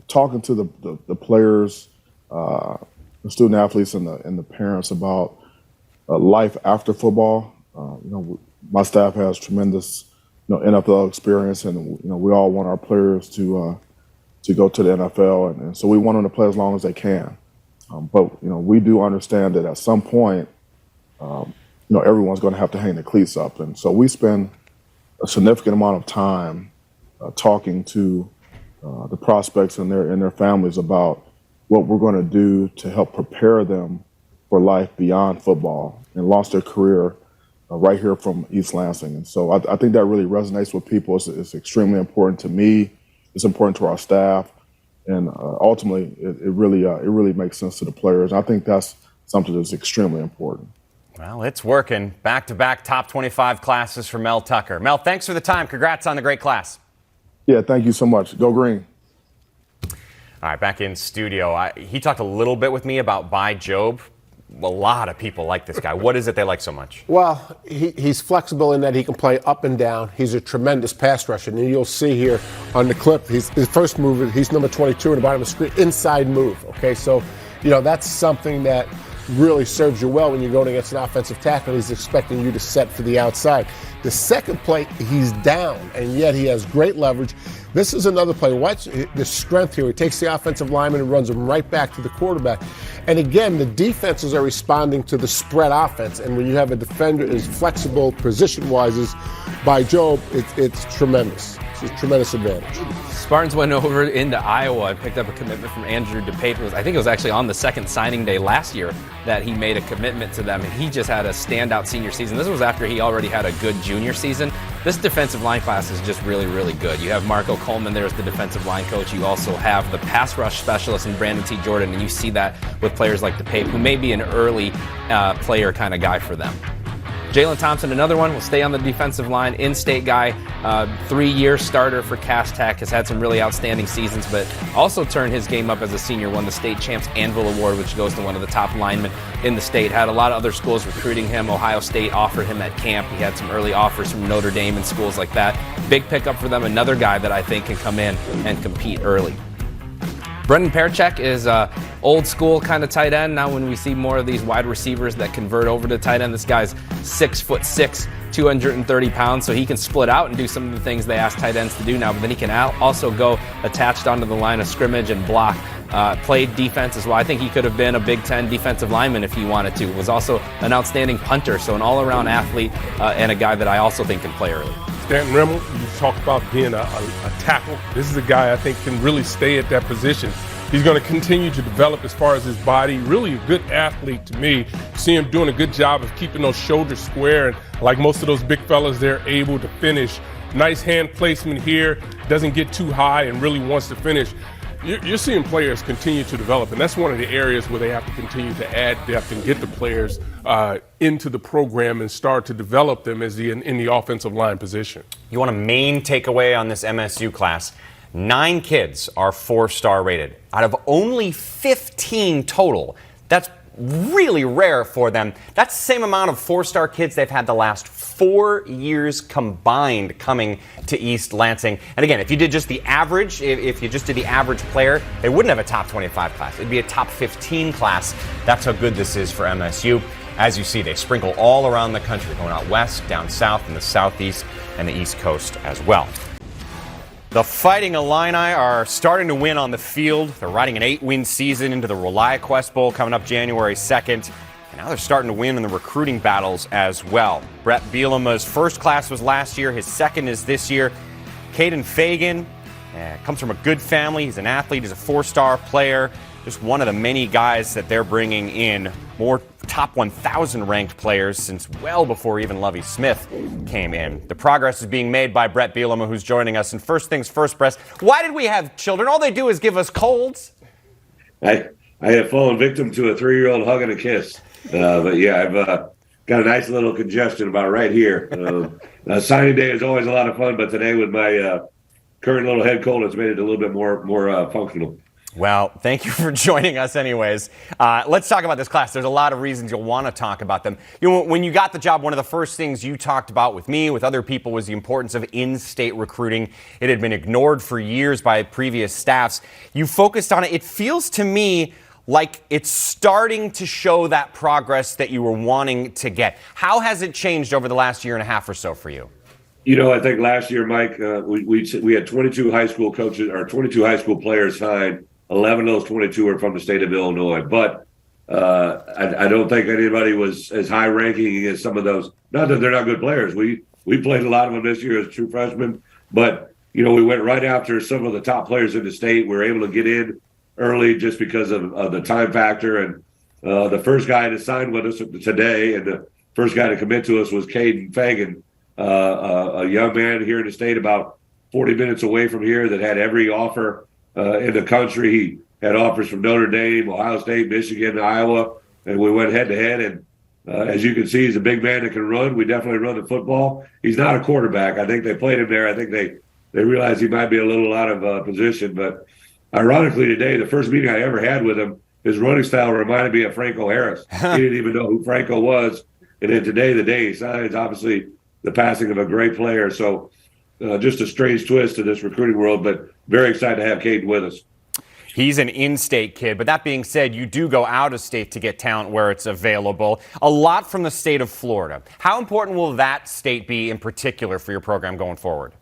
talking to the players, the student athletes, and the parents about life after football. My staff has tremendous, NFL experience, and we all want our players to go to the NFL, and so we want them to play as long as they can. But we do understand that at some point, everyone's going to have to hang the cleats up, and so we spend a significant amount of time talking to the prospects and their families about what we're going to do to help prepare them for for life beyond football and launched their career right here from East Lansing. And so I think that really resonates with people. It's extremely important to me. It's important to our staff. And ultimately, it really makes sense to the players. I think that's something that's extremely important. Well, it's working. Back-to-back top 25 classes for Mel Tucker. Mel, thanks for the time. Congrats on the great class. Yeah, thank you so much. Go Green. All right, back in studio. He talked a little bit with me about By Job. A lot of people like this guy. What is it they like so much? Well, he's flexible in that he can play up and down. He's a tremendous pass rusher. And you'll see here on the clip, his first move, he's number 22 in the bottom of the screen, inside move. Okay, so, that's something that really serves you well when you're going against an offensive tackle. He's expecting you to set for the outside. The second play, he's down, and yet he has great leverage. This is another play. Watch the strength here. He takes the offensive lineman and runs him right back to the quarterback. And again, the defenses are responding to the spread offense. And when you have a defender as flexible position-wise as By Job, it's tremendous. It's a tremendous advantage. Spartans went over into Iowa and picked up a commitment from Andrew DePape. I think it was actually on the second signing day last year that he made a commitment to them, and he just had a standout senior season. This was after he already had a good junior season. This defensive line class is just really, really good. You have Marco Coleman there as the defensive line coach. You also have the pass rush specialist in Brandon T. Jordan, and you see that with players like DePape, who may be an early player kind of guy for them. Jalen Thompson, another one, will stay on the defensive line, in-state guy, 3-year starter for Cass Tech, has had some really outstanding seasons, but also turned his game up as a senior, won the state champs Anvil Award, which goes to one of the top linemen in the state. Had a lot of other schools recruiting him. Ohio State offered him at camp. He had some early offers from Notre Dame and schools like that. Big pickup for them, another guy that I think can come in and compete early. Brendan Perchek is old school kind of tight end. Now when we see more of these wide receivers that convert over to tight end, this guy's 6'6", 230 pounds, so he can split out and do some of the things they ask tight ends to do now, but then he can also go attached onto the line of scrimmage and block. Played defense as well. I think he could have been a Big Ten defensive lineman if he wanted to. Was also an outstanding punter, so an all-around athlete and a guy that I also think can play early. Stanton Rimmel, you talk about being a tackle. This is a guy I think can really stay at that position. He's going to continue to develop as far as his body. Really a good athlete to me. See him doing a good job of keeping those shoulders square, and like most of those big fellas, they're able to finish. Nice hand placement here. Doesn't get too high and really wants to finish. You're seeing players continue to develop, and that's one of the areas where they have to continue to add depth and get the players into the program and start to develop them as in the offensive line position. You want a main takeaway on this MSU class? 9 kids are 4-star rated out of only 15 total. That's really rare for them. That's the same amount of 4-star kids they've had the last 4 years combined coming to East Lansing. And again, if you did just the average, if you just did the average player, they wouldn't have a top 25 class. It'd be a top 15 class. That's how good this is for MSU. As you see, they sprinkle all around the country, going out west, down south, and the southeast, and the east coast as well. The Fighting Illini are starting to win on the field. They're riding an 8-win season into the ReliaQuest Bowl coming up January 2nd. And now they're starting to win in the recruiting battles as well. Bret Bielema's first class was last year. His second is this year. Caden Fagan comes from a good family. He's an athlete. He's a 4-star player. Just one of the many guys that they're bringing in. More top 1,000 ranked players since well before even Lovie Smith came in. The progress is being made by Bret Bielema, who's joining us. And first things first, Bret, why did we have children? All they do is give us colds. I have fallen victim to a 3-year-old hug and a kiss. But yeah, I've got a nice little congestion about right here. Signing day is always a lot of fun, but today with my current little head cold, it's made it a little bit more functional. Well, thank you for joining us anyways. Let's talk about this class. There's a lot of reasons you'll want to talk about them. You know, when you got the job, one of the first things you talked about with me, with other people, was the importance of in-state recruiting. It had been ignored for years by previous staffs. You focused on it. It feels to me like it's starting to show that progress that you were wanting to get. How has it changed over the last year and a half or so for you? You know, I think last year, Mike, we had 22 high school coaches or 22 high school players signed. 11 of those 22 are from the state of Illinois. But I don't think anybody was as high ranking as some of those. Not that they're not good players. We played a lot of them this year as true freshmen. But, you know, we went right after some of the top players in the state. We were able to get in early just because of the time factor. And The first guy to sign with us today and the first guy to commit to us was Caden Fagan, a young man here in the state about 40 minutes away from here that had every offer in the country. He had offers from Notre Dame, Ohio State, Michigan, Iowa, and we went head-to-head. And as you can see, he's a big man that can run. We definitely run the football. He's not a quarterback. I think they played him there. I think they realized he might be a little out of position. But ironically today, the first meeting I ever had with him, his running style reminded me of Franco Harris. He didn't even know who Franco was. And then today, the day he signs, obviously the passing of a great player. So just a strange twist to this recruiting world, but very excited to have Caden with us. He's an in-state kid, but that being said, you do go out of state to get talent where it's available. A lot from the state of Florida. How important will that state be in particular for your program going forward?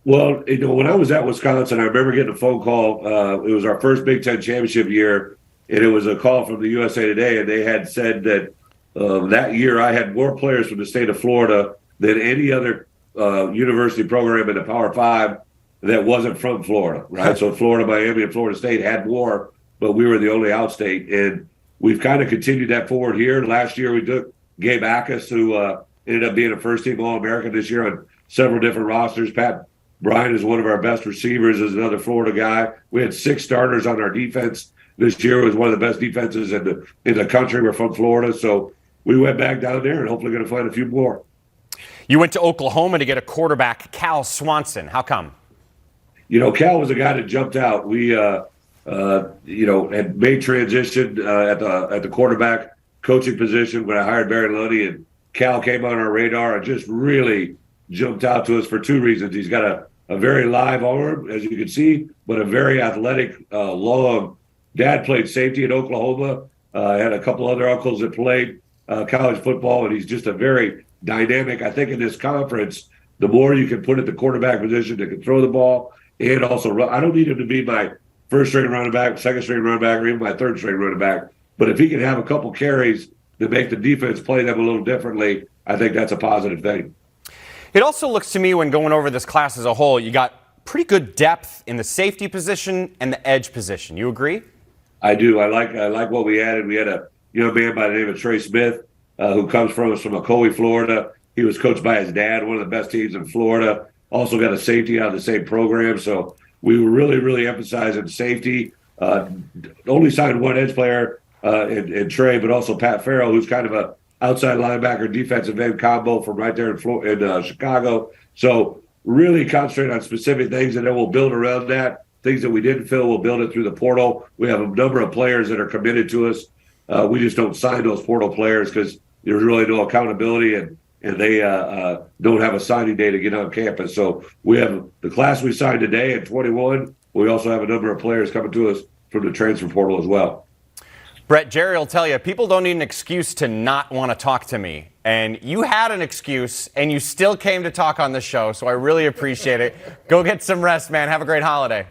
Well, when I was at Wisconsin, I remember getting a phone call. It was our first Big Ten championship year, and it was a call from the USA Today, and they had said that that year I had more players from the state of Florida than any other university program in the Power Five that wasn't from Florida, right? So Florida, Miami, and Florida State had more, but we were the only outstate. And we've kind of continued that forward here. Last year we took Gabe Ackus, who ended up being a first-team All-American this year on several different rosters. Pat Bryant is one of our best receivers, is another Florida guy. We had 6 starters on our defense this year. It was one of the best defenses in the country. We're from Florida, so we went back down there and hopefully going to find a few more. You went to Oklahoma to get a quarterback, Cal Swanson. How come? Cal was a guy that jumped out. We, had made transition at the quarterback coaching position when I hired Barry Lundy, and Cal came on our radar and just really jumped out to us for 2 reasons. He's got a very live arm, as you can see, but a very athletic, long. Dad played safety at Oklahoma. Had a couple other uncles that played college football, and he's just a very dynamic. I think in this conference, the more you can put at the quarterback position that can throw the ball and also run. I don't need him to be my first-string running back, second-string running back, or even my third-string running back. But if he can have a couple carries that make the defense play them a little differently, I think that's a positive thing. It also looks to me, when going over this class as a whole, you got pretty good depth in the safety position and the edge position. You agree? I do. I like what we added. We had a young man by the name of Trey Smith, who comes from Ocoee, Florida. He was coached by his dad, one of the best teams in Florida. Also got a safety out of the same program. So we were really, really emphasizing safety. Only signed one edge player in Trey, but also Pat Farrell, who's kind of a outside linebacker, defensive end combo from right there in Chicago. So really concentrate on specific things, and then we'll build around that. Things that we didn't fill, we'll build it through the portal. We have a number of players that are committed to us. We just don't sign those portal players because there's really no accountability, and they don't have a signing day to get on campus. So we have the class we signed today at 21. We also have a number of players coming to us from the transfer portal as well. Bret, Jerry will tell you, people don't need an excuse to not want to talk to me. And you had an excuse, and you still came to talk on the show, so I really appreciate it. Go get some rest, man. Have a great holiday.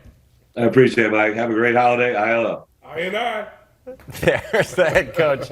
I appreciate it, Mike. Have a great holiday. I. There's the head coach,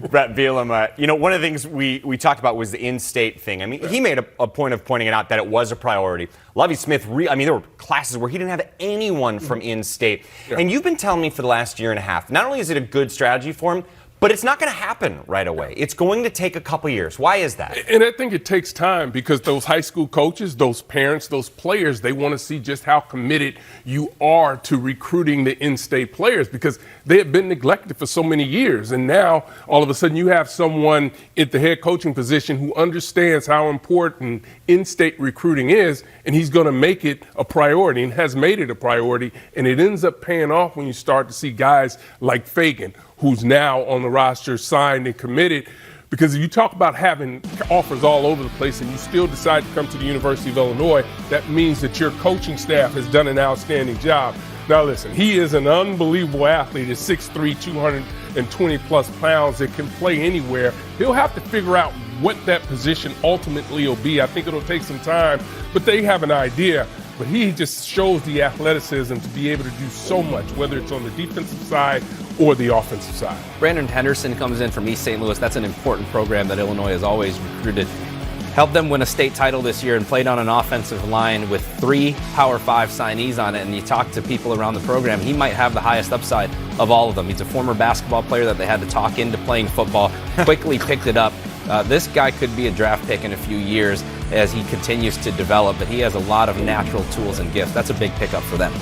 Bret Bielema. One of the things we talked about was the in-state thing. I mean, he made a point of pointing it out that it was a priority. Lovie Smith, there were classes where he didn't have anyone from in-state. Yeah. And you've been telling me for the last year and a half, not only is it a good strategy for him, but it's not going to happen right away. It's going to take a couple years. Why is that? And I think it takes time because those high school coaches, those parents, those players, they want to see just how committed you are to recruiting the in-state players because they have been neglected for so many years. And now, all of a sudden, you have someone at the head coaching position who understands how important in-state recruiting is, and he's going to make it a priority and has made it a priority. And it ends up paying off when you start to see guys like Fagan, who's now on the roster, signed and committed. Because if you talk about having offers all over the place and you still decide to come to the University of Illinois, that means that your coaching staff has done an outstanding job. Now listen, he is an unbelievable athlete at 6'3", 220 plus pounds that can play anywhere. He'll have to figure out what that position ultimately will be. I think it'll take some time, but they have an idea. But he just shows the athleticism to be able to do so much, whether it's on the defensive side or the offensive side. Brandon Henderson comes in from East St. Louis. That's an important program that Illinois has always recruited helped them win a state title this year and played on an offensive line with 3 Power 5 signees on it. And you talk to people around the program, he might have the highest upside of all of them. He's a former basketball player that they had to talk into playing football, quickly picked it up. This guy could be a draft pick in a few years as he continues to develop, but he has a lot of natural tools and gifts. That's a big pickup for them.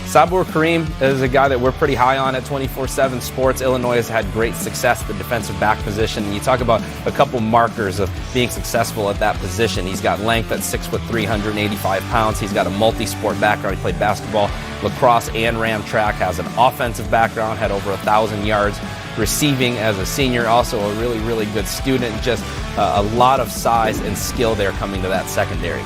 Sabur Kareem is a guy that we're pretty high on at 24/7 Sports. Illinois has had great success at the defensive back position. And you talk about a couple markers of being successful at that position. He's got length at 6'3", 185 pounds. He's got a multi-sport background. He played basketball, lacrosse, and ram track. Has an offensive background, had over 1,000 yards receiving as a senior. Also a really, really good student. Just a lot of size and skill there coming to that secondary.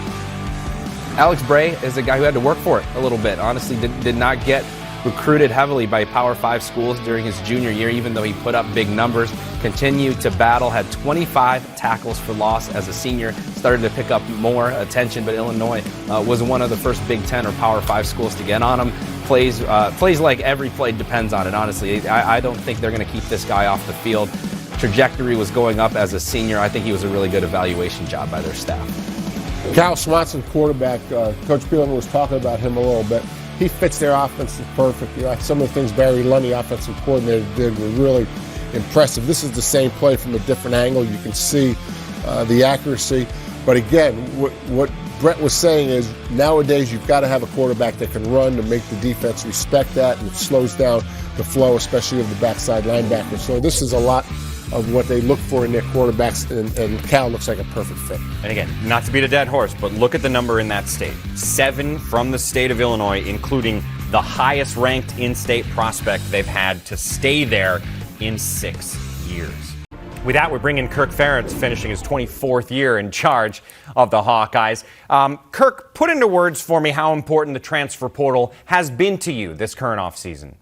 Alex Bray is a guy who had to work for it a little bit. Honestly, did not get recruited heavily by Power 5 schools during his junior year, even though he put up big numbers. Continued to battle, had 25 tackles for loss as a senior. Started to pick up more attention, but Illinois was one of the first Big Ten or Power 5 schools to get on him. Plays like every play depends on it, honestly. I don't think they're going to keep this guy off the field. Trajectory was going up as a senior. I think he was a really good evaluation job by their staff. Cal Swanson, quarterback, Coach Bielema was talking about him a little bit. He fits their offense perfect. You know, some of the things Barry Lundy, offensive coordinator, did were really impressive. This is the same play from a different angle. You can see the accuracy. But again, what Bret was saying is nowadays you've got to have a quarterback that can run to make the defense respect that, and it slows down the flow, especially of the backside linebacker. So this is a lot of what they look for in their quarterbacks, and Cal looks like a perfect fit. And again, not to beat a dead horse, but look at the number in that state. 7 from the state of Illinois, including the highest ranked in-state prospect they've had to stay there in 6 years. With that, we bring in Kirk Ferentz, finishing his 24th year in charge of the Hawkeyes. Kirk, put into words for me how important the transfer portal has been to you this current offseason.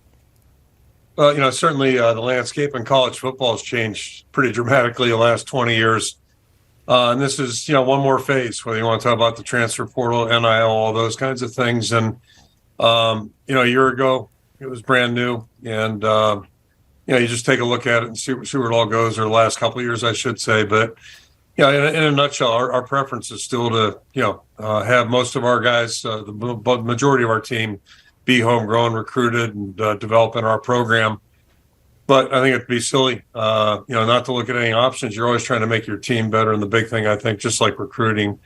Well, certainly the landscape in college football has changed pretty dramatically the last 20 years. And this is, one more phase, whether you want to talk about the transfer portal, NIL, all those kinds of things. And, a year ago, it was brand new. And, you just take a look at it and see where it all goes, or the last couple of years, I should say. But, in a nutshell, our preference is still to, have most of our guys, the majority of our team, be homegrown, recruited, and develop in our program. But I think it'd be silly, not to look at any options. You're always trying to make your team better. And the big thing, I think, just like recruiting,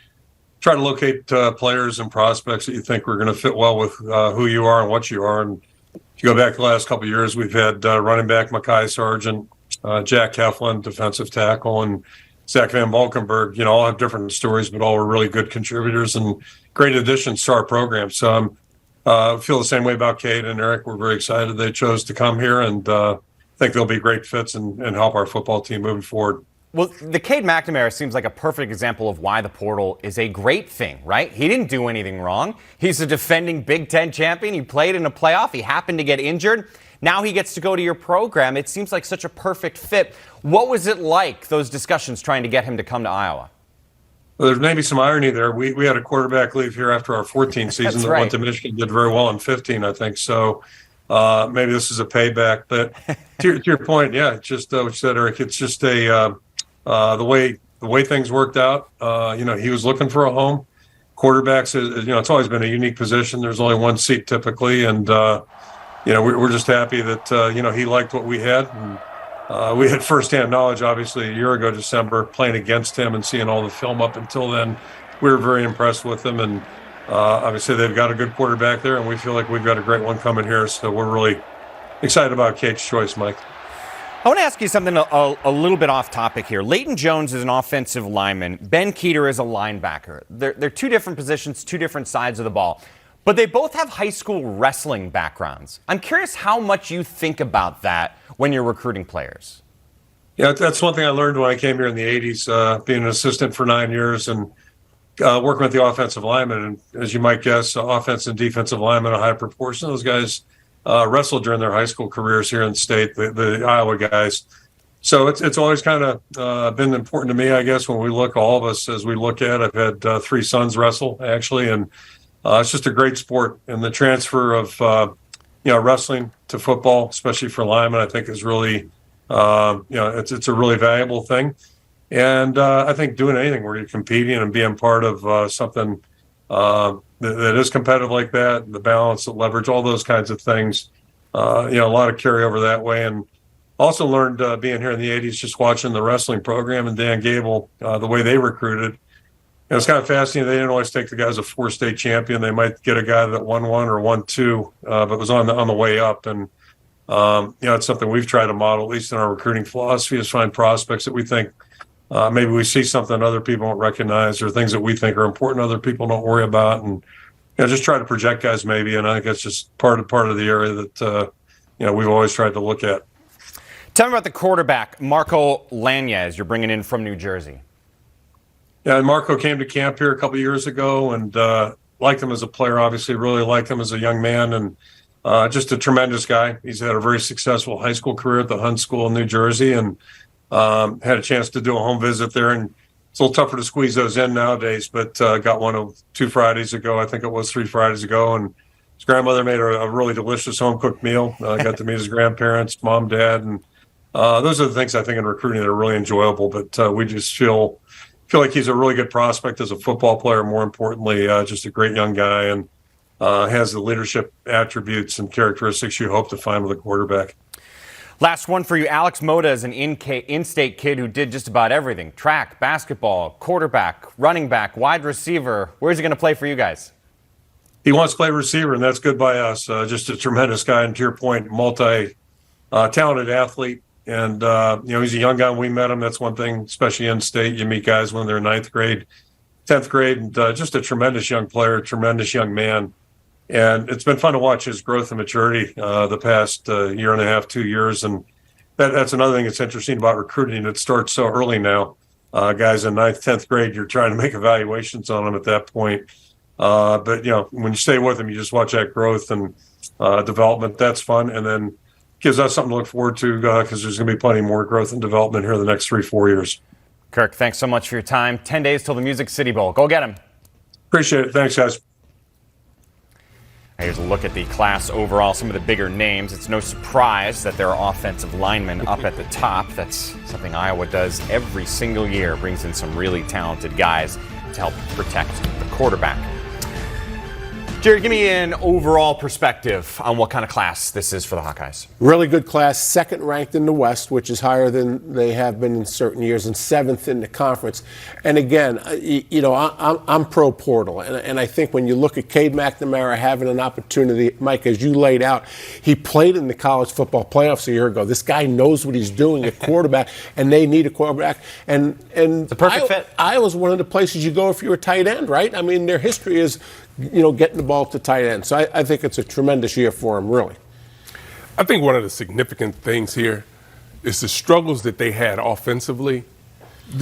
try to locate players and prospects that you think are going to fit well with who you are and what you are. And if you go back the last couple of years, we've had running back Mekhi Sargent, Jack Heflin, defensive tackle, and Zach Van Valkenburg. All have different stories, but all are really good contributors and great additions to our program. So feel the same way about Kate and Eric. We're very excited they chose to come here, and think they'll be great fits and help our football team moving forward. Well, the Cade McNamara seems like a perfect example of why the portal is a great thing, right? He didn't do anything wrong. He's a defending Big Ten champion. He played in a playoff. He happened to get injured. Now he gets to go to your program. It seems like such a perfect fit. What was it like, those discussions, trying to get him to come to Iowa? Well, there's maybe some irony there. We had a quarterback leave here after our 14 season that went to Michigan, did very well in 15, I think. So maybe this is a payback. But to your point, yeah, just what you said, Eric, it's just the way things worked out. He was looking for a home. Quarterbacks, it's always been a unique position. There's only one seat typically, and we're just happy that he liked what we had. And, we had firsthand knowledge, obviously, a year ago, December, playing against him and seeing all the film up until then. We were very impressed with him, and obviously they've got a good quarterback there, and we feel like we've got a great one coming here. So we're really excited about Kate's choice, Mike. I want to ask you something a little bit off topic here. Leighton Jones is an offensive lineman. Ben Keeter is a linebacker. They're two different positions, two different sides of the ball. But they both have high school wrestling backgrounds. I'm curious how much you think about that when you're recruiting players. Yeah, that's one thing I learned when I came here in the 80s, being an assistant for 9 years and working with the offensive linemen. And as you might guess, offensive and defensive linemen, a high proportion of those guys wrestled during their high school careers here in the state, the Iowa guys. So it's always kind of been important to me, I guess, when we look, all of us, as we look at it. I've had 3 sons wrestle, actually, and it's just a great sport. And the transfer of, wrestling to football, especially for linemen, I think is really, it's a really valuable thing. And I think doing anything where you're competing and being part of something that is competitive like that, the balance, the leverage, all those kinds of things, a lot of carryover that way. And also learned being here in the 80s, just watching the wrestling program and Dan Gable, the way they recruited. And it's kind of fascinating. They didn't always take the guy as a 4-state champion. They might get a guy that won 1 or won 2, but was on the way up. And, it's something we've tried to model, at least in our recruiting philosophy, is find prospects that we think maybe we see something other people don't recognize or things that we think are important other people don't worry about. And, just try to project guys maybe. And I think that's just part of the area that, we've always tried to look at. Tell me about the quarterback, Marco Lanyez, you're bringing in from New Jersey. Yeah, Marco came to camp here a couple of years ago and liked him as a player, obviously, really liked him as a young man, and just a tremendous guy. He's had a very successful high school career at the Hunt School in New Jersey and had a chance to do a home visit there. And it's a little tougher to squeeze those in nowadays, but got one 2 Fridays ago. I think it was 3 Fridays ago. And his grandmother made a really delicious home-cooked meal. Got to meet his grandparents, mom, dad, and those are the things I think in recruiting that are really enjoyable. But we just feel like he's a really good prospect as a football player. More importantly, just a great young guy and has the leadership attributes and characteristics you hope to find with a quarterback. Last one for you. Alex Moda is an in-state kid who did just about everything. Track, basketball, quarterback, running back, wide receiver. Where's he going to play for you guys? He wants to play receiver, and that's good by us. Just a tremendous guy, and to your point, multi-talented athlete. And, he's a young guy when we met him. That's one thing, especially in state. You meet guys when they're 9th grade, 10th grade, and just a tremendous young player, tremendous young man. And it's been fun to watch his growth and maturity the past year and a half, 2 years. And that's another thing that's interesting about recruiting. It starts so early now. Guys in 9th, 10th grade, you're trying to make evaluations on them at that point. But, when you stay with them, you just watch that growth and development. That's fun. And then gives us something to look forward to because there's going to be plenty more growth and development here in the next 3-4 years. Kirk, thanks so much for your time. 10 days till the Music City Bowl. Go get him. Appreciate it. Thanks, guys. Here's a look at the class overall, some of the bigger names. It's no surprise that there are offensive linemen up at the top. That's something Iowa does every single year, brings in some really talented guys to help protect the quarterback. Jerry, give me an overall perspective on what kind of class this is for the Hawkeyes. Really good class, 2nd ranked in the West, which is higher than they have been in certain years, and 7th in the conference. And again, I'm pro portal, and I think when you look at Cade McNamara having an opportunity, Mike, as you laid out, he played in the college football playoffs a year ago. This guy knows what he's doing at quarterback, and they need a quarterback. And it's a perfect fit. Iowa's one of the places you go if you're a tight end, right? I mean, their history is getting the ball to tight end. So I think it's a tremendous year for him, really. I think one of the significant things here is the struggles that they had offensively.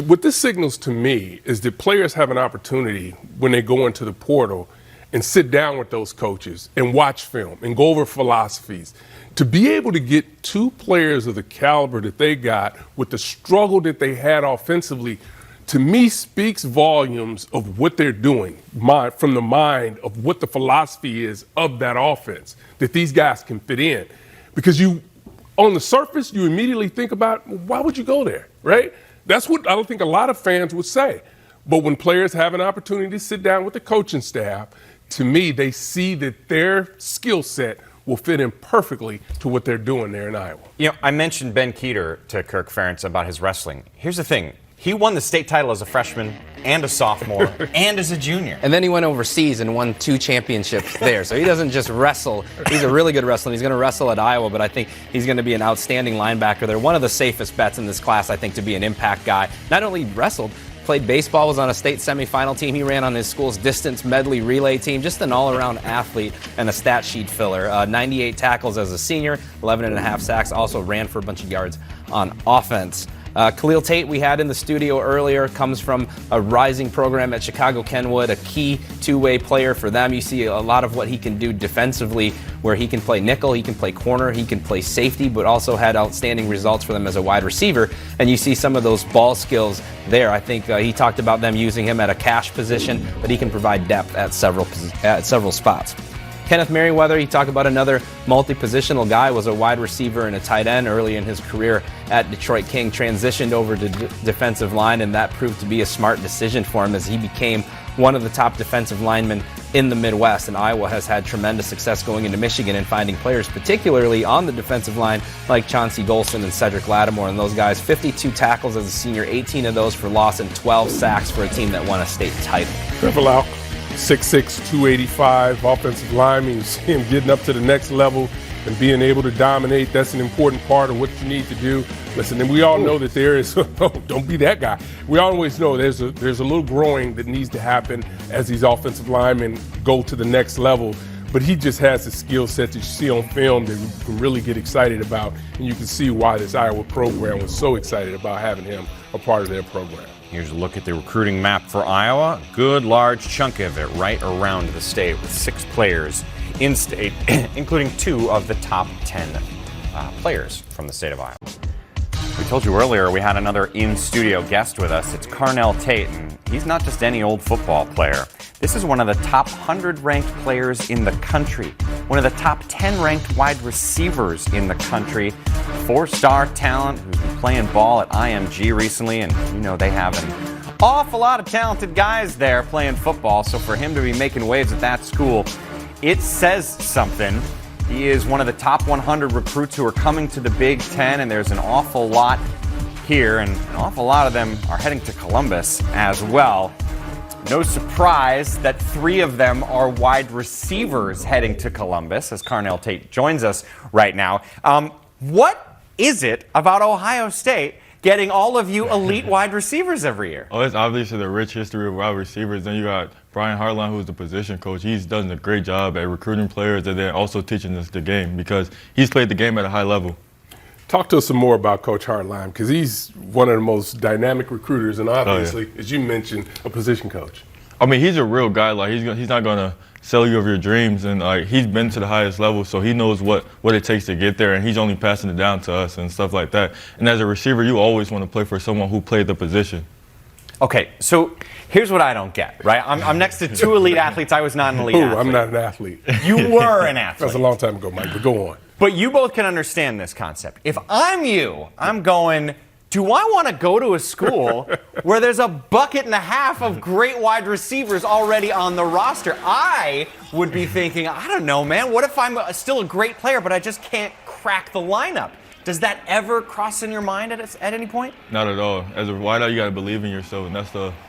What this signals to me is that players have an opportunity when they go into the portal and sit down with those coaches and watch film and go over philosophies. To be able to get 2 players of the caliber that they got with the struggle that they had offensively, to me, speaks volumes of what they're doing from the mind of what the philosophy is of that offense, that these guys can fit in. Because on the surface, you immediately think about, why would you go there, right? That's what I don't think a lot of fans would say. But when players have an opportunity to sit down with the coaching staff, to me, they see that their skill set will fit in perfectly to what they're doing there in Iowa. I mentioned Ben Keeter to Kirk Ferentz about his wrestling. Here's the thing. He won the state title as a freshman and a sophomore and as a junior. And then he went overseas and won 2 championships there. So he doesn't just wrestle. He's a really good wrestler. He's going to wrestle at Iowa, but I think he's going to be an outstanding linebacker. They're one of the safest bets in this class, I think, to be an impact guy. Not only wrestled, played baseball, was on a state semifinal team. He ran on his school's distance medley relay team. Just an all-around athlete and a stat sheet filler. 98 tackles as a senior, 11.5 sacks. Also ran for a bunch of yards on offense. Kahlil Tate, we had in the studio earlier, comes from a rising program at Chicago Kenwood, a key 2-way player for them. You see a lot of what he can do defensively, where he can play nickel, he can play corner, he can play safety, but also had outstanding results for them as a wide receiver. And you see some of those ball skills there. I think he talked about them using him at a cash position, but he can provide depth at several spots. Kenneth Merriweather, he talked about another multi-positional guy, was a wide receiver and a tight end early in his career at Detroit King, transitioned over to defensive line, and that proved to be a smart decision for him as he became one of the top defensive linemen in the Midwest. And Iowa has had tremendous success going into Michigan and finding players, particularly on the defensive line, like Chauncey Golson and Cedric Lattimore. And those guys, 52 tackles as a senior, 18 of those for loss, and 12 sacks for a team that won a state title. Trevor Lau, 6'6", 285, offensive lineman. You see him getting up to the next level and being able to dominate. That's an important part of what you need to do. Listen, and we all know that there is, don't be that guy. We always know there's a little growing that needs to happen as these offensive linemen go to the next level. But he just has the skill set that you see on film that you can really get excited about. And you can see why this Iowa program was so excited about having him a part of their program. Here's a look at the recruiting map for Iowa. Good large chunk of it right around the state with 6 players in state, including 2 of the top 10 players from the state of Iowa. We told you earlier we had another in-studio guest with us. It's Carnell Tate, and he's not just any old football player. This is one of the top 100 ranked players in the country, one of the top 10 ranked wide receivers in the country, 4-star talent who's been playing ball at IMG recently, and you know they have an awful lot of talented guys there playing football, so for him to be making waves at that school, it says something. He is one of the top 100 recruits who are coming to the Big Ten, and there's an awful lot here, and an awful lot of them are heading to Columbus as well. No surprise that 3 of them are wide receivers heading to Columbus as Carnell Tate joins us right now. What is it about Ohio State getting all of you elite wide receivers every year? Oh, it's obviously the rich history of wide receivers. Then you got Brian Hartline, who's the position coach. He's done a great job at recruiting players and then also teaching us the game because he's played the game at a high level. Talk to us some more about Coach Hartline because he's one of the most dynamic recruiters and obviously, as you mentioned, a position coach. I mean, he's a real guy. Like he's not gonna sell you of your dreams, and like he's been to the highest level, so he knows what it takes to get there, and he's only passing it down to us and stuff like that. And as a receiver, you always want to play for someone who played the position. Okay, so here's what I don't get, right? I'm next to 2 elite athletes. I was not an elite athlete. I'm not an athlete. You were an athlete. That's a long time ago, Mike, but go on. But you both can understand this concept. If I'm you, I'm going, do I want to go to a school where there's a bucket and a half of great wide receivers already on the roster? I would be thinking, I don't know, man, what if I'm still a great player, but I just can't crack the lineup? Does that ever cross in your mind at any point? Not at all. As a wideout, you got to believe in yourself, and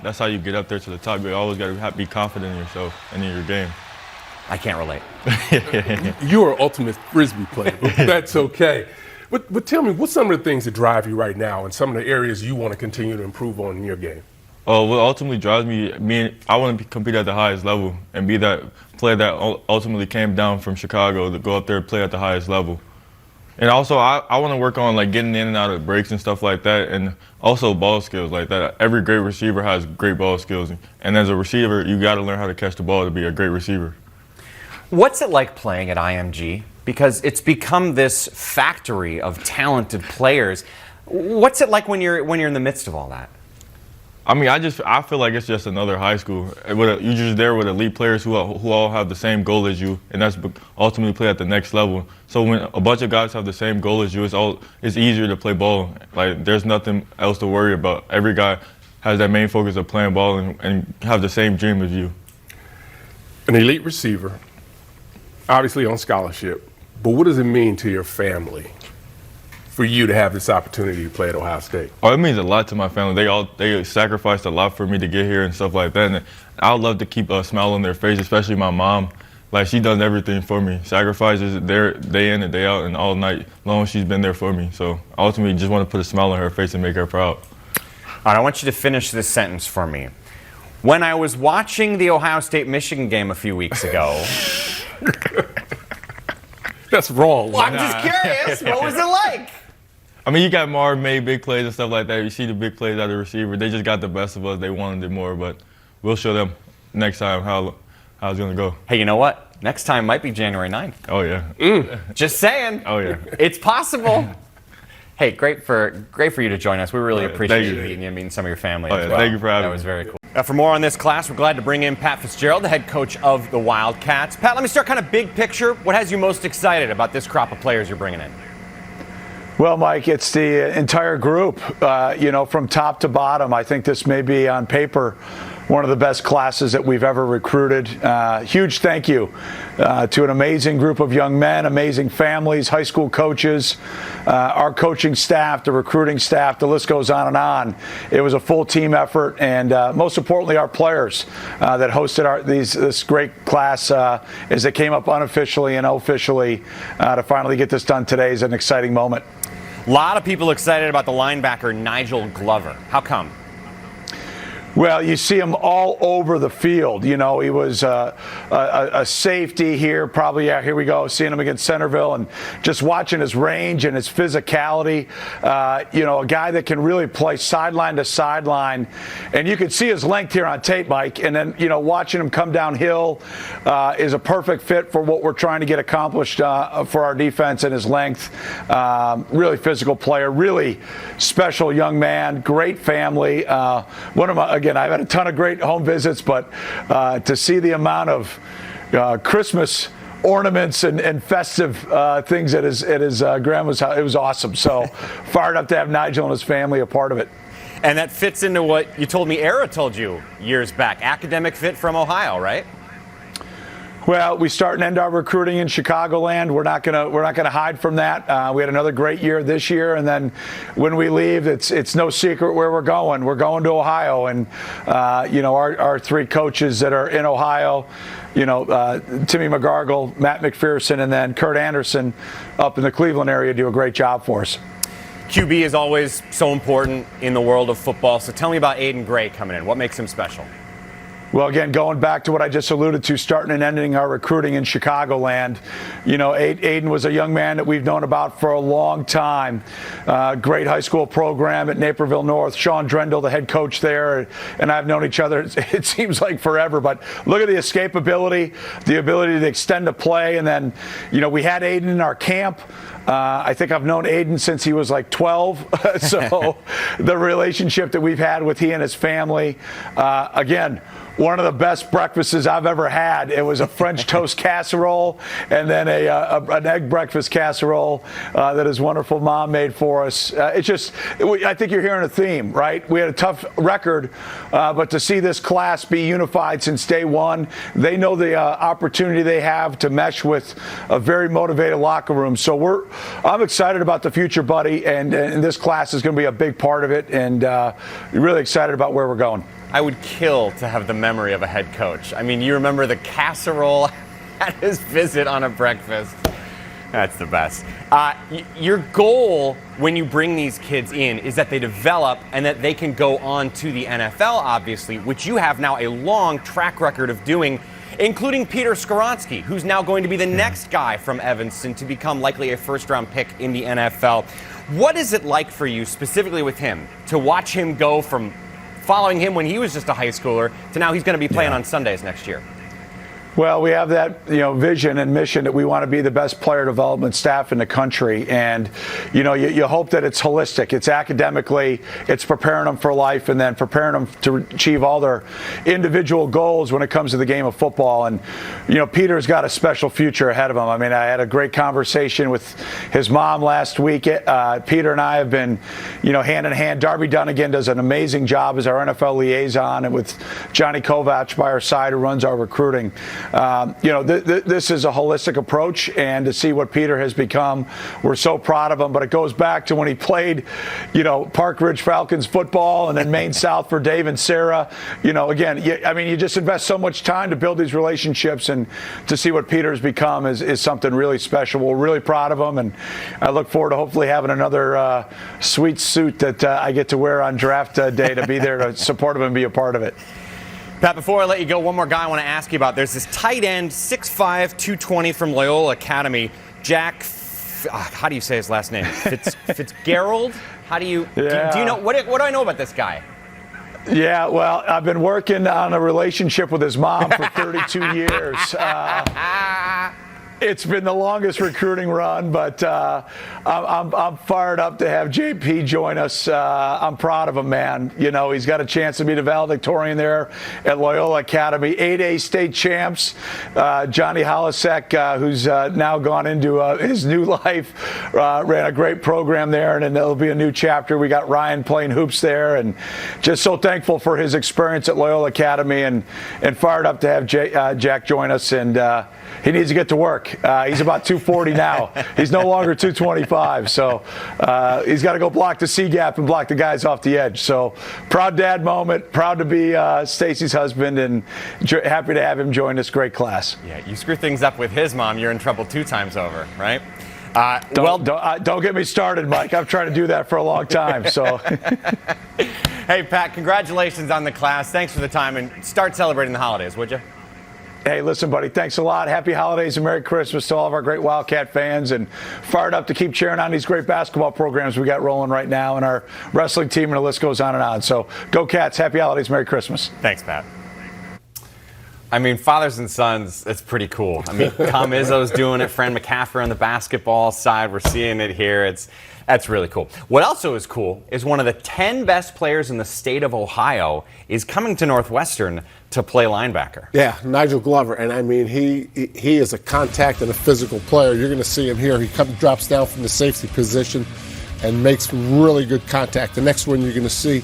that's how you get up there to the top. You always got to be confident in yourself and in your game. I can't relate. You're an ultimate Frisbee player, but that's okay. But tell me, what's some of the things that drive you right now and some of the areas you want to continue to improve on in your game? Oh, what ultimately drives me, I want to compete at the highest level and be that player that ultimately came down from Chicago to go up there and play at the highest level. And also, I want to work on like getting in and out of breaks and stuff like that, and also ball skills like that. Every great receiver has great ball skills, and as a receiver, you got to learn how to catch the ball to be a great receiver. What's it like playing at IMG? Because it's become this factory of talented players. What's it like when you're in the midst of all that? I mean, I feel like it's just another high school. You're just there with elite players who all have the same goal as you, and that's ultimately play at the next level. So when a bunch of guys have the same goal as you, it's easier to play ball. Like there's nothing else to worry about. Every guy has that main focus of playing ball and have the same dream as you. An elite receiver, obviously on scholarship, but what does it mean to your family for you to have this opportunity to play at Ohio State? Oh, it means a lot to my family. They sacrificed a lot for me to get here and stuff like that. And I would love to keep a smile on their face, especially my mom. Like, she does everything for me. Sacrifices there day in and day out and all night long she's been there for me. So ultimately just want to put a smile on her face and make her proud. All right, I want you to finish this sentence for me. When I was watching the Ohio State-Michigan game a few weeks ago... That's wrong. Well, I'm just curious. What was it like? I mean, you got Marv made big plays and stuff like that. You see the big plays out of the receiver. They just got the best of us. They wanted it more, but we'll show them next time how it's going to go. Hey, you know what? Next time might be January 9th. Oh, yeah. Just saying. Oh, yeah. It's possible. Hey, great for you to join us. We really appreciate you meeting some of your family as well. Thank you for having me. That was very cool. For more on this class, we're glad to bring in Pat Fitzgerald, the head coach of the Wildcats. Pat, let me start kind of big picture. What has you most excited about this crop of players you're bringing in? Well, Mike, it's the entire group, from top to bottom. I think this may be, on paper, one of the best classes that we've ever recruited. Huge thank you to an amazing group of young men, amazing families, high school coaches, our coaching staff, the recruiting staff, the list goes on and on. It was a full team effort, and most importantly, our players that hosted this great class as they came up unofficially and officially to finally get this done today is an exciting moment. A lot of people excited about the linebacker Nigel Glover. How come? Well, you see him all over the field. He was a safety here, probably, here we go, seeing him against Centerville and just watching his range and his physicality. A guy that can really play sideline to sideline. And you can see his length here on Tate, Mike. And then, watching him come downhill is a perfect fit for what we're trying to get accomplished for our defense and his length. Really physical player, really special young man, great family. Again, I've had a ton of great home visits, but to see the amount of Christmas ornaments and festive things at his grandma's house, it was awesome. So fired up to have Nigel and his family a part of it. And that fits into what you told me Era told you years back. Academic fit from Ohio, right? Well, we start and end our recruiting in Chicagoland. We're not gonna hide from that. We had another great year this year, and then when we leave, it's no secret where we're going. We're going to Ohio, and our three coaches that are in Ohio, Timmy McGargle, Matt McPherson, and then Kurt Anderson up in the Cleveland area do a great job for us. QB is always so important in the world of football. So tell me about Aiden Gray coming in. What makes him special? Well, again, going back to what I just alluded to, starting and ending our recruiting in Chicagoland, Aiden was a young man that we've known about for a long time. Great high school program at Naperville North. Sean Drendel, the head coach there, and I've known each other, it seems like forever. But look at the escapability, the ability to extend a play. And then, we had Aiden in our camp. I think I've known Aiden since he was like 12. So the relationship that we've had with he and his family, again, one of the best breakfasts I've ever had. It was a French toast casserole and then an egg breakfast casserole that his wonderful mom made for us. I think you're hearing a theme, right? We had a tough record, but to see this class be unified since day one, they know the opportunity they have to mesh with a very motivated locker room. So I'm excited about the future, buddy, and this class is going to be a big part of it, and really excited about where we're going. I would kill to have the memory of a head coach. I mean, you remember the casserole at his visit on a breakfast. That's the best. Your goal when you bring these kids in is that they develop and that they can go on to the NFL, obviously, which you have now a long track record of doing, including Peter Skoronski, who's now going to be the next guy from Evanston to become likely a first-round pick in the NFL. What is it like for you, specifically with him, to watch him go from following him when he was just a high schooler to now he's going to be playing on Sundays next year? Well, we have that, vision and mission that we want to be the best player development staff in the country. And, you hope that it's holistic. It's academically, it's preparing them for life, and then preparing them to achieve all their individual goals when it comes to the game of football. And, Peter's got a special future ahead of him. I mean, I had a great conversation with his mom last week. Peter and I have been, hand in hand. Darby Dunnigan does an amazing job as our NFL liaison, and with Johnny Kovac by our side, who runs our recruiting. This is a holistic approach, and to see what Peter has become, we're so proud of him. But it goes back to when he played, Park Ridge Falcons football, and then Maine South for Dave and Sarah. You just invest so much time to build these relationships, and to see what Peter's become is something really special. We're really proud of him, and I look forward to hopefully having another sweet suit that I get to wear on draft day to be there to support him and be a part of it. Pat, before I let you go, one more guy I want to ask you about. There's this tight end, 6'5", 220 from Loyola Academy, Jack. How do you say his last name? Fitzgerald? How do you? Yeah. Do you know what do I know about this guy? Yeah, well, I've been working on a relationship with his mom for 32 years. It's been the longest recruiting run, but I'm fired up to have JP join us. I'm proud of him, man. You know, he's got a chance to be the valedictorian there at Loyola Academy. 8A state champs. Johnny Holisek, who's now gone into his new life, ran a great program there, and then there'll be a new chapter. We got Ryan playing hoops there, and just so thankful for his experience at Loyola Academy, and fired up to have Jack join us. And he needs to get to work. He's about 240 now. He's no longer 225. So he's got to go block the C gap and block the guys off the edge. So proud dad moment. Proud to be Stacy's husband, and happy to have him join this great class. Yeah, you screw things up with his mom, you're in trouble 2 times over, right? Don't get me started, Mike. I've tried to do that for a long time. So. Hey, Pat, congratulations on the class. Thanks for the time, and start celebrating the holidays, would you? Hey, listen, buddy, thanks a lot. Happy holidays and Merry Christmas to all of our great Wildcat fans, and fired up to keep cheering on these great basketball programs we got rolling right now, and our wrestling team, and the list goes on and on. So go Cats. Happy holidays. Merry Christmas. Thanks, Pat. I mean, fathers and sons, it's pretty cool. I mean, Tom Izzo's doing it. Fran McCaffrey on the basketball side. We're seeing it here. That's really cool. What also is cool is one of the 10 best players in the state of Ohio is coming to Northwestern to play linebacker. Yeah, Nigel Glover. And I mean, he is a contact and a physical player. You're going to see him here. He drops down from the safety position and makes really good contact. The next one you're going to see,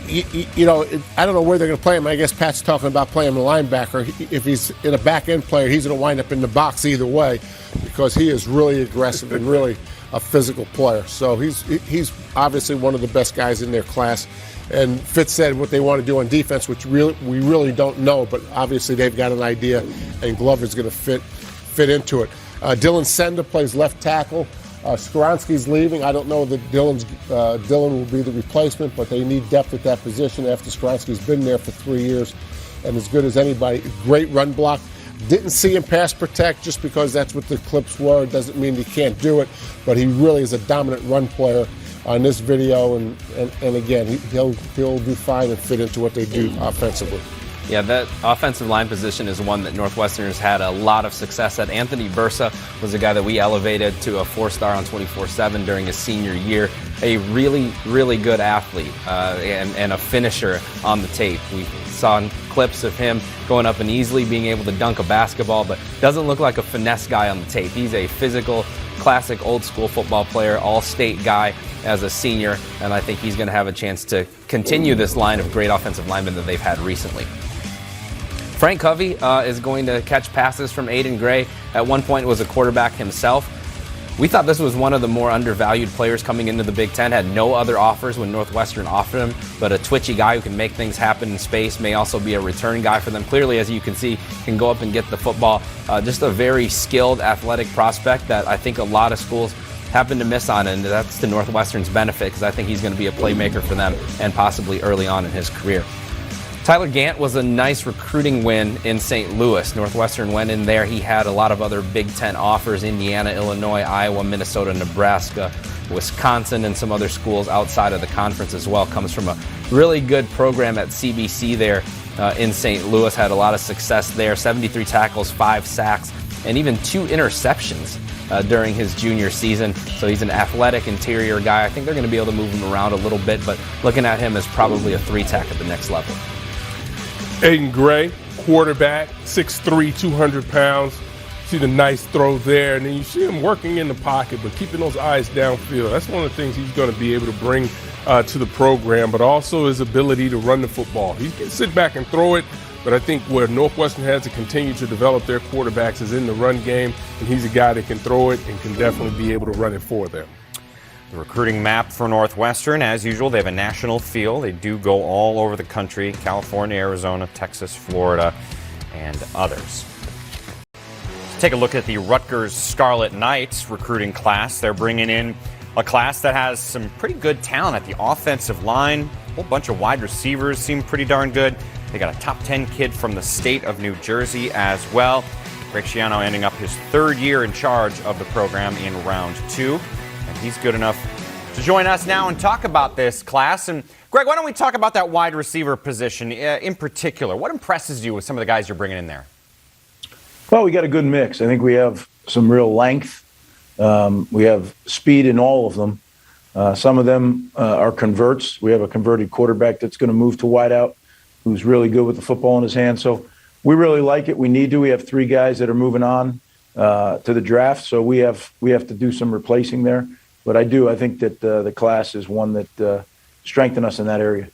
you know, I don't know where they're going to play him. I guess Pat's talking about playing him a linebacker. If he's in a back-end player, he's going to wind up in the box either way, because he is really aggressive and really a physical player. So he's obviously one of the best guys in their class. And Fitz said what they want to do on defense, which we really don't know, but obviously they've got an idea, and Glover's going to fit into it. Dylan Sender plays left tackle. Skoronsky's leaving. I don't know that Dylan will be the replacement, but they need depth at that position after Skoronsky's been there for 3 years and as good as anybody. Great run block. Didn't see him pass protect just because that's what the clips were. Doesn't mean he can't do it, but he really is a dominant run player on this video, and again, he'll do fine and fit into what they do offensively. Yeah, that offensive line position is one that Northwestern has had a lot of success at. Anthony Bursa was a guy that we elevated to a 4-star on 24/7 during his senior year. A really, really good athlete and a finisher on the tape. We saw clips of him going up and easily being able to dunk a basketball, but doesn't look like a finesse guy on the tape. He's a physical, classic old-school football player, all-state guy as a senior, and I think he's going to have a chance to continue this line of great offensive linemen that they've had recently. Frank Covey is going to catch passes from Aiden Gray. At one point was a quarterback himself. We thought this was one of the more undervalued players coming into the Big Ten. Had no other offers when Northwestern offered him, but a twitchy guy who can make things happen in space, may also be a return guy for them. Clearly, as you can see, can go up and get the football. Just a very skilled, athletic prospect that I think a lot of schools happen to miss on, and that's to Northwestern's benefit, because I think he's going to be a playmaker for them and possibly early on in his career. Tyler Gant was a nice recruiting win in St. Louis. Northwestern went in there. He had a lot of other Big Ten offers: Indiana, Illinois, Iowa, Minnesota, Nebraska, Wisconsin, and some other schools outside of the conference as well. Comes from a really good program at CBC there in St. Louis. Had a lot of success there. 73 tackles, 5 sacks, and even 2 interceptions during his junior season. So he's an athletic interior guy. I think they're going to be able to move him around a little bit, but looking at him as probably a 3-tech at the next level. Aiden Gray, quarterback, 6'3", 200 pounds. See the nice throw there, and then you see him working in the pocket, but keeping those eyes downfield. That's one of the things he's going to be able to bring to the program, but also his ability to run the football. He can sit back and throw it, but I think where Northwestern has to continue to develop their quarterbacks is in the run game, and he's a guy that can throw it and can definitely be able to run it for them. The recruiting map for Northwestern, as usual, they have a national feel. They do go all over the country: California, Arizona, Texas, Florida, and others. Let's take a look at the Rutgers Scarlet Knights recruiting class. They're bringing in a class that has some pretty good talent at the offensive line. A whole bunch of wide receivers seem pretty darn good. They got a top 10 kid from the state of New Jersey as well. Greg Schiano ending up his 3rd year in charge of the program in round 2. And he's good enough to join us now and talk about this class. And Greg, why don't we talk about that wide receiver position in particular? What impresses you with some of the guys you're bringing in there? Well, we got a good mix. I think we have some real length. We have speed in all of them. Some of them are converts. We have a converted quarterback that's going to move to wideout, who's really good with the football in his hand. So we really like it. We need to. We have 3 guys that are moving on to the draft, so we have to do some replacing there. But I think that the class is one that strengthened us in that area.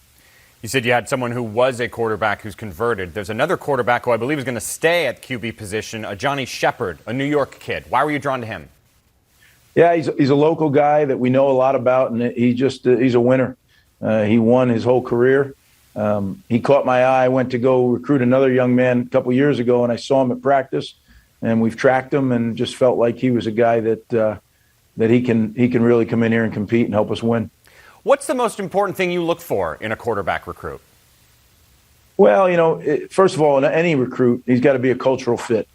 You said you had someone who was a quarterback who's converted. There's another quarterback who I believe is going to stay at QB position, a Johnny Shepard, a New York kid. Why were you drawn to him? Yeah, he's a local guy that we know a lot about, and he's a winner. He won his whole career. He caught my eye. I went to go recruit another young man a couple years ago, and I saw him at practice, and we've tracked him, and just felt like he was a guy that he can really come in here and compete and help us win. What's the most important thing you look for in a quarterback recruit? Well, first of all, in any recruit, he's got to be a cultural fit.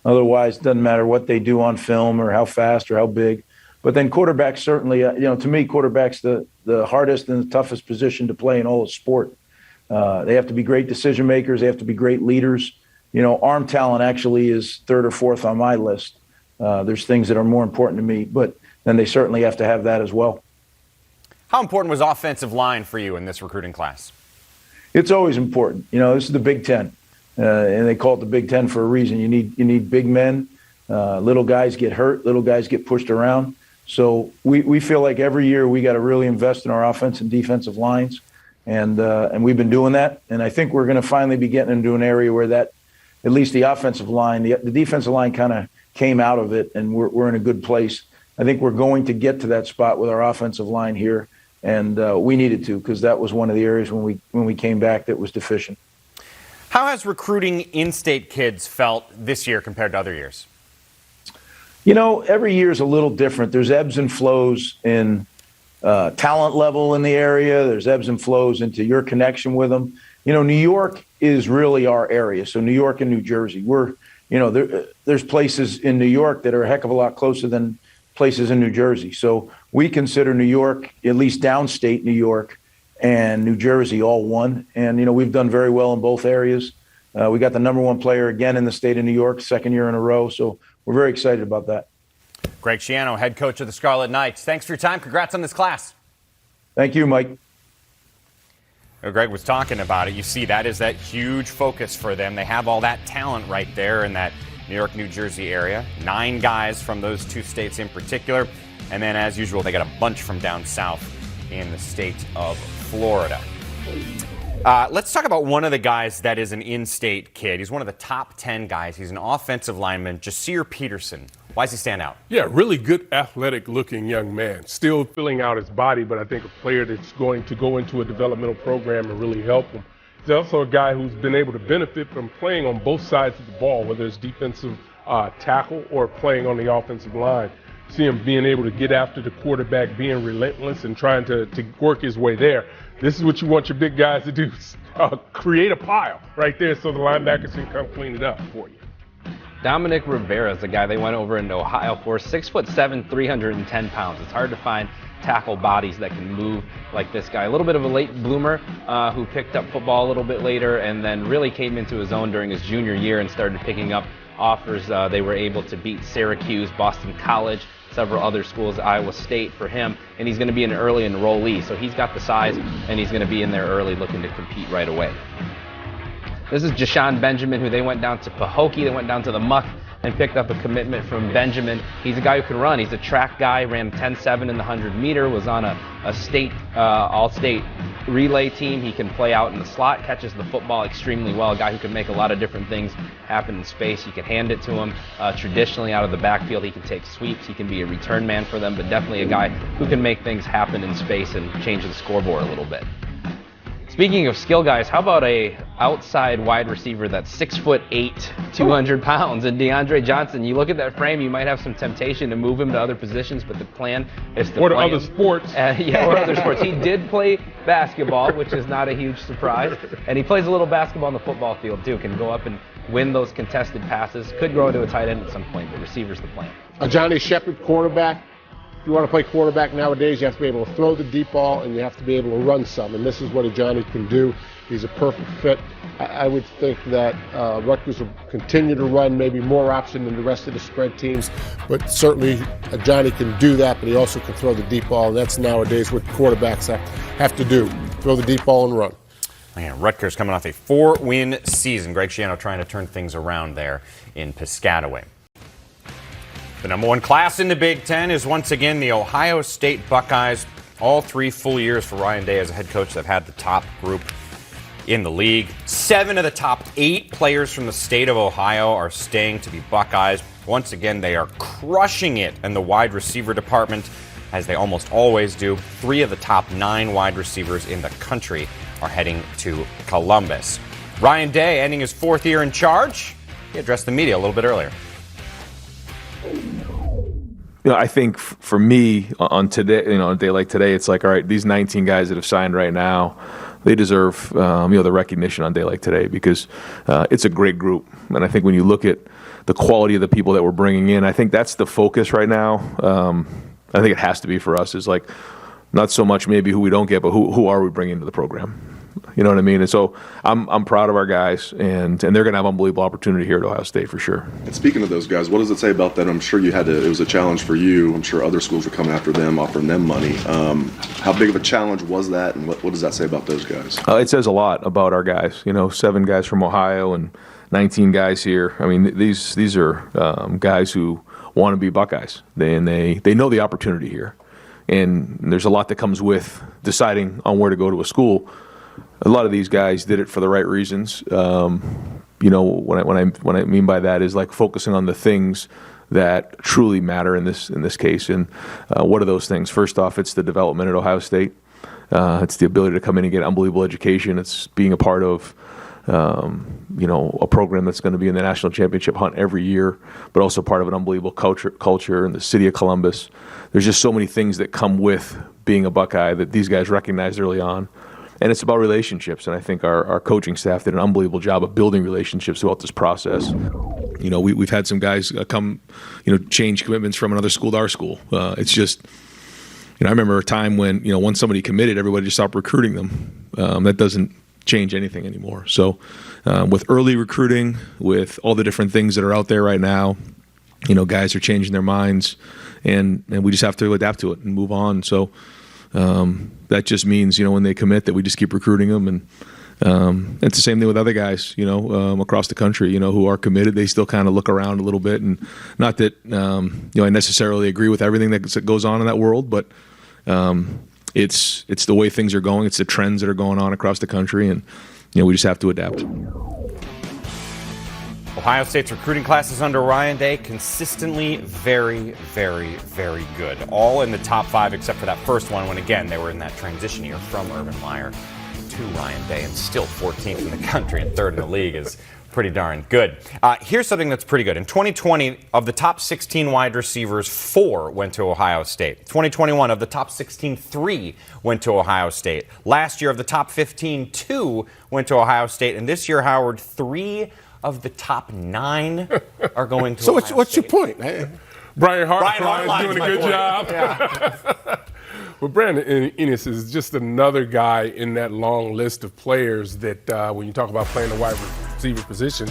Otherwise, it doesn't matter what they do on film or how fast or how big. But then quarterbacks certainly, to me, quarterback's the hardest and the toughest position to play in all of sport. They have to be great decision makers. They have to be great leaders. Arm talent actually is 3rd or 4th on my list. There's things that are more important to me, but then they certainly have to have that as well. How important was offensive line for you in this recruiting class? It's always important. This is the Big Ten, and they call it the Big Ten for a reason. You need big men. Little guys get hurt. Little guys get pushed around. So we feel like every year we got to really invest in our offense and defensive lines, and we've been doing that. And I think we're going to finally be getting into an area where that, at least the offensive line, the defensive line kind of came out of it, and we're in a good place. I think we're going to get to that spot with our offensive line here. And we needed to, because that was one of the areas when we came back that was deficient. How has recruiting in-state kids felt this year compared to other years? Every year is a little different. There's ebbs and flows in talent level in the area. There's ebbs and flows into your connection with them. New York is really our area. So New York and New Jersey, there's places in New York that are a heck of a lot closer than places in New Jersey. So we consider New York, at least downstate New York, and New Jersey all one. And, we've done very well in both areas. We got the #1 player again in the state of New York, 2nd year in a row. So we're very excited about that. Greg Schiano, head coach of the Scarlet Knights. Thanks for your time. Congrats on this class. Thank you, Mike. Greg was talking about it. You see, that is that huge focus for them. They have all that talent right there in that New York, New Jersey area. 9 guys from those 2 states in particular. And then, as usual, they got a bunch from down south in the state of Florida. Let's talk about one of the guys that is an in-state kid. He's one of the top 10 guys. He's an offensive lineman, Jasir Peterson. Why does he stand out? Yeah, really good athletic-looking young man. Still filling out his body, but I think a player that's going to go into a developmental program and really help him. He's also a guy who's been able to benefit from playing on both sides of the ball, whether it's defensive tackle or playing on the offensive line. See him being able to get after the quarterback, being relentless and trying to work his way there. This is what you want your big guys to do, create a pile right there so the linebackers can come clean it up for you. Dominic Rivera is the guy they went over into Ohio for, 6'7", 310 pounds. It's hard to find tackle bodies that can move like this guy. A little bit of a late bloomer who picked up football a little bit later and then really came into his own during his junior year and started picking up offers. They were able to beat Syracuse, Boston College, several other schools, Iowa State for him, and he's going to be an early enrollee. So he's got the size, and he's going to be in there early looking to compete right away. This is Jashawn Benjamin, who they went down to Pahokee, they went down to the Muck and picked up a commitment from Benjamin. He's a guy who can run. He's a track guy, ran 10.7 in the 100-meter, was on a state, all-state relay team. He can play out in the slot, catches the football extremely well, a guy who can make a lot of different things happen in space. You can hand it to him traditionally out of the backfield. He can take sweeps. He can be a return man for them, but definitely a guy who can make things happen in space and change the scoreboard a little bit. Speaking of skill guys, how about a outside wide receiver that's 6'8", 200 pounds, and DeAndre Johnson? You look at that frame, you might have some temptation to move him to other positions, but the plan is to or play to other sports. Or other sports. He did play basketball, which is not a huge surprise, and he plays a little basketball on the football field too. Can go up and win those contested passes. Could grow into a tight end at some point, but receiver's the plan. A Johnny Shepard quarterback. If you want to play quarterback nowadays, you have to be able to throw the deep ball and you have to be able to run some. And this is what a Johnny can do. He's a perfect fit. I would think that Rutgers will continue to run maybe more option than the rest of the spread teams, but certainly Johnny can do that, but he also can throw the deep ball, and that's nowadays what quarterbacks have to do, throw the deep ball and run. Man, Rutgers coming off a 4-win season. Greg Schiano trying to turn things around there in Piscataway. The number one class in the Big Ten is once again the Ohio State Buckeyes. All 3 full years for Ryan Day as a head coach that have had the top group in the league. 7 of the top 8 players from the state of Ohio are staying to be Buckeyes. Once again, they are crushing it in the wide receiver department, as they almost always do. 3 of the top 9 wide receivers in the country are heading to Columbus. Ryan Day ending his 4th year in charge. He addressed the media a little bit earlier. I think for me on today, on a day like today, it's like, all right, these 19 guys that have signed right now, they deserve, the recognition on a day like today, because it's a great group. And I think when you look at the quality of the people that we're bringing in, I think that's the focus right now. I think it has to be for us, is like, not so much maybe who we don't get, but who are we bringing into the program? You know what I mean? And so I'm proud of our guys, and they're going to have unbelievable opportunity here at Ohio State for sure. And speaking of those guys, what does it say about that? I'm sure it was a challenge for you. I'm sure other schools were coming after them, offering them money. How big of a challenge was that, and what does that say about those guys? It says a lot about our guys. 7 guys from Ohio and 19 guys here. I mean, these are guys who want to be Buckeyes, and they know the opportunity here. And there's a lot that comes with deciding on where to go to a school. A lot of these guys did it for the right reasons. What I mean by that is like focusing on the things that truly matter in this case. And what are those things? First off, it's the development at Ohio State. It's the ability to come in and get unbelievable education. It's being a part of a program that's going to be in the national championship hunt every year, but also part of an unbelievable culture in the city of Columbus. There's just so many things that come with being a Buckeye that these guys recognized early on. And it's about relationships, and I think our coaching staff did an unbelievable job of building relationships throughout this process. We've had some guys come, change commitments from another school to our school. It's just, I remember a time when, once somebody committed, everybody just stopped recruiting them. That doesn't change anything anymore. So with early recruiting, with all the different things that are out there right now, guys are changing their minds, and we just have to adapt to it and move on. So that just means, when they commit, that we just keep recruiting them. And it's the same thing with other guys, across the country, who are committed. They still kind of look around a little bit. And not that, I necessarily agree with everything that goes on in that world, but it's the way things are going. It's the trends that are going on across the country. And, we just have to adapt. Ohio State's recruiting classes under Ryan Day consistently very, very, very good. All in the top 5 except for that first one when, again, they were in that transition year from Urban Meyer to Ryan Day, and still 14th in the country and 3rd in the league is pretty darn good. Here's something that's pretty good. In 2020, of the top 16 wide receivers, 4 went to Ohio State. 2021, of the top 16, 3 went to Ohio State. Last year, of the top 15, 2 went to Ohio State. And this year, Howard, 3 of the top 9 are going to So Ohio what's State. your point? Brian Hartline is doing a good job. Yeah. Well, Brandon Ennis is just another guy in that long list of players that, when you talk about playing the wide receiver position,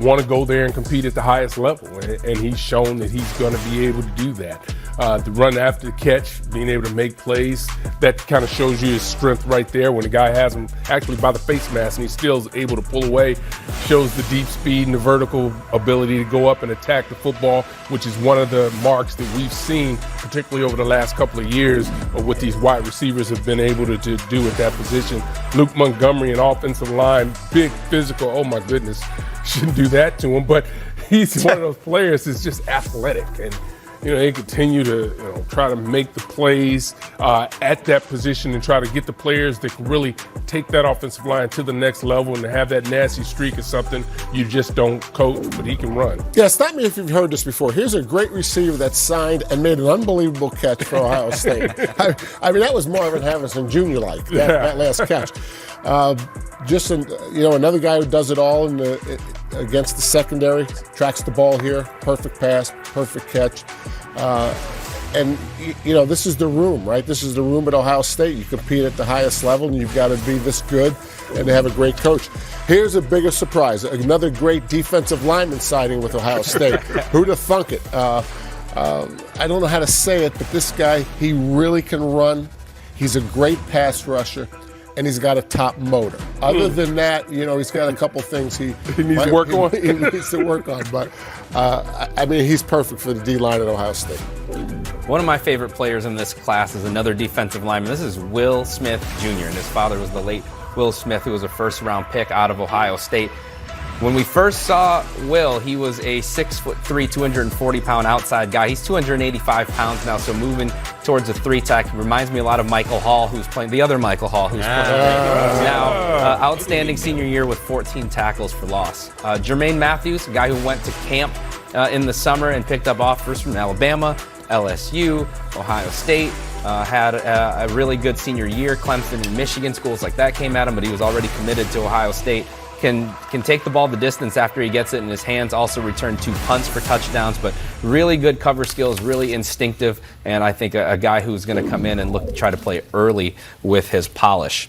want to go there and compete at the highest level. And he's shown that he's going to be able to do that. The run after the catch, being able to make plays, that kind of shows you his strength right there when the guy has him actually by the face mask and he's still able to pull away. Shows the deep speed and the vertical ability to go up and attack the football, which is one of the marks that we've seen, particularly over the last couple of years, of what these wide receivers have been able to do at that position. Luke Montgomery, an offensive line, big, physical, oh my goodness, shouldn't do that to him, but he's one of those players that's just athletic, and they continue to try to make the plays at that position and try to get the players that can really take that offensive line to the next level, and to have that nasty streak is something you just don't coach, but he can run. Yeah, stop me if you've heard this before. Here's a great receiver that signed and made an unbelievable catch for Ohio State. I mean, that was Marvin Harrison Jr. like, that last catch. Another guy who does it all against the secondary, tracks the ball here, perfect pass, perfect catch. And this is the room, right? This is the room at Ohio State. You compete at the highest level, and you've got to be this good and to have a great coach. Here's a bigger surprise. Another great defensive lineman signing with Ohio State. Who'd have thunk it? I don't know how to say it, but this guy, he really can run. He's a great pass rusher, and he's got a top motor. Other than that, he's got a couple things he needs to work on. He needs to work on, but he's perfect for the D-line at Ohio State. One of my favorite players in this class is another defensive lineman. This is Will Smith Jr., and his father was the late Will Smith, who was a first-round pick out of Ohio State. When we first saw Will, he was a 6'3", 240-pound outside guy. He's 285 pounds now, so moving towards a 3-tech. Reminds me a lot of Michael Hall, who's playing the other Michael Hall, who's playing now. Outstanding senior year with 14 tackles for loss. Jermaine Matthews, a guy who went to camp in the summer and picked up offers from Alabama, LSU, Ohio State. Had a really good senior year. Clemson and Michigan, schools like that came at him, but he was already committed to Ohio State. Can take the ball the distance after he gets it in his hands. Also returned 2 punts for touchdowns, but really good cover skills, really instinctive, and I think a guy who's going to come in and look to try to play early with his polish.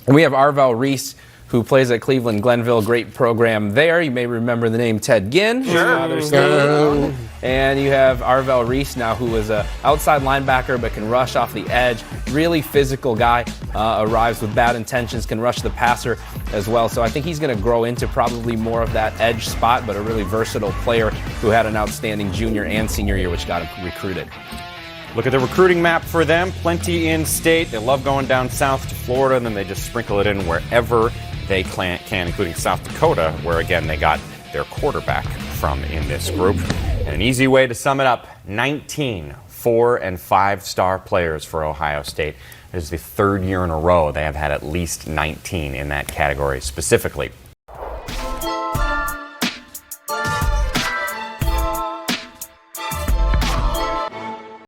And we have Arvell Reese, who plays at Cleveland Glenville. Great program there. You may remember the name Ted Ginn. Sure. And you have Arvell Reese now, who is an outside linebacker but can rush off the edge. Really physical guy. Arrives with bad intentions, can rush the passer as well. So I think he's going to grow into probably more of that edge spot, but a really versatile player who had an outstanding junior and senior year, which got him recruited. Look at the recruiting map for them. Plenty in state. They love going down south to Florida, and then they just sprinkle it in wherever they can, including South Dakota, where, again, they got their quarterback from in this group. And an easy way to sum it up, 19 4- and 5-star players for Ohio State. It is the third year in a row they have had at least 19 in that category specifically.